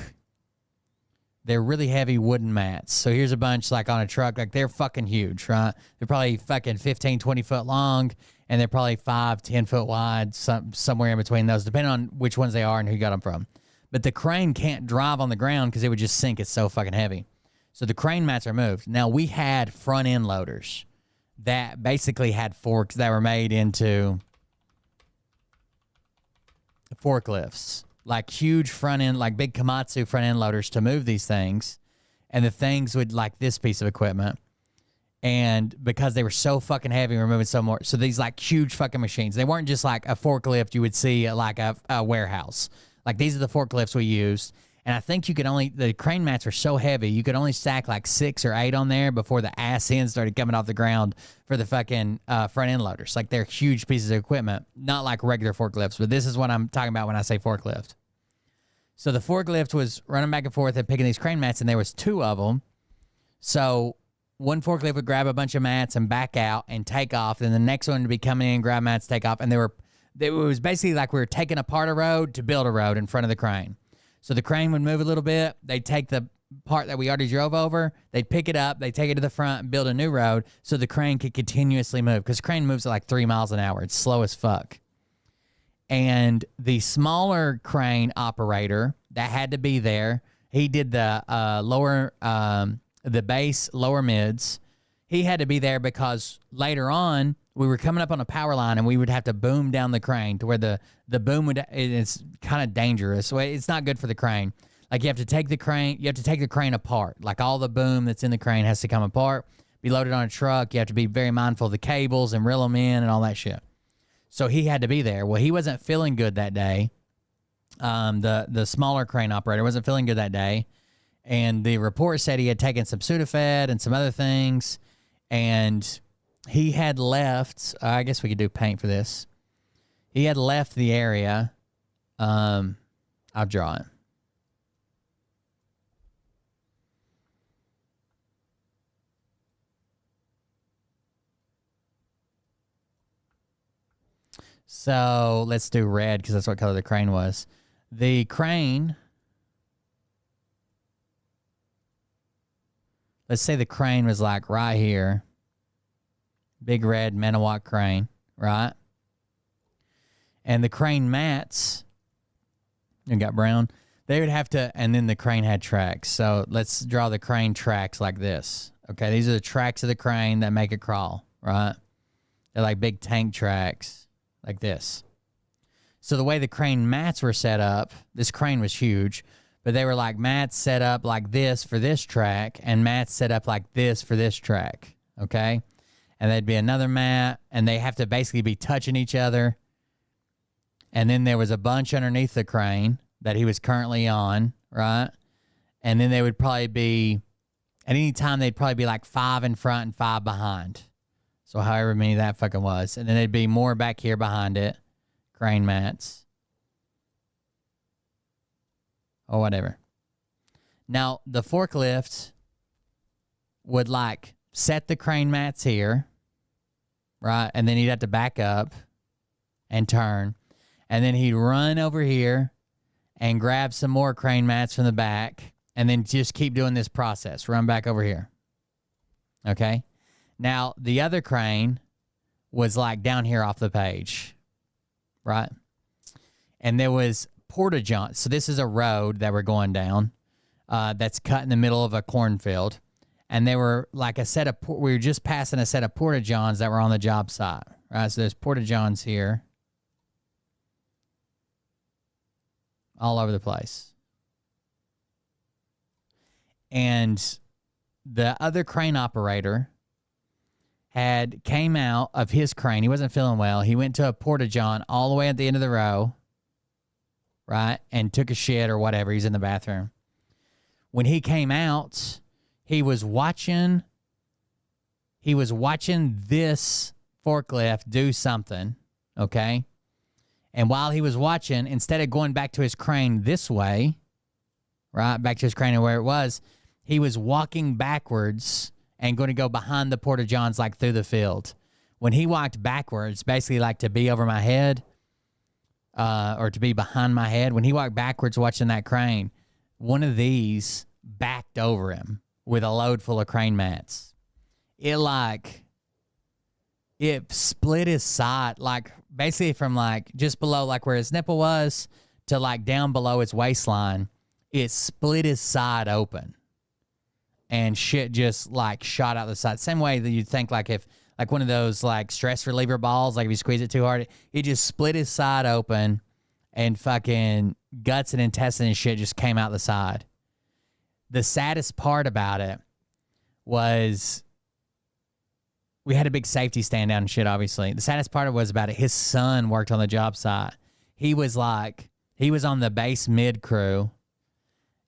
They're really heavy wooden mats. So here's a bunch like on a truck. Like they're fucking huge, right? They're probably fucking 15, 20 foot long, and they're probably 5, 10 foot wide, somewhere in between those, depending on which ones they are and who you got them from. But the crane can't drive on the ground because it would just sink. It's so fucking heavy. So the crane mats are moved. Now, we had front end loaders that basically had forks that were made into forklifts, like huge front end, like big Komatsu front end loaders to move these things. And the things would like this piece of equipment. And because they were so fucking heavy, we were moving so more. So these like huge fucking machines, they weren't just like a forklift you would see at like a warehouse. Like these are the forklifts we used. And I think the crane mats are so heavy, you could only stack like 6 or 8 on there before the ass ends started coming off the ground for the fucking front end loaders. Like they're huge pieces of equipment, not like regular forklifts, but this is what I'm talking about when I say forklift. So the forklift was running back and forth and picking these crane mats, and there was 2 of them. So one forklift would grab a bunch of mats and back out and take off. Then the next one would be coming in, grab mats, take off. And it was basically like we were taking apart a road to build a road in front of the crane. So the crane would move a little bit. They'd take the part that we already drove over. They'd pick it up. They'd take it to the front and build a new road so the crane could continuously move. Because the crane moves at like 3 miles an hour. It's slow as fuck. And the smaller crane operator that had to be there, he did the the base, lower mids. He had to be there because later on, we were coming up on a power line and we would have to boom down the crane to where the boom would, it's kind of dangerous. So it's not good for the crane. Like you have to take the crane apart. Like all the boom that's in the crane has to come apart, be loaded on a truck. You have to be very mindful of the cables and reel them in and all that shit. So he had to be there. Well, he wasn't feeling good that day. The smaller crane operator wasn't feeling good that day. And the report said he had taken some Sudafed and some other things. And he had left, I guess we could do paint for this. He had left the area. I'll draw it. So let's do red because that's what color the crane was. The crane let's say the crane was like right here. Big red Manawatt crane, right? And the crane mats, you got brown, they would have to, and then the crane had tracks. So let's draw the crane tracks like this. Okay, these are the tracks of the crane that make it crawl, right? They're like big tank tracks, like this. So the way the crane mats were set up, this crane was huge, but they were like mats set up like this for this track and mats set up like this for this track, okay? And there'd be another mat, and they have to basically be touching each other. And then there was a bunch underneath the crane that he was currently on, right? And then they would probably be, at any time, they'd probably be like 5 in front and 5 behind. So however many that fucking was. And then there'd be more back here behind it, crane mats. Or whatever. Now, the forklift would like set the crane mats here, right? And then he'd have to back up and turn. And then he'd run over here and grab some more crane mats from the back and then just keep doing this process. Run back over here. Okay? Now, the other crane was like down here off the page, right? And there was porta-johns. So this is a road that we're going down that's cut in the middle of a cornfield. And they were like a set of, we were just passing a set of porta-johns that were on the job site, right? So there's porta-johns here. All over the place. And the other crane operator came out of his crane. He wasn't feeling well. He went to a porta-john all the way at the end of the row, right? And took a shit or whatever. He's in the bathroom. When he came out, he was watching this forklift do something, okay? And while he was watching, instead of going back to his crane this way, right, back to his crane and where it was, he was walking backwards and going to go behind the porta-johns like through the field. When he walked backwards, basically like to be over my head or to be behind my head, when he walked backwards watching that crane, one of these backed over him with a load full of crane mats. It split his side, like basically from like just below like where his nipple was to like down below his waistline. It split his side open and shit just like shot out the side. Same way that you'd think like if like one of those like stress reliever balls, like if you squeeze it too hard, it just split his side open and fucking guts and intestine and shit just came out the side. The saddest part about it was we had a big safety stand down and shit, obviously. The saddest part was about it, his son worked on the job site. He was on the base mid crew,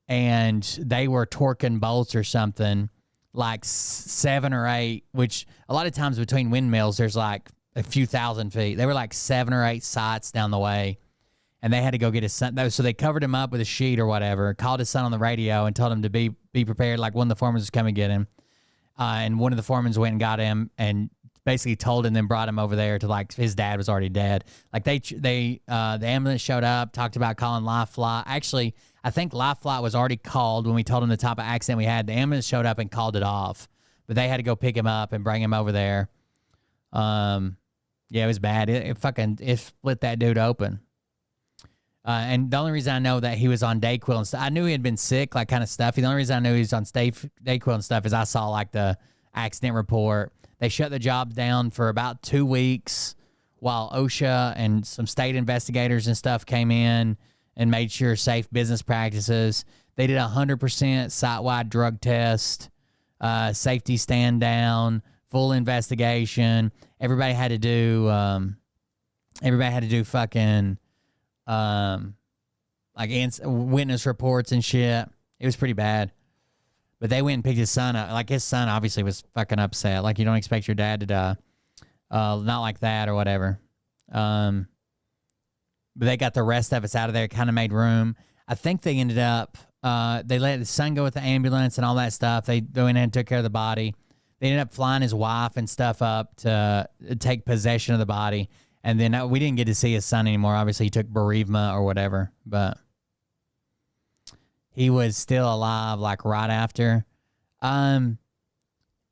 and they were torquing bolts or something, like 7 or 8, which a lot of times between windmills, there's like a few thousand feet. They were like 7 or 8 sites down the way, and they had to go get his son. So they covered him up with a sheet or whatever, called his son on the radio and told him to be prepared, like one of the foremen was coming to get him. And one of the foremen went and got him and basically told him, then brought him over there to like his dad was already dead. Like the ambulance showed up, talked about calling Life Flight. Actually, I think Life Flight was already called when we told him the type of accident we had. The ambulance showed up and called it off, but they had to go pick him up and bring him over there. Yeah, it was bad. It split that dude open. And the only reason I know that he was on Dayquil and stuff, I knew he had been sick, like kind of stuffy. The only reason I knew he was on Dayquil and stuff is I saw like the accident report. They shut the job down for about 2 weeks while OSHA and some state investigators and stuff came in and made sure safe business practices. They did 100% site-wide drug test, safety stand down, full investigation. Everybody had to do fucking witness reports and shit. It was pretty bad. But they went and picked his son up. Like, his son obviously was fucking upset. Like, you don't expect your dad to die. Not like that or whatever. But they got the rest of us out of there, kind of made room. I think they ended up, they let the son go with the ambulance and all that stuff. They went in and took care of the body. They ended up flying his wife and stuff up to take possession of the body. And then we didn't get to see his son anymore. Obviously, he took bereavement or whatever. But he was still alive, like, right after.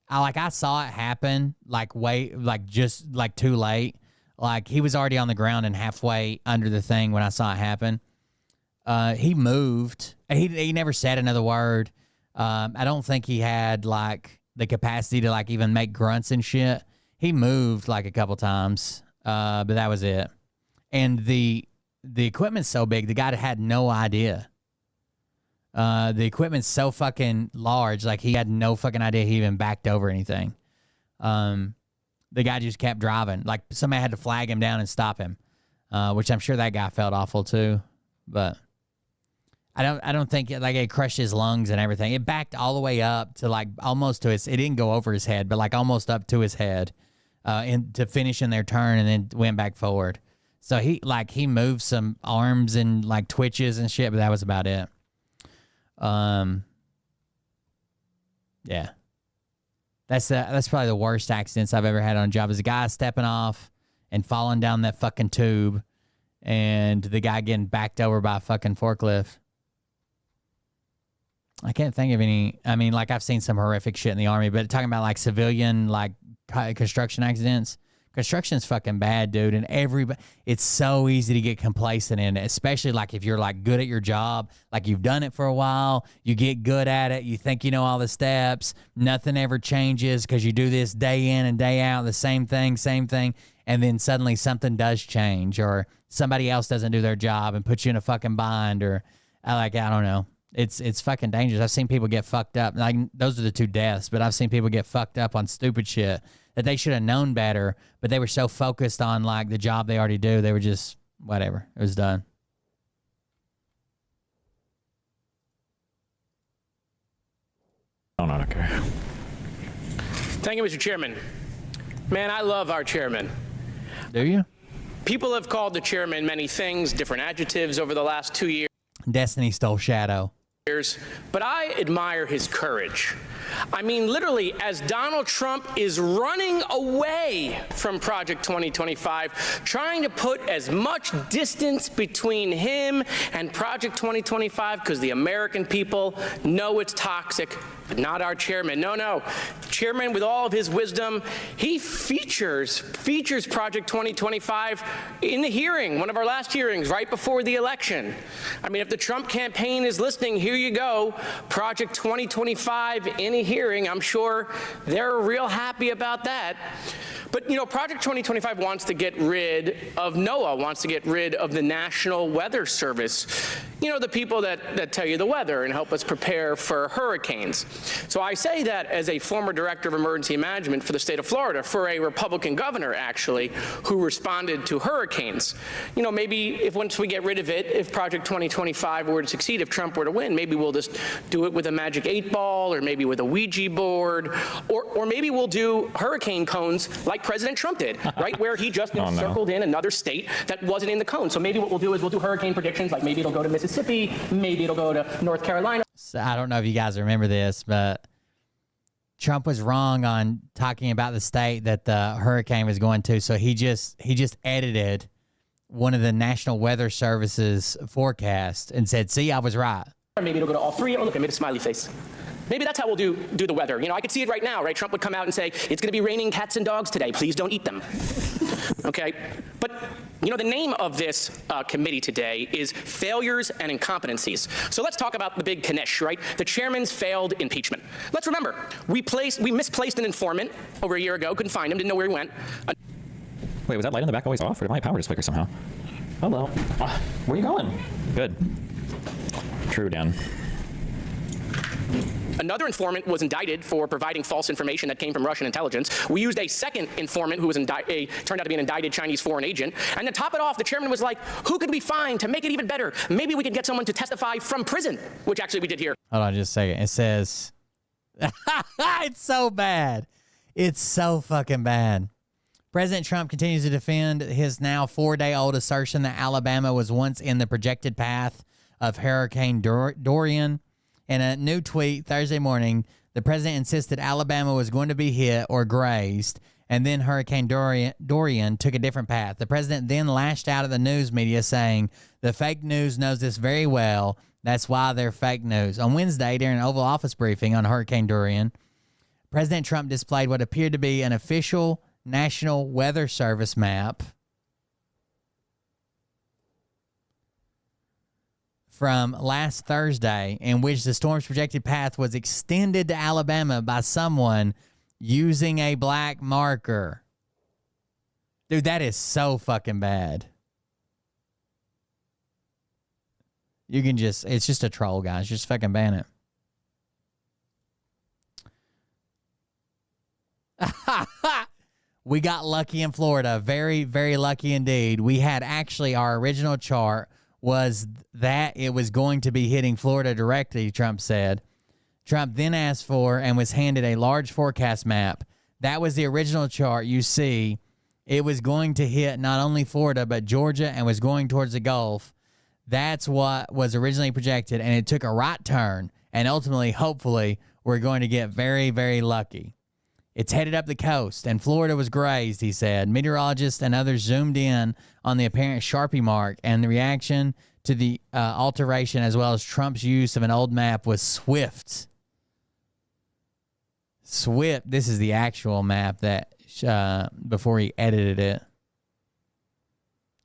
I saw it happen, just too late. Like, he was already on the ground and halfway under the thing when I saw it happen. He moved. He never said another word. I don't think he had, like, the capacity to, like, even make grunts and shit. He moved, like, a couple times, but that was it. And the equipment's so big, the guy had no idea. The equipment's so fucking large, like, he had no fucking idea he even backed over anything. The guy just kept driving. Like, somebody had to flag him down and stop him, which I'm sure that guy felt awful too. But I don't think it, like, it crushed his lungs and everything. It backed all the way up to, like, almost to his. It didn't go over his head, but, like, almost up to his head, to finish in their turn, and then went back forward. So he moved some arms and, like, twitches and shit, but that was about it. Yeah. That's probably the worst accidents I've ever had on a job, is a guy stepping off and falling down that fucking tube, and the guy getting backed over by a fucking forklift. I can't think of any. I mean, like, I've seen some horrific shit in the Army, but talking about, like, civilian, like, construction accidents, construction's fucking bad, dude. And it's so easy to get complacent in it, especially, like, if you're, like, good at your job, like, you've done it for a while, you get good at it, you think you know all the steps, nothing ever changes because you do this day in and day out, the same thing, and then suddenly something does change, or somebody else doesn't do their job and puts you in a fucking bind, or, like, I don't know. It's fucking dangerous. I've seen people get fucked up. Like, those are the two deaths, but I've seen people get fucked up on stupid shit that they should have known better, but they were so focused on, like, the job they already do, they were just, whatever. It was done. Oh, no, I don't care. Thank you, Mr. Chairman. Man, I love our chairman. Do you? People have called the chairman many things, different adjectives over the last 2 years. Destiny stole Shadow. But I admire his courage. I mean, literally, as Donald Trump is running away from Project 2025, trying to put as much distance between him and Project 2025, because the American people know it's toxic, but not our chairman. No. Chairman, with all of his wisdom, he features Project 2025 in the hearing, one of our last hearings, right before the election. I mean, if the Trump campaign is listening, here you go. Project 2025 in a hearing. I'm sure they're real happy about that. But, you know, Project 2025 wants to get rid of NOAA, wants to get rid of the National Weather Service. You know, the people that tell you the weather and help us prepare for hurricanes. So I say that as a former director of emergency management for the state of Florida, for a Republican governor, actually, who responded to hurricanes. You know, maybe if once we get rid of it, if Project 2025 were to succeed, if Trump were to win, maybe we'll just do it with a magic 8-ball, or maybe with a Ouija board, or maybe we'll do hurricane cones like President Trump did, right? Where he just circled in another state that wasn't in the cone. So maybe what we'll do is we'll do hurricane predictions, like maybe it'll go to Mississippi, maybe it'll go to North Carolina. So I don't know if you guys remember this, but Trump was wrong on talking about the state that the hurricane was going to. So he just edited one of the National Weather Service's forecasts and said, see, I was right. Or maybe it'll go to all three. Oh, look, I made a smiley face. Maybe that's how we'll do the weather. You know, I could see it right now, right? Trump would come out and say, it's going to be raining cats and dogs today. Please don't eat them. Okay? But, you know, the name of this committee today is Failures and Incompetencies. So let's talk about the big Kanish, right? The chairman's failed impeachment. Let's remember, we misplaced an informant over a year ago, couldn't find him, didn't know where he went. Wait, was that light in the back always off, or did my power just flicker somehow? Hello. Where are you going? Good. True, Dan. Another informant was indicted for providing false information that came from Russian intelligence. We used a second informant who was turned out to be an indicted Chinese foreign agent. And to top it off, the chairman was like, who could we find to make it even better? Maybe we could get someone to testify from prison, which actually we did here. Hold on just a second. It says, it's so bad. It's so fucking bad. President Trump continues to defend his now 4-day-old assertion that Alabama was once in the projected path of Hurricane Dorian. In a new tweet Thursday morning, the president insisted Alabama was going to be hit or grazed, and then Hurricane Dorian took a different path. The president then lashed out at the news media, saying, the fake news knows this very well. That's why they're fake news. On Wednesday, during an Oval Office briefing on Hurricane Dorian, President Trump displayed what appeared to be an official National Weather Service map from last Thursday, in which the storm's projected path was extended to Alabama by someone using a black marker. Dude, that is so fucking bad. You can just, it's just a troll, guys. Just fucking ban it. We got lucky in Florida. Very, very lucky indeed. We had actually, our original chart was that it was going to be hitting Florida directly, Trump said. Trump then asked for and was handed a large forecast map. That was the original chart. You see, it was going to hit not only Florida, but Georgia, and was going towards the Gulf. That's what was originally projected, and it took a right turn, and ultimately, hopefully, we're going to get very, very lucky. It's headed up the coast, and Florida was grazed, he said. Meteorologists and others zoomed in on the apparent Sharpie mark, and the reaction to the alteration, as well as Trump's use of an old map, was swift. Swift. This is the actual map that before he edited it.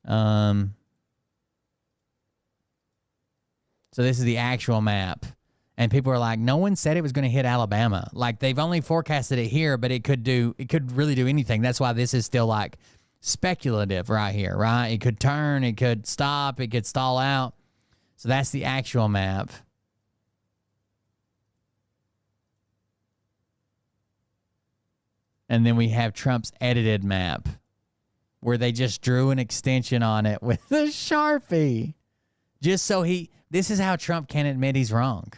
So this is the actual map. And people are like, no one said it was going to hit Alabama. Like, they've only forecasted it here, but it could really do anything. That's why this is still like speculative right here, right? It could turn, it could stop, it could stall out. So that's the actual map. And then we have Trump's edited map, where they just drew an extension on it with a Sharpie. Just so this is how Trump can't admit he's wrong.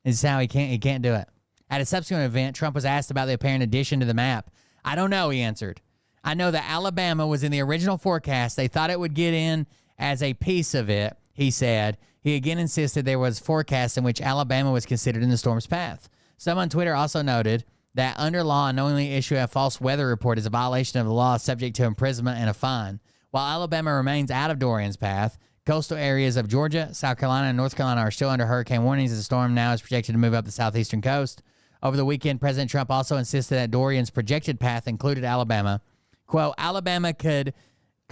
This is how he can't do it. At a subsequent event, Trump was asked about the apparent addition to the map. I don't know, he answered. I know that Alabama was in the original forecast. They thought it would get in as a piece of it, he said. He again insisted there was forecasts in which Alabama was considered in the storm's path. Some on Twitter also noted that under law, knowingly issuing a false weather report is a violation of the law subject to imprisonment and a fine. While Alabama remains out of Dorian's path, coastal areas of Georgia, South Carolina, and North Carolina are still under hurricane warnings as the storm now is projected to move up the southeastern coast. Over the weekend, President Trump also insisted that Dorian's projected path included Alabama. Quote, Alabama could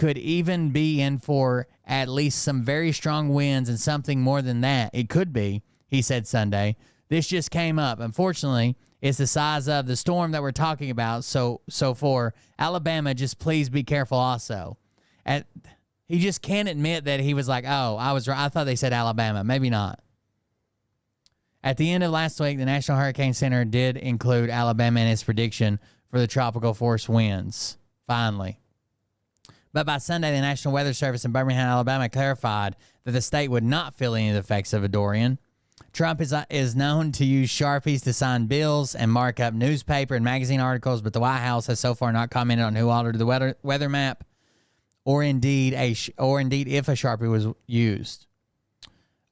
even be in for at least some very strong winds and something more than that. It could be, he said Sunday. This just came up. Unfortunately, it's the size of the storm that we're talking about. So for Alabama, just please be careful also. He just can't admit that he was like, oh, I was right. I thought they said Alabama. Maybe not. At the end of last week, the National Hurricane Center did include Alabama in its prediction for the tropical force winds, finally. But by Sunday, the National Weather Service in Birmingham, Alabama, clarified that the state would not feel any of the effects of a Dorian. Trump is known to use Sharpies to sign bills and mark up newspaper and magazine articles, but the White House has so far not commented on who altered the weather map, or indeed if a Sharpie was used.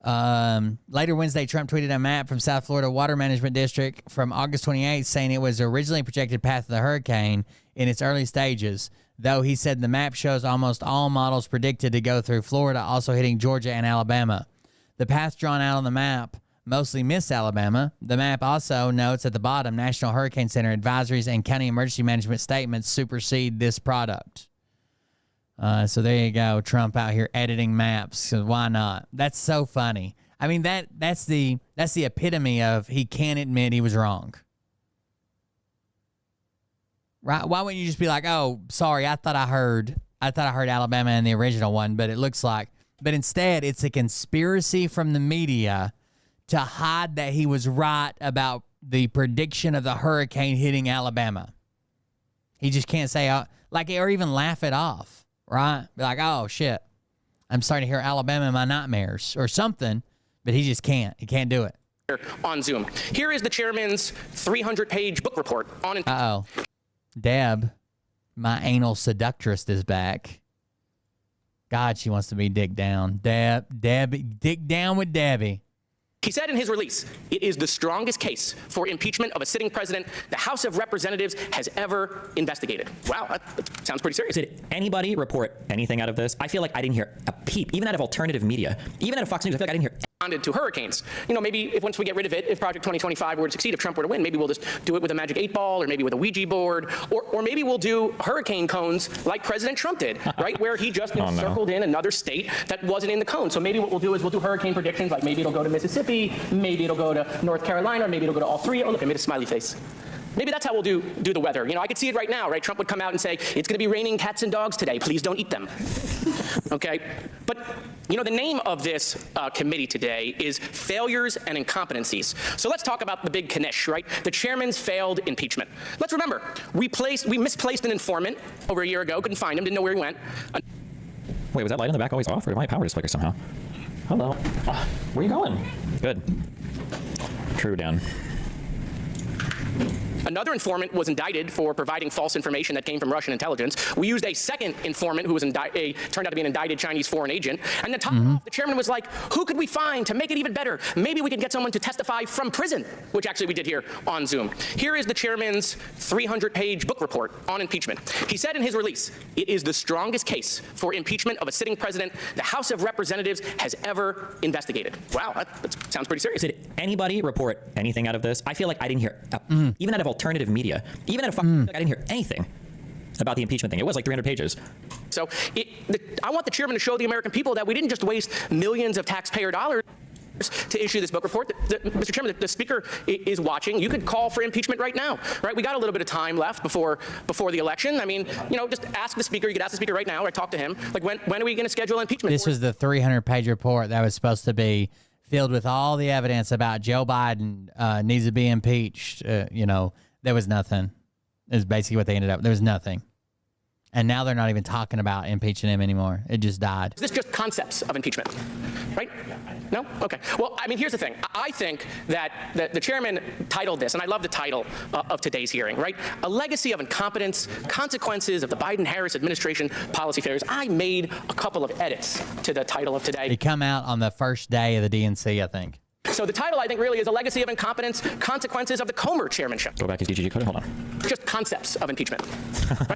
Later Wednesday, Trump tweeted a map from South Florida Water Management District from August 28th, saying it was originally projected path of the hurricane in its early stages, though he said the map shows almost all models predicted to go through Florida, also hitting Georgia and Alabama. The path drawn out on the map mostly missed Alabama. The map also notes at the bottom, National Hurricane Center advisories and county emergency management statements supersede this product. So there you go, Trump out here editing maps. So why not? That's so funny. I mean, that's the epitome of he can't admit he was wrong. Right? Why wouldn't you just be like, oh, sorry, I thought I heard Alabama in the original one, but instead it's a conspiracy from the media to hide that he was right about the prediction of the hurricane hitting Alabama. He just can't say or even laugh it off. Right? Be like, oh, shit. I'm starting to hear Alabama in my nightmares or something, but he just can't. He can't do it. On Zoom. Here is the chairman's 300-page book report on... Uh-oh. Deb, my anal seductress, is back. God, she wants to be dick down. Dick down with Debbie. He said in his release, it is the strongest case for impeachment of a sitting president the House of Representatives has ever investigated. Wow, that sounds pretty serious. Did anybody report anything out of this? I feel like I didn't hear a peep, even out of alternative media, even out of Fox News. I feel like I didn't hear to hurricanes. You know, maybe if once we get rid of it, if Project 2025 were to succeed, if Trump were to win, maybe we'll just do it with a magic 8-ball, or maybe with a Ouija board, or maybe we'll do hurricane cones like President Trump did, right? Where he just circled in another state that wasn't in the cone. So maybe what we'll do is we'll do hurricane predictions, like maybe it'll go to Mississippi, maybe it'll go to North Carolina, or maybe it'll go to all three. Oh, look, I made a smiley face. Maybe that's how we'll do the weather. You know, I could see it right now, right? Trump would come out and say, it's going to be raining cats and dogs today. Please don't eat them. Okay? But, you know, the name of this committee today is Failures and Incompetencies. So let's talk about the big Knish, right? The chairman's failed impeachment. Let's remember, we misplaced an informant over a year ago, couldn't find him, didn't know where he went. Wait, was that light in the back always off, or did my power just flicker somehow? Hello. Where are you going? Good. True, Dan. Another informant was indicted for providing false information that came from Russian intelligence. We used a second informant who was turned out to be an indicted Chinese foreign agent. And to top it off, the chairman was like, who could we find to make it even better? Maybe we could get someone to testify from prison, which actually we did here on Zoom. Here is the chairman's 300-page book report on impeachment. He said in his release, it is the strongest case for impeachment of a sitting president the House of Representatives has ever investigated. Wow, that sounds pretty serious. Did anybody report anything out of this? I feel like I didn't hear, even out of alternative media, even out of I didn't hear anything about the impeachment thing. It was like 300 pages. So I want the chairman to show the American people that we didn't just waste millions of taxpayer dollars to issue this book report. Mr. Chairman, the speaker is watching. You could call for impeachment right now, right? We got a little bit of time left before the election. I mean, you know, just ask the speaker. You could ask the speaker right now, or talk to him. Like, when are we going to schedule impeachment? This was the 300-page report that was supposed to be filled with all the evidence about Joe Biden needs to be impeached. You know, there was nothing. Is basically what they ended up. There was nothing. And now they're not even talking about impeaching him anymore. It just died. Is this just concepts of impeachment, right? No? Okay. Well, I mean, here's the thing. I think that the chairman titled this, and I love the title of today's hearing, right? A legacy of incompetence, consequences of the Biden-Harris administration policy failures. I made a couple of edits to the title of today. It come out on the first day of the DNC, I think. So the title, I think, really is a legacy of incompetence, consequences of the Comer chairmanship. Go back to DGG code. Hold on. Just concepts of impeachment.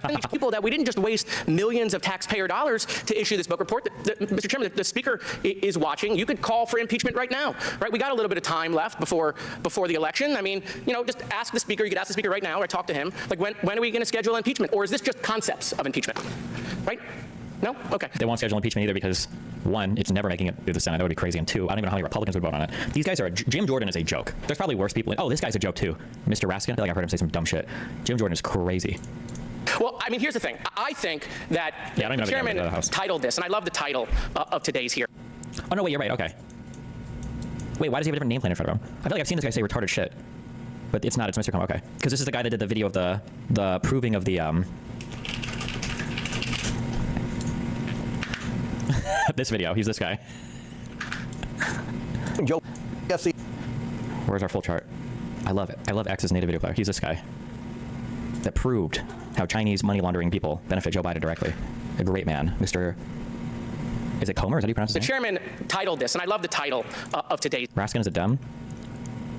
Right? People that we didn't just waste millions of taxpayer dollars to issue this book report. Mr. Chairman, the speaker is watching. You could call for impeachment right now, right? We got a little bit of time left before the election. I mean, you know, just ask the speaker. You could ask the speaker right now, or talk to him. Like, when are we going to schedule impeachment? Or is this just concepts of impeachment, right? No? Okay. They won't schedule impeachment either because, one, it's never making it through the Senate. That would be crazy. And two, I don't even know how many Republicans would vote on it. These guys are, Jim Jordan is a joke. There's probably worse people. Oh, this guy's a joke too. Mr. Raskin, I feel like I've heard him say some dumb shit. Jim Jordan is crazy. Well, I mean, here's the thing. I think that the chairman titled this, and I love the title of today's hearing. Oh, no, wait, you're right. Okay. Wait, why does he have a different nameplate in front of him? I feel like I've seen this guy say retarded shit. But it's not. It's Mr. Comer. Okay. Because this is the guy that did the video of the proving of the, this video. He's this guy. Joe, where's our full chart? I love it. I love X's native video player. He's this guy that proved how Chinese money laundering people benefit Joe Biden directly. A great man, Mr. Is it Comer? Is that how you pronounce his name? The chairman titled this, and I love the title of today's. Raskin is it dumb?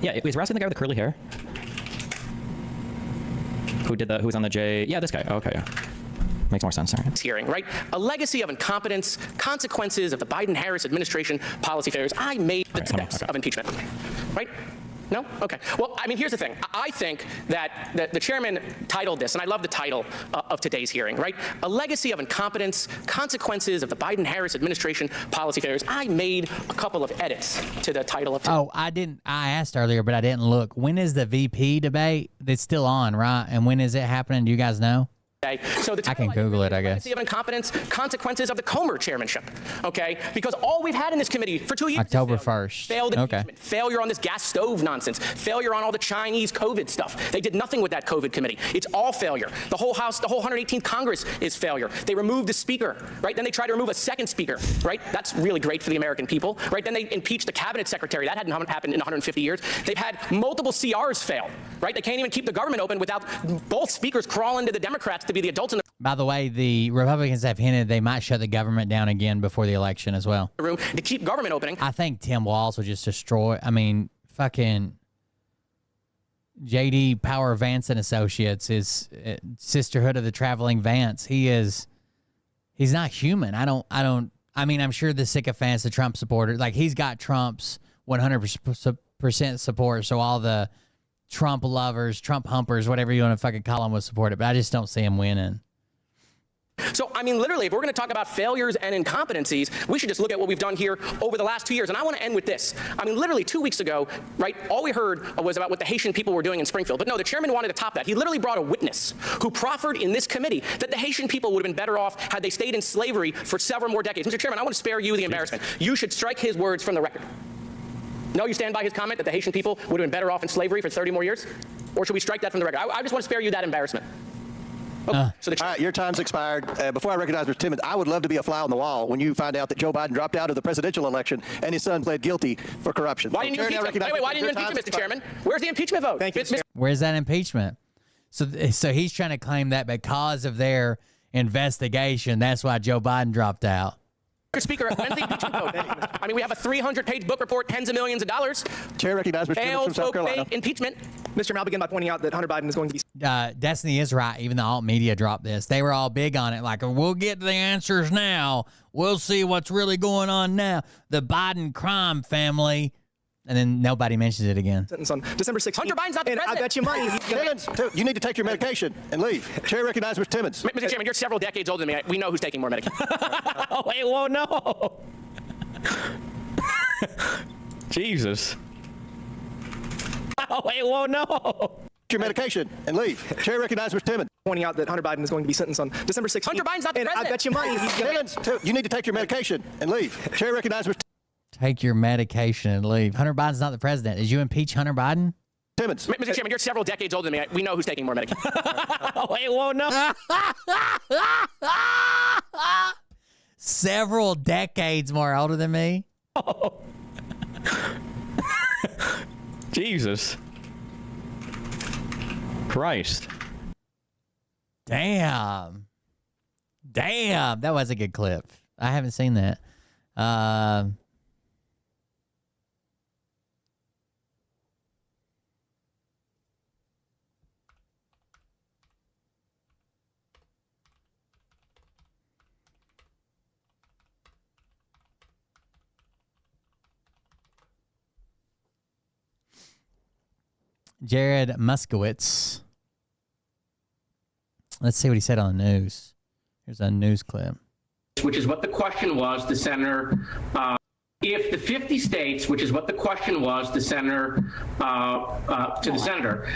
Yeah, is Raskin the guy with the curly hair? Who was on the J? Yeah, this guy. Oh, okay, yeah. Makes more sense. Sorry. Hearing, right? A legacy of incompetence, consequences of the Biden-Harris administration policy failures. I made the steps of impeachment, right? No? Okay. Well, I mean, here's the thing. I think that the chairman titled this, and I love the title of today's hearing, right? A legacy of incompetence, consequences of the Biden-Harris administration policy failures. I made a couple of edits to the title of. Oh, I asked earlier, but I didn't look. When is the VP debate? It's still on, right? And when is it happening? Do you guys know? Okay. So I can Google it, I guess. Legacy of incompetence, consequences of the Comer chairmanship. Okay, because all we've had in this committee for 2 years. October 1st. Failed impeachment, failure on this gas stove nonsense, failure on all the Chinese COVID stuff. They did nothing with that COVID committee. It's all failure. The whole House, the whole 118th Congress is failure. They removed the speaker, right? Then they tried to remove a second speaker, right? That's really great for the American people, right? Then they impeached the cabinet secretary. That hadn't happened in 150 years. They've had multiple CRs fail, right? They can't even keep the government open without both speakers crawling to the Democrats to be the adults in the By the way, the Republicans have hinted they might shut the government down again before the election as well. Room to keep government opening. I think Tim Walz will just destroy. I mean, fucking JD Power Vance and Associates is Sisterhood of the Traveling Vance. He's not human. I I mean, I'm sure the sycophants, the Trump supporters, like he's got Trump's 100% support. So all the Trump lovers, Trump humpers, whatever you want to fucking call them, will support it. But I just don't see him winning. So, I mean, literally, if we're going to talk about failures and incompetencies, we should just look at what we've done here over the last 2 years. And I want to end with this. I mean, literally 2 weeks ago, right, all we heard was about what the Haitian people were doing in Springfield. But no, the chairman wanted to top that. He literally brought a witness who proffered in this committee that the Haitian people would have been better off had they stayed in slavery for several more decades. Mr. Chairman, I want to spare you the embarrassment. You should strike his words from the record. No, you stand by his comment that the Haitian people would have been better off in slavery for 30 more years? Or should we strike that from the record? I just want to spare you that embarrassment. Okay. All right, your time's expired. Before I recognize Mr. Timmons, I would love to be a fly on the wall when you find out that Joe Biden dropped out of the presidential election and his son pled guilty for corruption. Why didn't you impeach him? Wait, why didn't you impeach him, Mr. Chairman? Where's the impeachment vote? Thank you, Mr. Where's that impeachment? So he's trying to claim that because of their investigation, that's why Joe Biden dropped out. Mr. Speaker, when's the impeachment vote? I mean, we have a 300-page book report, tens of millions of dollars. Chair recognizes Mr. Timmons from South Carolina. Impeachment. Mr. Chairman, I'll begin by pointing out that Hunter Biden is going to be... Destiny is right. Even the alt media dropped this. They were all big on it. Like, we'll get the answers now. We'll see what's really going on now. The Biden crime family. And then nobody mentions it again. Sentence on December 16th. Hunter Biden's not the president. I bet you money. Timmons, you need to take your medication and leave. Chair recognizes Mr. Timmons. Mr. Chairman, you're several decades older than me. We know who's taking more medication. Oh, wait, whoa, no. Jesus. Oh, wait, whoa, no. Your medication and leave. Chair recognizes Mr. Timmons. Pointing out that Hunter Biden is going to be sentenced on December 16th. Hunter Biden's not the president. I bet you money. Timmons, you need to take your medication and leave. Chair recognizes Mr. Take your medication and leave. Hunter Biden's not the president. Did you impeach Hunter Biden? Timmons. Mr. Chairman, you're several decades older than me. We know who's taking more medication. Oh, wait, whoa, no. Several decades more older than me? Oh. Jesus. Christ. Damn. That was a good clip. I haven't seen that. Jared Moskowitz. Let's see what he said on the news. Here's a news clip. Which is what the question was, the senator. If the 50 states, which is what the question was, the senator, to the senator,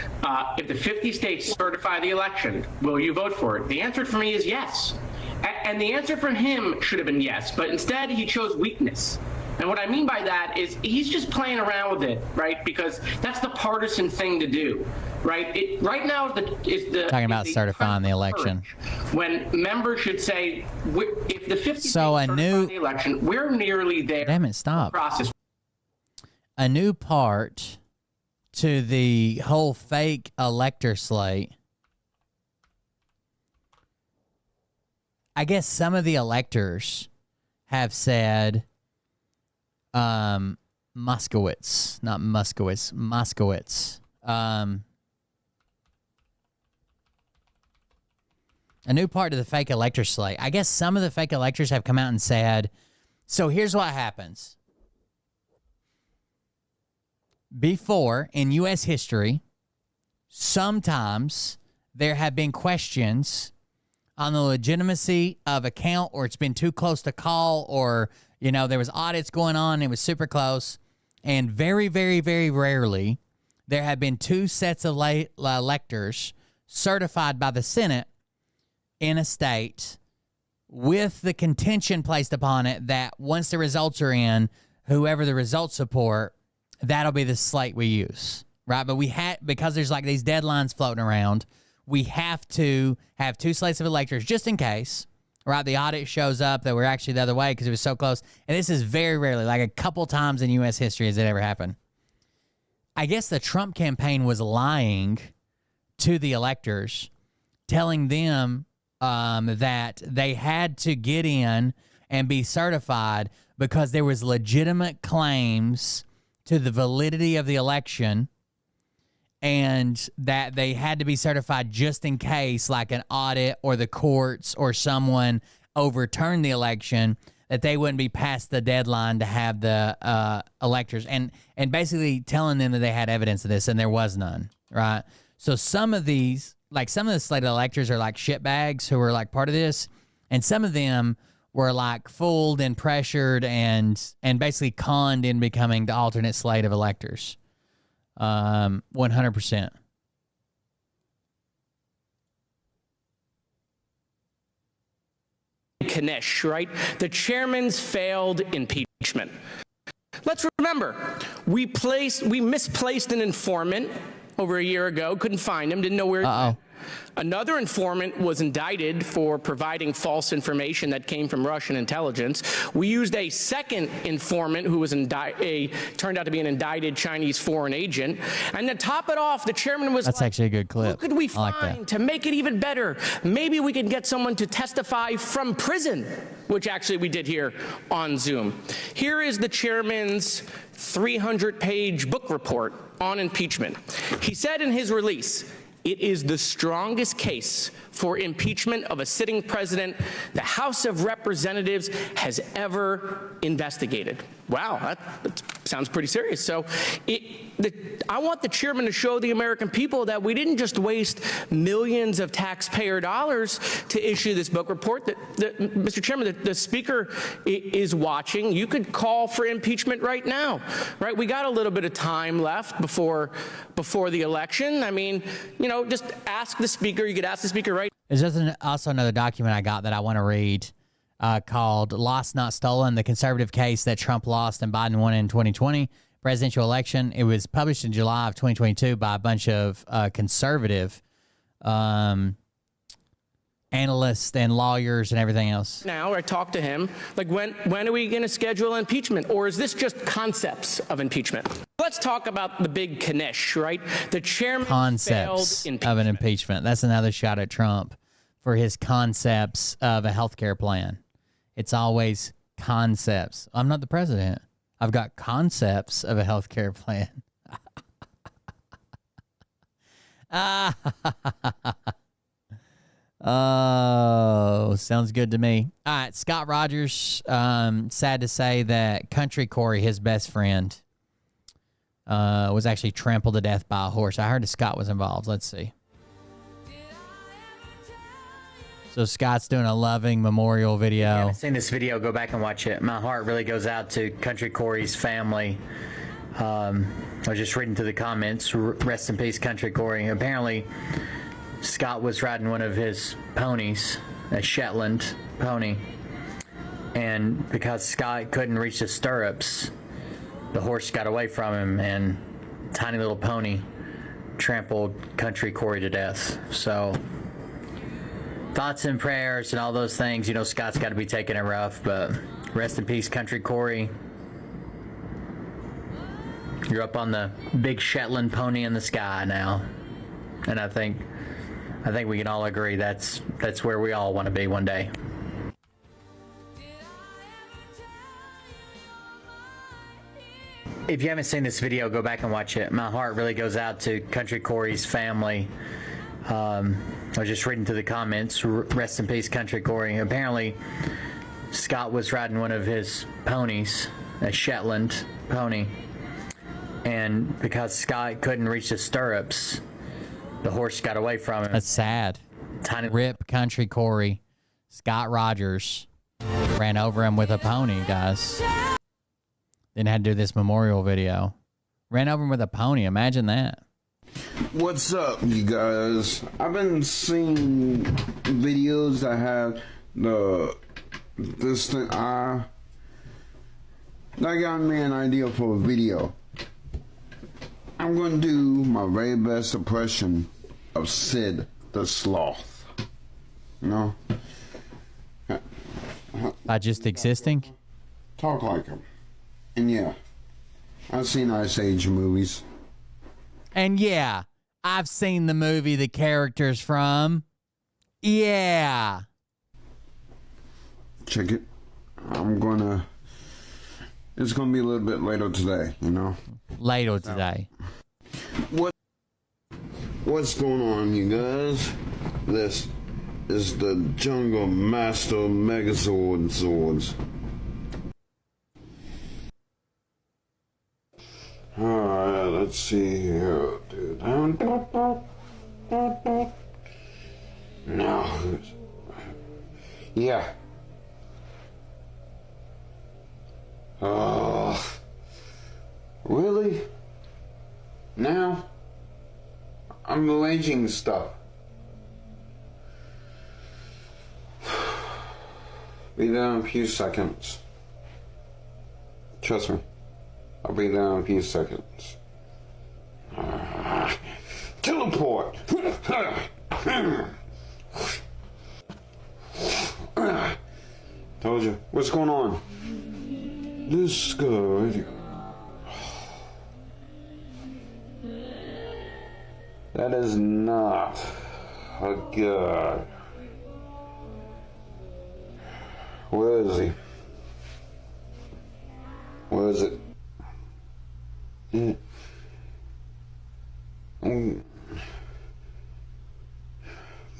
if the 50 states certify the election, will you vote for it? The answer for me is yes. And the answer from him should have been yes, but instead he chose weakness. And what I mean by that is he's just playing around with it, right? Because that's the partisan thing to do, right? Right now is the talking about certifying the election. When members should say, if the 50 so states certify the election, we're nearly there. Damn it! Stop. Process. A new part to the whole fake elector slate. I guess some of the electors have said. Moskowitz, not Moskowitz, Moskowitz. A new part of the fake elector slate. I guess some of the fake electors have come out and said, so here's what happens. Before, in U.S. history, sometimes there have been questions on the legitimacy of a count, or it's been too close to call, or there was audits going on. It was super close. And very, very, very rarely, there have been two sets of electors certified by the Senate in a state with the contention placed upon it that once the results are in, whoever the results support, that'll be the slate we use, right? But because there's like these deadlines floating around, we have to have two slates of electors just in case. Right, the audit shows up that we're actually the other way because it was so close. And this is very rarely, like a couple times in U.S. history has it ever happened. I guess the Trump campaign was lying to the electors, telling them that they had to get in and be certified because there was legitimate claims to the validity of the election and that they had to be certified just in case, like an audit or the courts or someone overturned the election. that they wouldn't be past the deadline to have the electors, and basically telling them that they had evidence of this, and there was none, right? So some of these, like some of the slated electors are like shitbags who were like part of this, and some of them were like fooled and pressured and basically conned in becoming the alternate slate of electors. 100%. Knish, right? The chairman's failed impeachment. Let's remember, we misplaced an informant over a year ago, couldn't find him, didn't know where he went. Another informant was indicted for providing false information that came from Russian intelligence. We used a second informant who was turned out to be an indicted Chinese foreign agent. And to top it off, the chairman was That's actually a good clip. Who could we find to make it even better? Maybe we could get someone to testify from prison, which actually we did here on Zoom. Here is the chairman's 300-page book report on impeachment. He said in his release, "It is the strongest case for impeachment of a sitting president the House of Representatives has ever investigated." Wow, that sounds pretty serious. So I want the chairman to show the American people that we didn't just waste millions of taxpayer dollars to issue this book report. Mr. Chairman, the speaker is watching. You could call for impeachment right now, right? We got a little bit of time left before the election. I mean, you know, just ask the speaker. You could ask the speaker right. There's also another document I got that I want to read called Lost Not Stolen, the conservative case that Trump lost and Biden won in 2020 presidential election. It was published in July of 2022 by a bunch of conservative analysts and lawyers and everything else. Now, I talked to him, like, when are we going to schedule impeachment? Or is this just concepts of impeachment? Let's talk about the big Knish, right? The chairman Concepts of an impeachment. That's another shot at Trump for his concepts of a healthcare plan. It's always concepts. I'm not the president. I've got concepts of a healthcare plan. Oh, sounds good to me. All right, Scott Rogers, sad to say that Country Corey, his best friend, was actually trampled to death by a horse. I heard that Scott was involved. Let's see. So Scott's doing a loving memorial video. If you haven't seen this video, go back and watch it. My heart really goes out to Country Corey's family. I was just reading through the comments. Rest in peace, Country Corey. Apparently, Scott was riding one of his ponies, a Shetland pony, and because Scott couldn't reach the stirrups, the horse got away from him, and tiny little pony trampled Country Corey to death. So thoughts and prayers and all those things. You know, Scott's got to be taking it rough, but rest in peace, Country Corey. You're up on the big Shetland pony in the sky now, and I think we can all agree that's where we all want to be one day. If you haven't seen this video, go back and watch it. My heart really goes out to Country Corey's family. I was just reading through the comments. Rest in peace, Country Corey. Apparently, Scott was riding one of his ponies, a Shetland pony, and because Scott couldn't reach the stirrups, the horse got away from him. That's sad. Rip Country Corey. Scott Rogers ran over him with a pony, guys. Then had to do this memorial video. Ran over him with a pony. Imagine that. What's up, you guys? I've been seeing videos that have the distant eye. That got me an idea for a video. I'm going to do my very best impression of Sid the Sloth. You know? By just existing? Talk like him. And yeah, I've seen Ice Age movies. And yeah, I've seen the movie the characters from. Yeah. Check it. It's gonna be a little bit later today, you know? Later today. What's going on, you guys? This is the Jungle Master Megazord Zords. let's see here, dude. No. Yeah. Really? Now? I'm arranging stuff. Be there in a few seconds. Trust me. I'll be there in a few seconds. Teleport! Told you. What's going on? This guy. That is not a guy. Where is he? Where is it?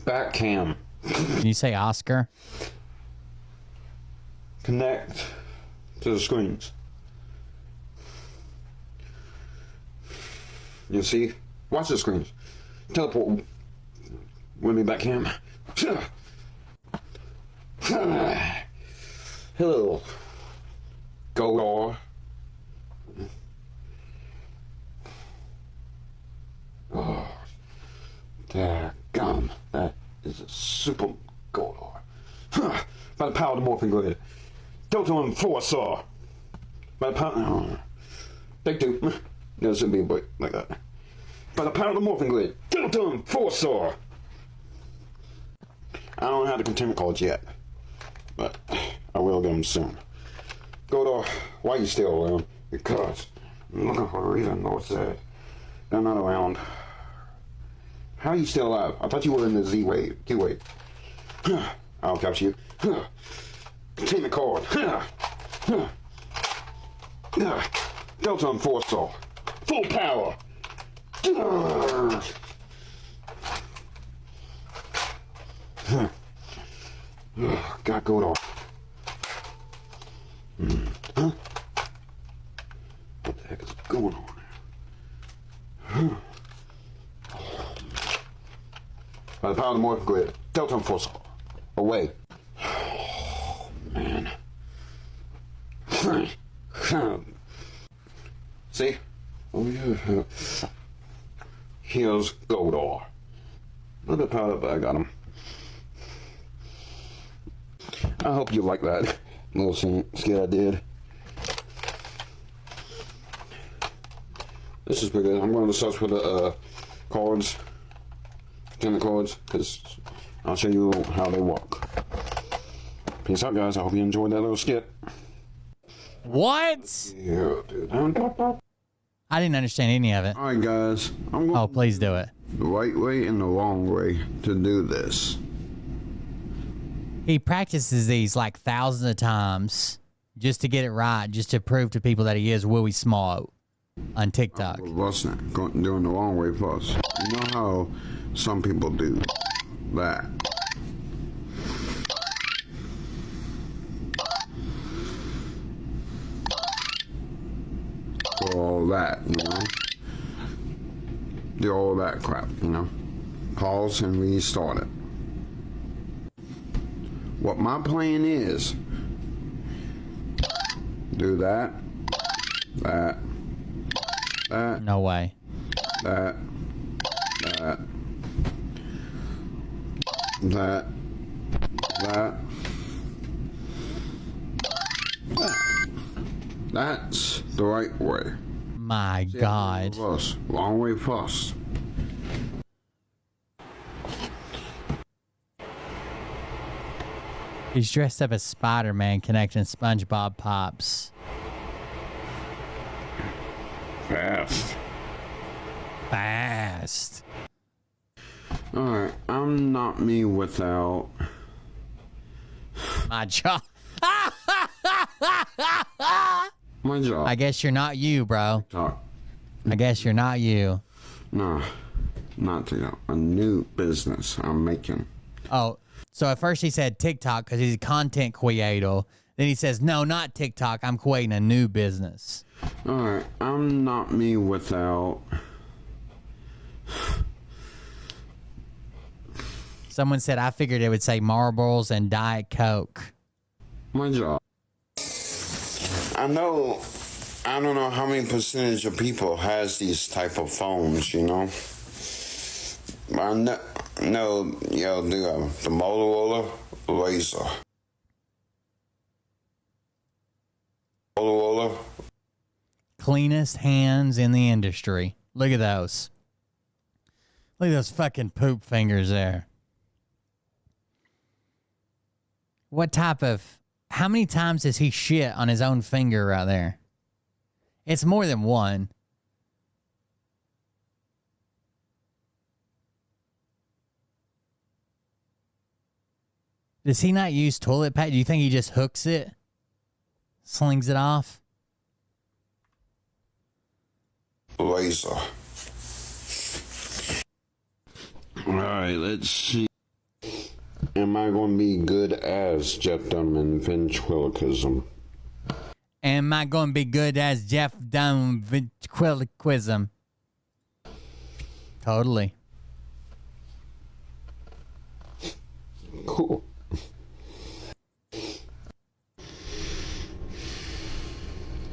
Back cam. Can you say Oscar? Connect to the screens. You see? Watch the screens. Teleport with me back cam. Hello. Go. Oh, daggum. That is a super Goldar. By the power of the morphing grid. Delta on 4 saw. By the power. Oh. Take 2. No, shouldn't be a break like that. By the power of the morphing grid. Delta on 4 saw. I don't have the containment codes yet, but I will get them soon. Goldar, why are you still around? Because I'm looking for a reason. North said they're not around. How are you still alive? I thought you were in the Z wave, Q wave. I'll capture you. Containment code. Delta on 4 saw. Full power. Got Goldar. Huh? What the heck is going on there? By the power of the morph grid, Delta on 4 saw. Away. Oh, man. See? Oh, yeah. Here's Goldar. A little bit powder, but I got him. I hope you like that little skit I did. This is pretty good. I'm going to search for the cards, containment cards, because I'll show you how they work. Peace out, guys. I hope you enjoyed that little skit. What? Yeah, dude. I didn't understand any of it. All right, guys. I'm going please do it. The right way and the wrong way to do this. He practices these like thousands of times just to get it right, just to prove to people that he is Willie Smart on TikTok. Doing the wrong way first. You know how some people do that. All that, you know. Do all that crap, you know. Pause and restart it. What my plan is, do that. No way. That. That's the right way. My God. Long way first. He's dressed up as Spider-Man connecting SpongeBob pops. Fast. Alright, I'm not me without my job. My job. I guess you're not you, bro. I guess you're not you. No, not TikTok. A new business I'm making. Oh, so at first he said TikTok because he's a content creator. Then Then he says, no, not TikTok. I'm creating a new business. All right, I'm not me without. Someone said, I figured it would say Marlboros and Diet Coke. My job. I don't know how many percentage of people has these type of phones, you know. But I know the Motorola Razor. Motorola. Cleanest hands in the industry. Look at those. Look at those fucking poop fingers there. How many times does he shit on his own finger right there? It's more than one. Does he not use toilet paper? Do you think he just hooks it? Slings it off? Razor. All right, let's see. Am I going to be good as Jeff Dunham in ventriloquism? Am I going to be good as Jeff Dunham ventriloquism? Totally. Cool.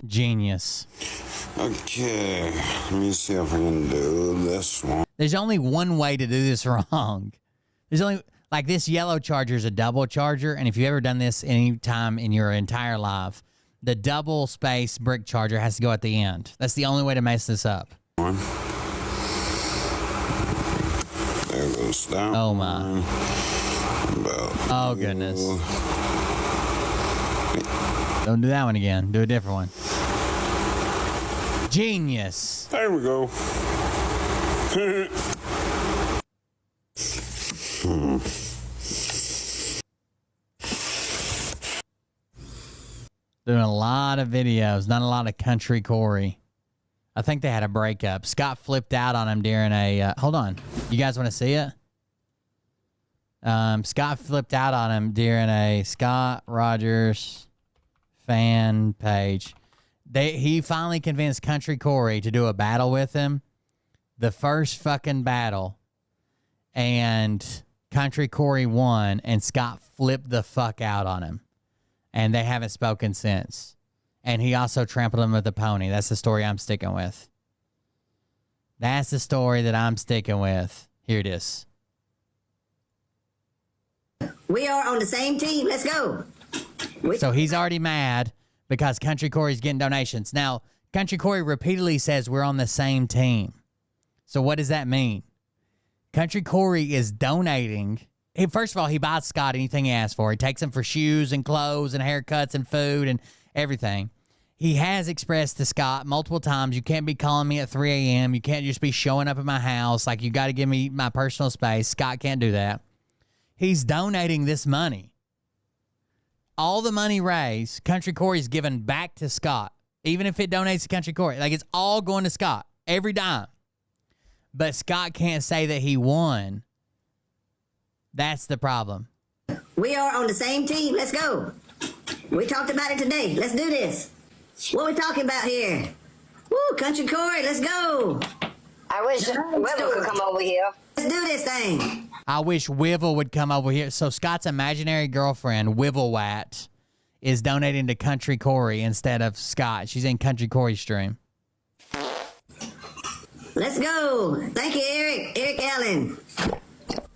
Genius. Okay, let me see if I can do this one. There's only one way to do this wrong. There's only, like, this yellow charger is a double charger, and if you've ever done this any time in your entire life, the double space brick charger has to go at the end. That's the only way to mess this up. There goes that. Oh my. Oh goodness. Don't do that one again. Do a different one. Genius. There we go. Doing a lot of videos, not a lot of Country Corey. I think they had a breakup. Scott flipped out on him during a... hold on. You guys want to see it? Scott flipped out on him during a Scott Rogers fan page. He finally convinced Country Corey to do a battle with him. The first fucking battle. And Country Corey won, and Scott flipped the fuck out on him. And they haven't spoken since. And he also trampled him with a pony. That's the story I'm sticking with. That's the story that I'm sticking with. Here it is. We are on the same team. Let's go. So he's already mad because Country Corey's getting donations. Now, Country Corey repeatedly says we're on the same team. So what does that mean? Country Corey is donating. First of all, he buys Scott anything he asks for. He takes him for shoes and clothes and haircuts and food and everything. He has expressed to Scott multiple times, you can't be calling me at 3 a.m. You can't just be showing up at my house. Like, you got to give me my personal space. Scott can't do that. He's donating this money. All the money raised, Country Corey's given back to Scott. Even if it donates to Country Corey. Like, it's all going to Scott. Every dime. But Scott can't say that he won. That's the problem. We are on the same team. Let's go. We talked about it today. Let's do this. What are we talking about here? Woo, Country Corey, let's go. I wish Wivel could come over here. Let's do this thing. I wish Wivel would come over here. So Scott's imaginary girlfriend, Wivelwat, is donating to Country Corey instead of Scott. She's in Country Corey's stream. Let's go. Thank you, Eric Allen.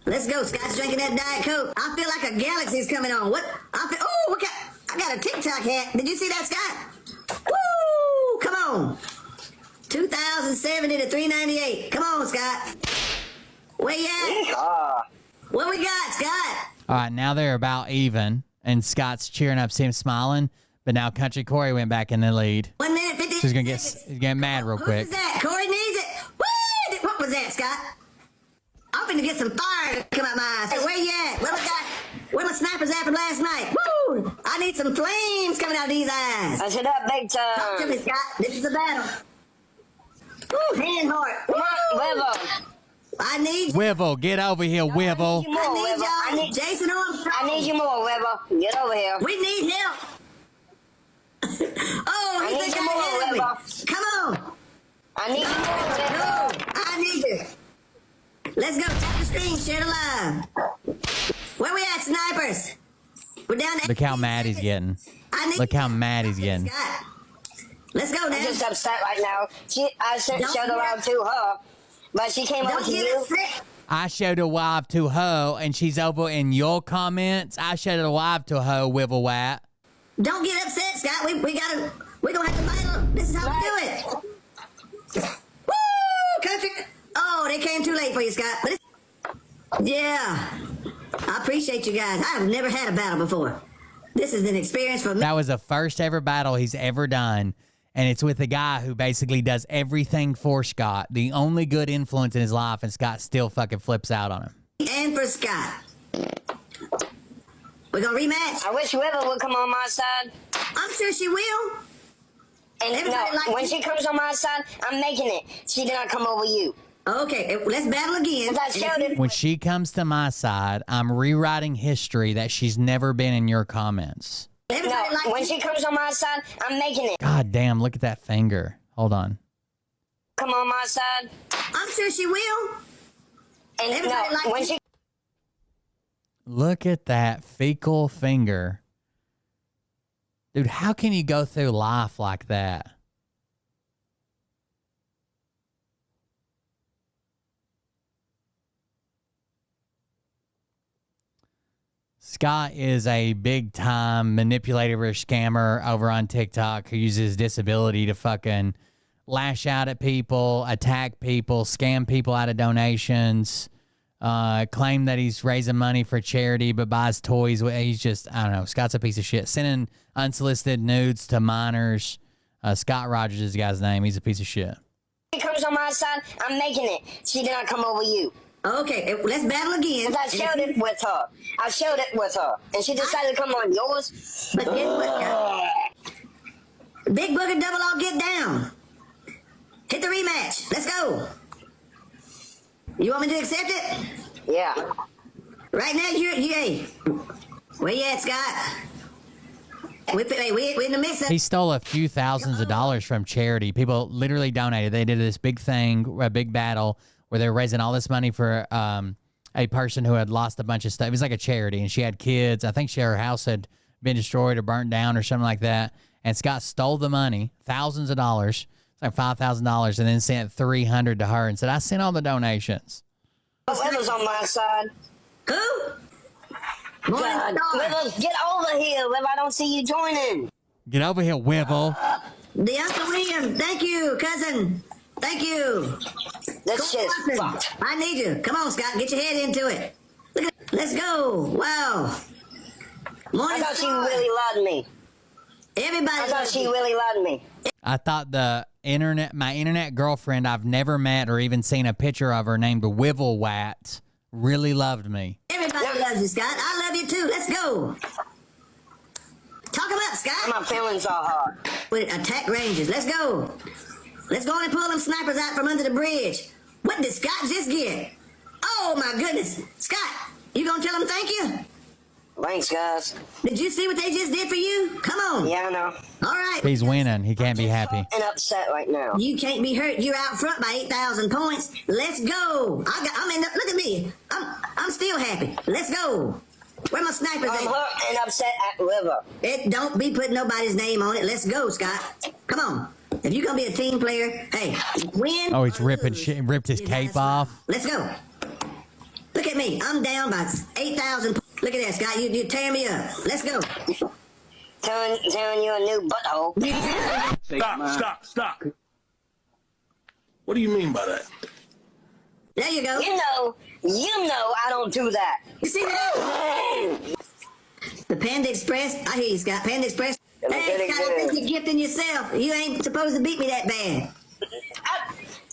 Let's go. Scott's drinking that Diet Coke. I feel like a galaxy's coming on. What? I got a TikTok hat. Did you see that, Scott? Woo! Come on. 2,070 to 398. Come on, Scott. Where you at? What we got, Scott? All right, now they're about even, and Scott's cheering up, see him smiling, but now Country Corey went back in the lead. 1 minute, 50 So he's gonna get mad real quick. Who's that? Corey needs it. Woo! What was that, Scott? I'm finna get some fire to come out my eyes. Hey, where you at? Where my snipers at from last night? Woo! I need some flames coming out of these eyes. Push it up big time. Talk to me, Scott. This is a battle. Woo! Hand heart. Come on, Wivel. I need you. Wivel, get over here, Wivel. I need y'all. Jason Armstrong. I need you more, Wivel. Get over here. We need help. Oh, you think I have me? Come on. I need you more. No, I need you. Let's go. Tap the screen. Share the live. Where we at, snipers? We're down to Look how mad he's getting. Look how mad he's getting. Let's go now. I'm just upset right now. I showed the love to her, but she came over to you. I showed a wife to her, and she's over in your comments. I showed a wife to her, Wivelwat. Don't get upset, Scott. We're gonna have to battle. This is how we do it. Woo, country. Oh, they came too late for you, Scott. But yeah, I appreciate you guys. I have never had a battle before. This is an experience for me. That was the first ever battle he's ever done. And it's with a guy who basically does everything for Scott. The only good influence in his life, and Scott still fucking flips out on him. And for Scott. We're going to rematch. I wish whoever would come on my side. I'm sure she will. And no, when she comes on my side, I'm making it. She did not come over you. Okay, let's battle again. When she comes to my side, I'm rewriting history that she's never been in your comments. No, when she comes on my side, I'm making it. God damn, look at that finger. Hold on. Come on my side. I'm sure she will. And no, when she... Look at that fecal finger. Dude, how can you go through life like that? Scott is a big-time manipulator or scammer over on TikTok who uses disability to fucking lash out at people, attack people, scam people out of donations, claim that he's raising money for charity but buys toys. He's just, I don't know. Scott's a piece of shit. Sending unsolicited nudes to minors. Scott Rogers is the guy's name. He's a piece of shit. She comes on my side, I'm making it. She did not come over you. Okay, let's battle again. I showed it with her. I showed it with her. And she decided to come on yours. But guess what? Big Booger Double All Get Down. Hit the rematch. Let's go. You want me to accept it? Yeah. Right now, hey. Where you at, Scott? We in the mix. He stole a few thousands of dollars from charity. People literally donated. They did this big thing, a big battle, where they were raising all this money for a person who had lost a bunch of stuff. It was like a charity, and she had kids. I think her house had been destroyed or burnt down or something like that. And Scott stole the money, thousands of dollars, it's like $5,000, and then sent $300 to her and said, I sent all the donations. Whoever's on my side. Who? God, Wibble, get over here, Wibble. I don't see you joining. Get over here, Wibble. The Uncle William. Thank you, cousin. Thank you. This shit's fucked. I need you. Come on, Scott. Get your head into it. Let's go. Wow. I thought she really loved me. Everybody. I thought she really loved me. I thought my internet girlfriend I've never met or even seen a picture of her named Wivelwat really loved me. Everybody loves you, Scott. I love you too. Let's go. Talk him up, Scott. My feelings are hard. With attack ranges. Let's go. Let's go and pull them snipers out from under the bridge. What did Scott just get? Oh my goodness. Scott, you gonna tell him thank you? Thanks, guys. Did you see what they just did for you? Come on. Yeah, I know. All right. He's winning. He can't be happy. And upset right now. You can't be hurt. You're out front by 8,000 points. Let's go. Look at me. I'm still happy. Let's go. Where my snipers I'm at? hurt and upset at River. Don't be putting nobody's name on it. Let's go, Scott. Come on. If you're going to be a team player, hey, win. Oh, he's ripped his cape off. Let's go. Look at me. I'm down by 8,000. Look at that, Scott. You tear me up. Let's go. Tearing you a new butthole. Stop. What do you mean by that? There you go. You know I don't do that. You see that? The Panda Express. I hear you, Scott. Panda Express. Hey, Scott, I think you're gifting yourself. You ain't supposed to beat me that bad.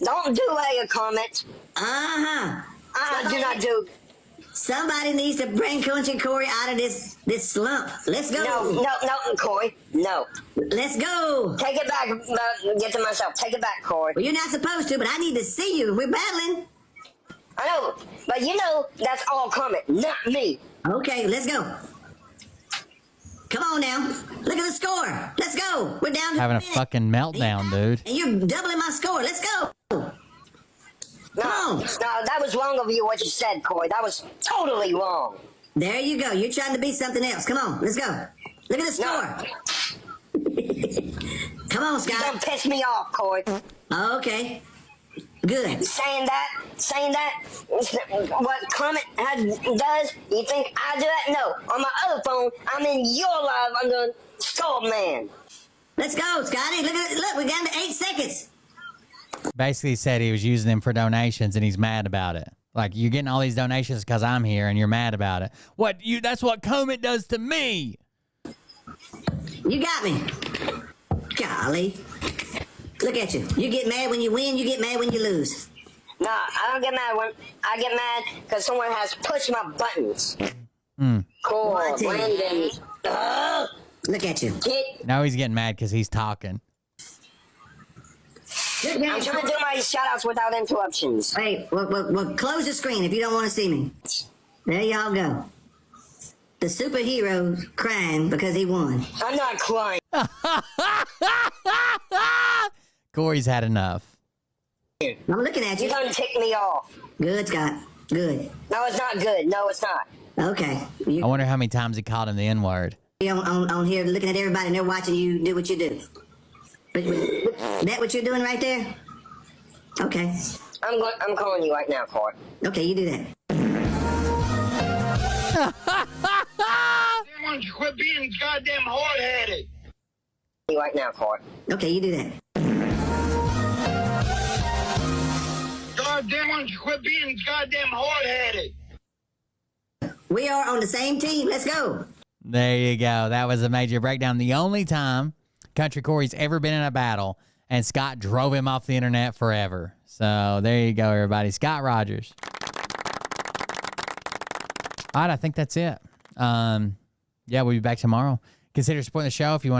Don't do a comment. Do not do. Somebody needs to bring Country Corey out of this slump. Let's go. No, Corey. No. Let's go. Take it back. Get to myself. Take it back, Corey. Well, you're not supposed to, but I need to see you. We're battling. I know, but that's all comment, not me. Okay, let's go. Come on now. Look at the score. Let's go. We're down to Having a minute. fucking meltdown, dude. And you're doubling my score. Let's go. No, that was wrong of you what you said, Corey. That was totally wrong. There you go. You're trying to be something else. Come on. Let's go. Look at the score. Come on, Scott. You don't piss me off, Corey. Okay. Good. Saying that, what Clement does, you think I do that? No. On my other phone, I'm in your live under Skull Man. Let's go, Scotty. Look, we're down to 8 seconds. Basically said he was using them for donations and he's mad about it. Like, you're getting all these donations because I'm here and you're mad about it. That's what Comet does to me. You got me. Golly. Look at you. You get mad when you win, you get mad when you lose. Nah, I don't get mad when I get mad because someone has pushed my buttons. Cool, Brandon. Look at you. Now he's getting mad because he's talking. I'm trying to do my shout-outs without interruptions. Hey, well, close the screen if you don't want to see me. There y'all go. The superhero crying because he won. I'm not crying. Corey's had enough. I'm looking at you. You done tick me off. Good, Scott. Good. No, it's not good. No, it's not. Okay. I wonder how many times he called him the N-word. On here looking at everybody and they're watching you do what you do. But that what you're doing right there? Okay. I'm calling you right now, Corey. Okay, you do that. Why don't you quit being goddamn hard-headed? Right now, Corey. Okay, you do that. Goddamn, why don't you quit being goddamn hard-headed? We are on the same team. Let's go. There you go. That was a major breakdown. The only time Country Corey's ever been in a battle, and Scott drove him off the internet forever. So there you go, everybody. Scott Rogers. All right, I think that's it. Yeah, we'll be back tomorrow. Consider supporting the show if you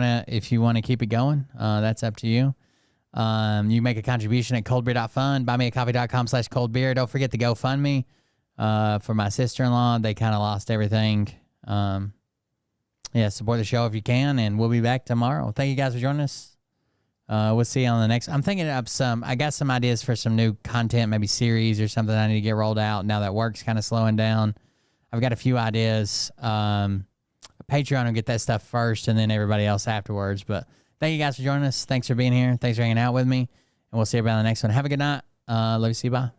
want to keep it going. That's up to you. You can make a contribution at coldbeer.fund, buymeacoffee.com/coldbeer. Don't forget the GoFundMe for my sister-in-law. They kind of lost everything. Yeah, support the show if you can, and we'll be back tomorrow. Thank you guys for joining us. We'll see you on the next. I'm thinking of I got some ideas for some new content, maybe series or something I need to get rolled out now that work's kind of slowing down. I've got a few ideas. Patreon will get that stuff first and then everybody else afterwards. But thank you guys for joining us. Thanks for being here. Thanks for hanging out with me. And we'll see everybody on the next one. Have a good night. Love you. See you. Bye.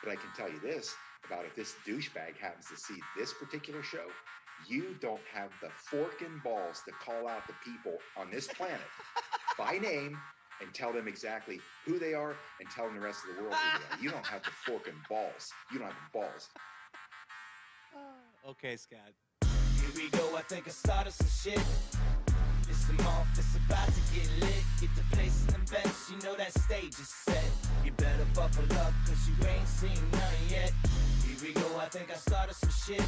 But I can tell you this about if this douchebag happens to see this particular show, you don't have the fork and balls to call out the people on this planet by name and tell them exactly who they are and tell them the rest of the world who they are. You don't have the fork and balls. You don't have the balls. Okay, Scott. Here we go. I think I started some shit. It's the month, it's about to get lit. Get the place in the best, you know that stage is set. You better buckle up, cause you ain't seen none yet. Here we go, I think I started some shit.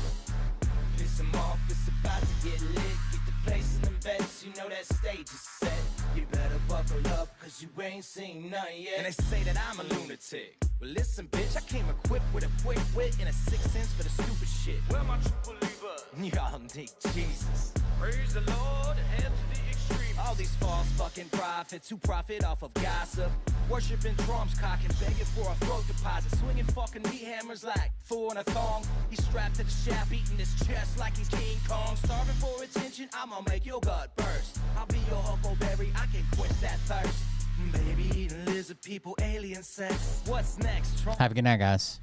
Piss them off, it's about to get lit. Get the place in the best, you know that stage is set. You better buckle up, cause you ain't seen none yet. And they say that I'm a lunatic. Well listen, bitch, I came equipped with a quick wit and a 6 cents for the stupid shit. Where my true believer? Y'all need Jesus. Praise the Lord, head to the extreme. All these false fucking prophets who profit off of gossip. Worshipping Trump's cock and begging for a throat deposit. Swinging fucking meat hammers like fool in a thong. He's strapped to the shaft, eating his chest like he's King Kong. Starving for attention, I'ma make your gut burst. I'll be your huckleberry, I can quench that thirst. Baby eating lizard people, alien sex. What's next? Trump. Have a good night, guys.